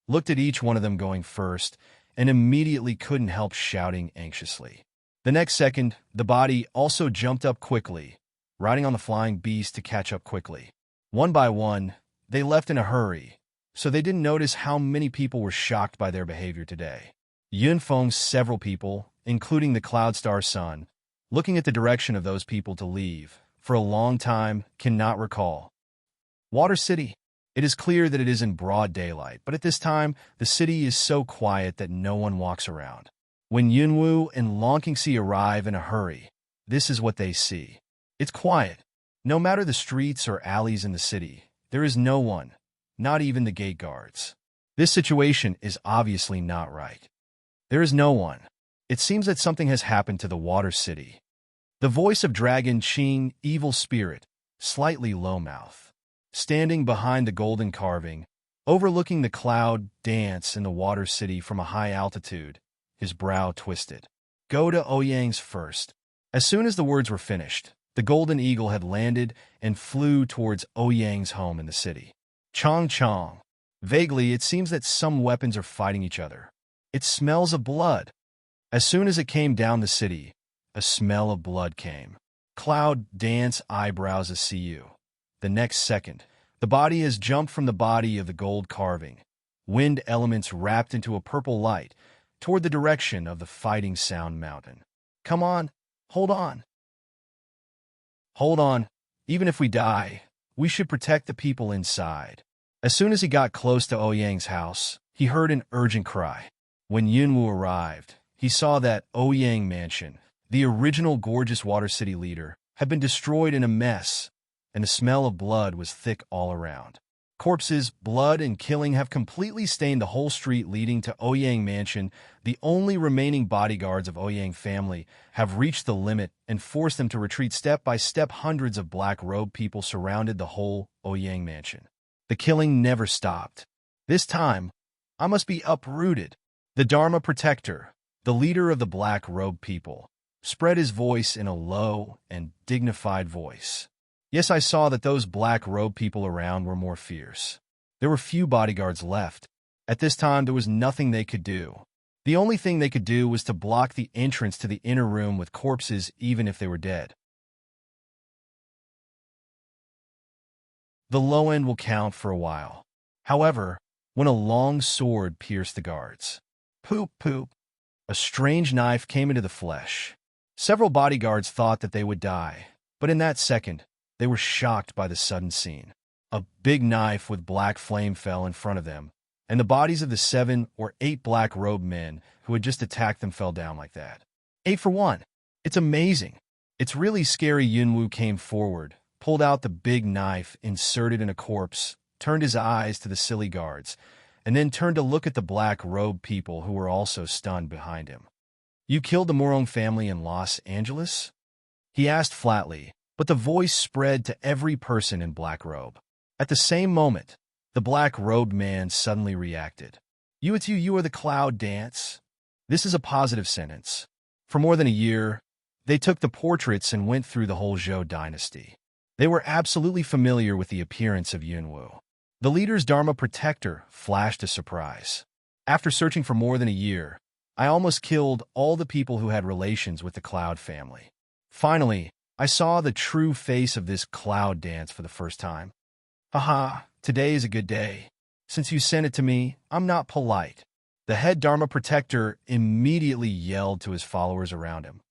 Speaker 1: looked at each one of them going first and immediately couldn't help shouting anxiously. The next second, the body also jumped up quickly, riding on the flying beast to catch up quickly. One by one, they left in a hurry, so they didn't notice how many people were shocked by their behavior today. Yunfeng's several people, including the Cloudstar Sun, looking at the direction of those people to leave, for a long time, cannot recall. Water City. It is clear that it is in broad daylight, but at this time, the city is so quiet that no one walks around. When Yunwu and Longqingxi arrive in a hurry, this is what they see. It's quiet. No matter the streets or alleys in the city, there is no one, not even the gate guards. This situation is obviously not right. There is no one. It seems that something has happened to the Water City. The voice of Dragon Qing, evil spirit, slightly low-mouthed, standing behind the golden carving, overlooking the cloud dance in the Water City from a high altitude, his brow twisted. Go to Ouyang's first. As soon as the words were finished, the golden eagle had landed and flew towards Ouyang's home in the city. Chong Chong. Vaguely, it seems that some weapons are fighting each other. It smells of blood. As soon as it came down the city, a smell of blood came. Cloud dance eyebrows a CU. The next second, the body has jumped from the body of the gold carving. Wind elements wrapped into a purple light toward the direction of the Fighting Sound Mountain. Come on, hold on. Hold on. Even if we die, we should protect the people inside. As soon as he got close to Ouyang's house, he heard an urgent cry. When Yunwu arrived, he saw that Ouyang Mansion, the original gorgeous Water City leader, had been destroyed in a mess, and the smell of blood was thick all around. Corpses, blood, and killing have completely stained the whole street leading to Ouyang Mansion. The only remaining bodyguards of Ouyang family have reached the limit and forced them to retreat step by step. Hundreds of black-robed people surrounded the whole Ouyang Mansion. The killing never stopped. This time, I must be uprooted. The Dharma Protector, the leader of the black-robed people, spread his voice in a low and dignified voice. Yes, I saw that those black-robed people around were more fierce. There were few bodyguards left. At this time, there was nothing they could do. The only thing they could do was to block the entrance to the inner room with corpses, even if they were dead. The low end will count for a while. However, when a long sword pierced the guards. Poop, poop. A strange knife came into the flesh. Several bodyguards thought that they would die, but in that second, they were shocked by the sudden scene. A big knife with black flame fell in front of them, and the bodies of the 7 or 8 black-robed men who had just attacked them fell down like that. 8 for 1. It's amazing. It's really scary. Yunwu came forward, pulled out the big knife inserted in a corpse, turned his eyes to the silly guards, and then turned to look at the black-robed people who were also stunned behind him. You killed the Morong family in Los Angeles? He asked flatly, but the voice spread to every person in black robe. At the same moment, the black-robed man suddenly reacted. You are the cloud dance? This is a positive sentence. For more than a year, they took the portraits and went through the whole Zhou dynasty. They were absolutely familiar with the appearance of Yunwu. The leader's Dharma Protector flashed a surprise. After searching for more than a year, I almost killed all the people who had relations with the Cloud family. Finally, I saw the true face of this cloud dance for the first time. Haha, today is a good day. Since you sent it to me, I'm not polite. The head Dharma Protector immediately yelled to his followers around him.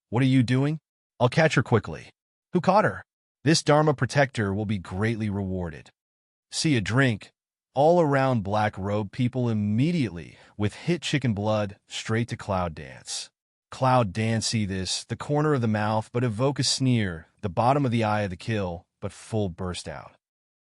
Speaker 1: What are you doing? I'll catch her quickly. Who caught her? This Dharma Protector will be greatly rewarded. See a drink. All around black-robed people immediately, with hit chicken blood, straight to Cloud Dance. Cloud Dance see this, the corner of the mouth, but evoke a sneer, the bottom of the eye of the kill, but full burst out.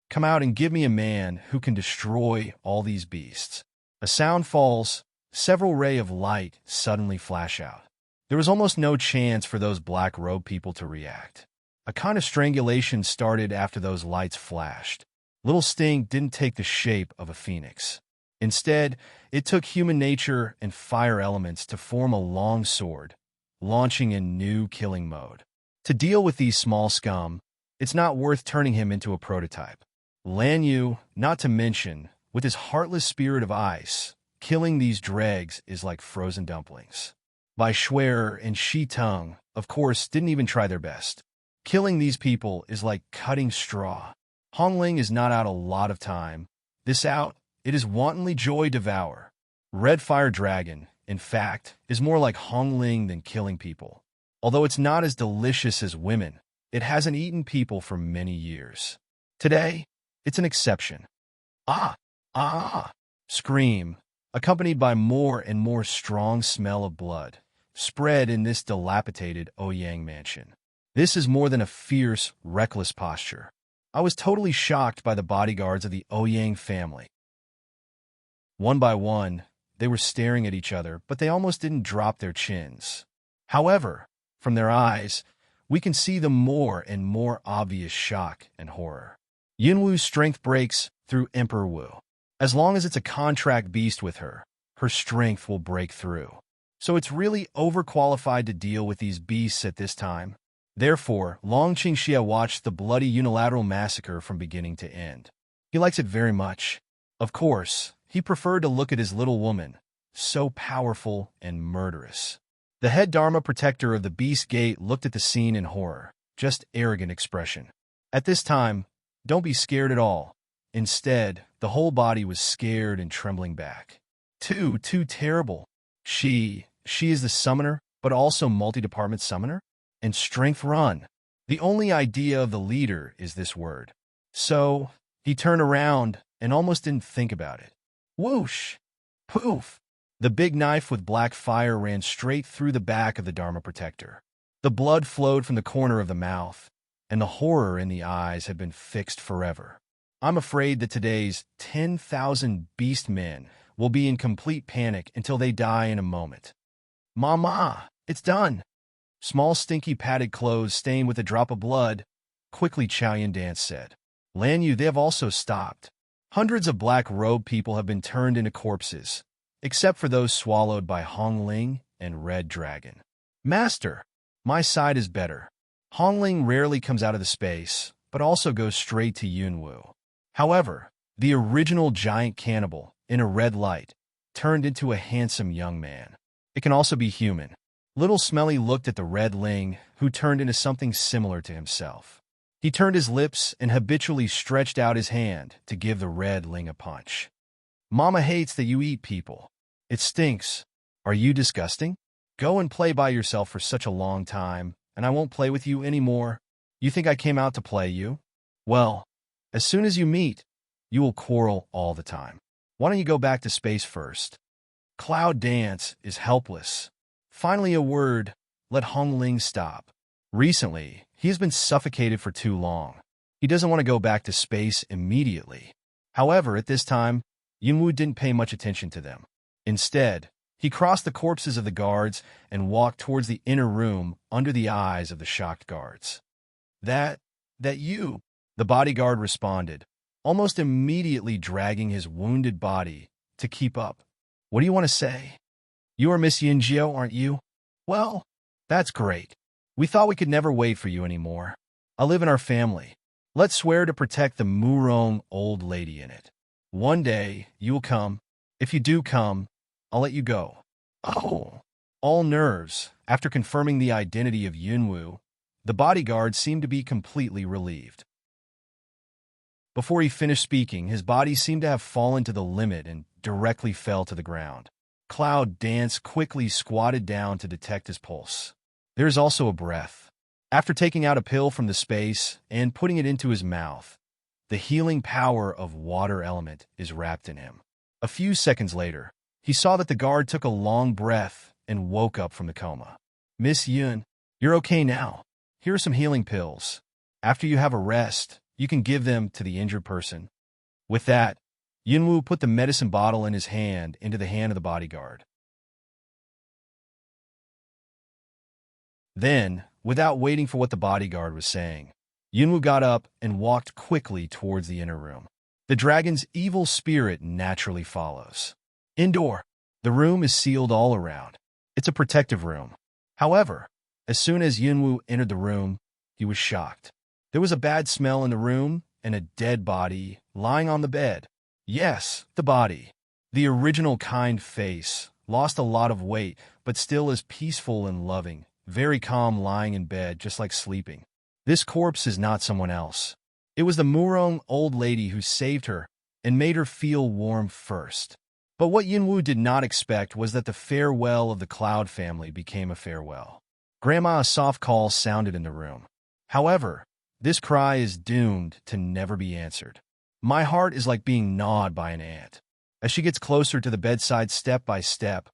Speaker 1: Come out and give me a man who can destroy all these beasts. A sound falls, several rays of light suddenly flash out. There was almost no chance for those black-robed people to react. A kind of strangulation started after those lights flashed. Little Sting didn't take the shape of a phoenix. Instead, it took human nature and fire elements to form a long sword, launching in new killing mode. To deal with these small scum, it's not worth turning him into a prototype. Lan Yu, not to mention, with his heartless spirit of ice, killing these dregs is like frozen dumplings. Bai Shuer and Shi Tung, of course, didn't even try their best. Killing these people is like cutting straw. Hongling is not out a lot of time. This out, it is wantonly joy devour. Red Fire Dragon, in fact, is more like Hongling than killing people. Although it's not as delicious as women, it hasn't eaten people for many years. Today, it's an exception. Ah! Ah! Scream, accompanied by more and more strong smell of blood, spread in this dilapidated Ouyang mansion. This is more than a fierce, reckless posture. I was totally shocked by the bodyguards of the Ouyang family. One by one, they were staring at each other, but they almost didn't drop their chins. However, from their eyes, we can see the more and more obvious shock and horror. Yunwu's strength breaks through Emperor Wu. As long as it's a contract beast with her, her strength will break through. So it's really overqualified to deal with these beasts at this time. Therefore, Long Qingxia watched the bloody unilateral massacre from beginning to end. He likes it very much. Of course, he preferred to look at his little woman, so powerful and murderous. The head Dharma Protector of the Beast Gate looked at the scene in horror, just arrogant expression. At this time, don't be scared at all. Instead, the whole body was scared and trembling back. Too terrible. She is the summoner, but also multi-department summoner? And strength run. The only idea of the leader is this word. So, he turned around and almost didn't think about it. Whoosh! Poof! The big knife with black fire ran straight through the back of the Dharma Protector. The blood flowed from the corner of the mouth, and the horror in the eyes had been fixed forever. I'm afraid that today's 10,000 beast men will be in complete panic until they die in a moment. Mama, it's done! Small stinky padded clothes stained with a drop of blood. Quickly Chow Yin Dance said. Lan Yu, they have also stopped. Hundreds of black-robed people have been turned into corpses. except for those swallowed by Hongling and Red Dragon. Master, my side is better. Hongling rarely comes out of the space, but also goes straight to Yunwu. However, the original giant cannibal, in a red light, turned into a handsome young man. It can also be human. Little Smelly looked at the Red Ling, who turned into something similar to himself. He turned his lips and habitually stretched out his hand to give the Red Ling a punch. Mama hates that you eat people. It stinks. Are you disgusting? Go and play by yourself for such a long time, and I won't play with you anymore. You think I came out to play you? Well, as soon as you meet, you will quarrel all the time. Why don't you go back to space first? Cloud Dance is helpless. Finally a word, let Hongling stop. Recently, he has been suffocated for too long. He doesn't want to go back to space immediately. However, at this time, Yunwu didn't pay much attention to them. Instead, he crossed the corpses of the guards and walked towards the inner room under the eyes of the shocked guards. That you, the bodyguard responded, almost immediately dragging his wounded body to keep up. What do you want to say? You are Miss Yinjiao, aren't you? Well, that's great. We thought we could never wait for you anymore. I live in our family. Let's swear to protect the Murong old lady in it. One day, you will come. If you do come, I'll let you go. Oh. All nerves, after confirming the identity of Yunwu, the bodyguard seemed to be completely relieved. Before he finished speaking, his body seemed to have fallen to the limit and directly fell to the ground. Cloud Dance quickly squatted down to detect his pulse. There is also a breath. After taking out a pill from the space and putting it into his mouth, the healing power of water element is wrapped in him. A few seconds later, he saw that the guard took a long breath and woke up from the coma. Miss Yun, you're okay now. Here are some healing pills. After you have a rest, you can give them to the injured person. With that, Yunwu put the medicine bottle in his hand into the hand of the bodyguard. Then, without waiting for what the bodyguard was saying, Yunwu got up and walked quickly towards the inner room. The dragon's evil spirit naturally follows. Indoor, the room is sealed all around. It's a protective room. However, as soon as Yunwu entered the room, he was shocked. There was a bad smell in the room and a dead body lying on the bed. Yes, the body. The original kind face, lost a lot of weight, but still is peaceful and loving, very calm lying in bed just like sleeping. This corpse is not someone else. It was the Murong old lady who saved her and made her feel warm first. But what Yunwu did not expect was that the farewell of the Cloud family became a farewell. Grandma, a soft call sounded in the room. However, this cry is doomed to never be answered. My heart is like being gnawed by an ant. As she gets closer to the bedside step by step,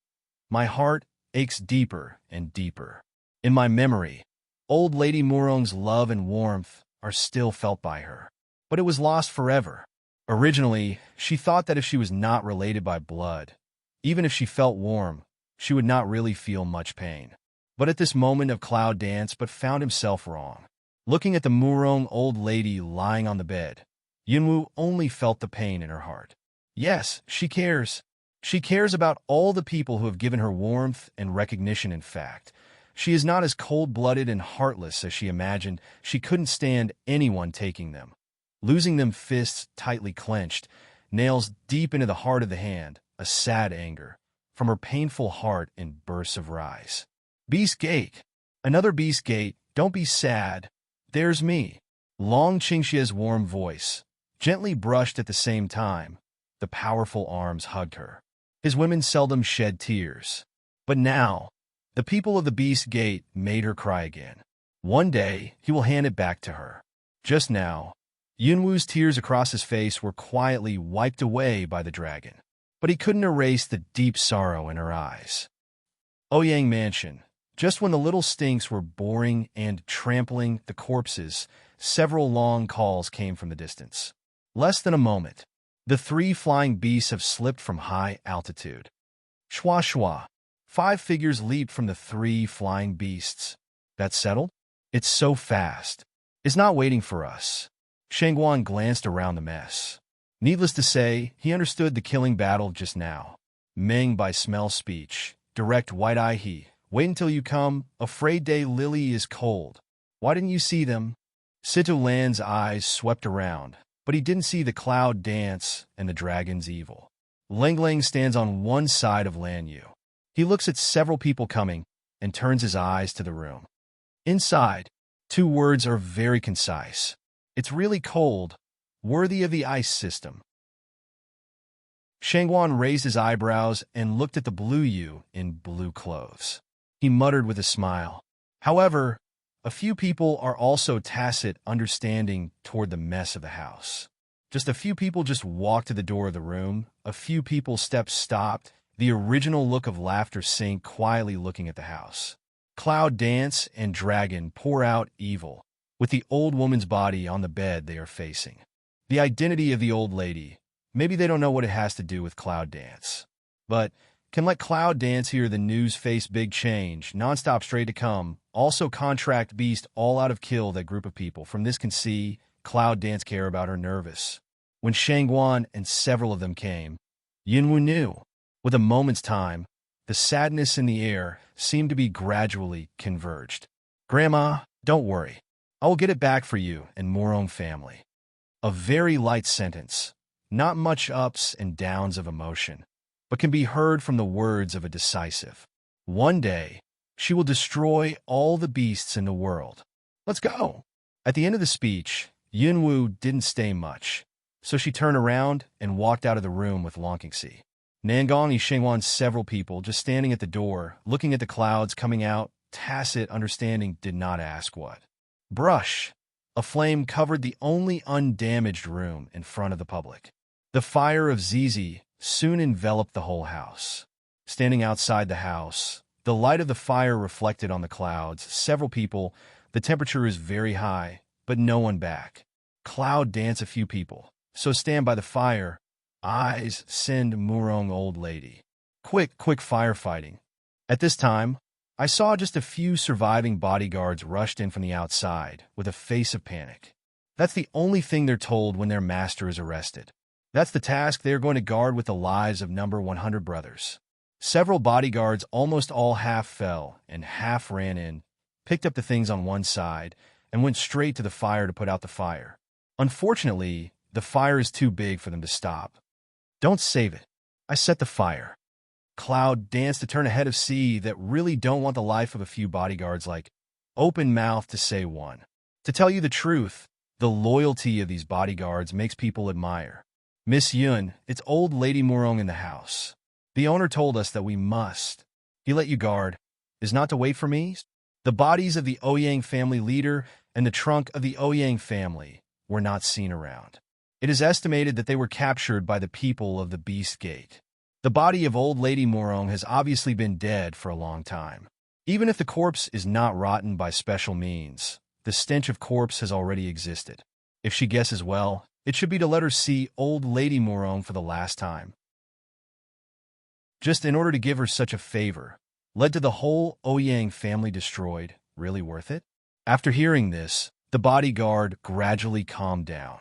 Speaker 1: my heart aches deeper and deeper. In my memory, old Lady Murong's love and warmth are still felt by her. But it was lost forever. Originally, she thought that if she was not related by blood, even if she felt warm, she would not really feel much pain. But at this moment of Cloud Dance found himself wrong. Looking at the Murong old lady lying on the bed, Yunwu only felt the pain in her heart. Yes, she cares. She cares about all the people who have given her warmth and recognition. In fact, she is not as cold-blooded and heartless as she imagined. She couldn't stand anyone taking them. Losing them, fists tightly clenched, nails deep into the heart of the hand, a sad anger. From her painful heart in bursts of rise. Beast Gate. Another Beast Gate. Don't be sad. There's me. Long Qingxia's warm voice, gently brushed at the same time. The powerful arms hugged her. His women seldom shed tears. But now, the people of the Beast Gate made her cry again. One day, he will hand it back to her. Just now, Yunwu's tears across his face were quietly wiped away by the dragon. But he couldn't erase the deep sorrow in her eyes. Ouyang Mansion. Just when the little stinks were boring and trampling the corpses, several long calls came from the distance. Less than a moment. The three flying beasts have slipped from high altitude. Shwa shwa. 5 figures leaped from the 3 flying beasts. That's settled? It's so fast. It's not waiting for us. Shangguan glanced around the mess. Needless to say, he understood the killing battle just now. Ming by smell speech. Direct white eye he. Wait until you come. Afraid day lily is cold. Why didn't you see them? Sito Lan's eyes swept around, but he didn't see the cloud dance and the dragon's evil. Ling Ling stands on one side of Lan Yu. He looks at several people coming and turns his eyes to the room. Inside, two words are very concise. It's really cold, worthy of the ice system. Shangwan raised his eyebrows and looked at the blue Yu in blue clothes. He muttered with a smile. However, a few people are also tacit understanding toward the mess of the house. Just a few people just walked to the door of the room. A few people's steps stopped. The original look of laughter sank quietly looking at the house. Cloud dance and dragon pour out evil, with the old woman's body on the bed they are facing. The identity of the old lady. Maybe they don't know what it has to do with cloud dance. But can let cloud dance hear the news face big change, nonstop straight to come, also contract beast all out of kill that group of people. From this can see, cloud dance care about her nervous. When Shangwan and several of them came, Yinwu knew. With a moment's time, the sadness in the air seemed to be gradually converged. Grandma, don't worry. I will get it back for you and Morong family. A very light sentence. Not much ups and downs of emotion, but can be heard from the words of a decisive. One day, she will destroy all the beasts in the world. Let's go. At the end of the speech, Yunwu didn't stay much, so she turned around and walked out of the room with Longqingxi. Nangong and Shengwan, several people just standing at the door, looking at the clouds coming out, tacit understanding, did not ask what. Brush. A flame covered the only undamaged room in front of the public. The fire of Zizi soon enveloped the whole house. Standing outside the house, the light of the fire reflected on the clouds. Several people. The temperature is very high, but no one back. Cloud dance a few people, so stand by the fire. Eyes send Murong old lady. Quick firefighting. At this time, I saw just a few surviving bodyguards rushed in from the outside with a face of panic. That's the only thing they're told when their master is arrested. That's the task they are going to guard with the lives of number 100 brothers. Several bodyguards, almost all half fell and half ran in, picked up the things on one side, and went straight to the fire to put out the fire. Unfortunately, the fire is too big for them to stop. Don't save it. I set the fire. Cloud dance to turn a head of sea that really don't want the life of a few bodyguards like open mouth to say one. To tell you the truth, the loyalty of these bodyguards makes people admire. Miss Yun, it's old Lady Murong in the house. The owner told us that we must. He let you guard. Is not to wait for me? The bodies of the Ouyang family leader and the trunk of the Ouyang family were not seen around. It is estimated that they were captured by the people of the Beast Gate. The body of old Lady Murong has obviously been dead for a long time. Even if the corpse is not rotten by special means, the stench of corpse has already existed. If she guesses well, it should be to let her see old Lady Murong for the last time. Just in order to give her such a favor, led to the whole Ouyang family destroyed. Really worth it? After hearing this, the bodyguard gradually calmed down.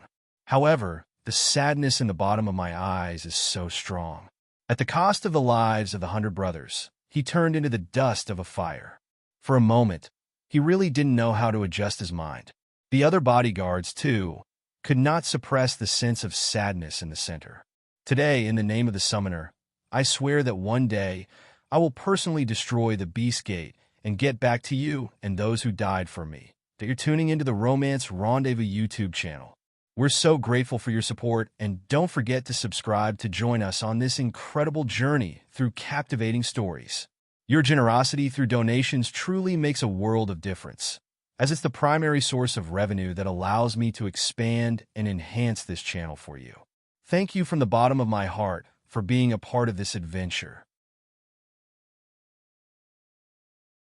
Speaker 1: However, the sadness in the bottom of my eyes is so strong. At the cost of the lives of the 100 brothers, he turned into the dust of a fire. For a moment, he really didn't know how to adjust his mind. The other bodyguards, too, could not suppress the sense of sadness in the center. Today, in the name of the summoner, I swear that one day I will personally destroy the Beast Gate and get back to you and those who died for me. That you're tuning into the Romance Rendezvous YouTube channel. We're so grateful for your support, and don't forget to subscribe to join us on this incredible journey through captivating stories. Your generosity through donations truly makes a world of difference, as it's the primary source of revenue that allows me to expand and enhance this channel for you. Thank you from the bottom of my heart for being a part of this adventure.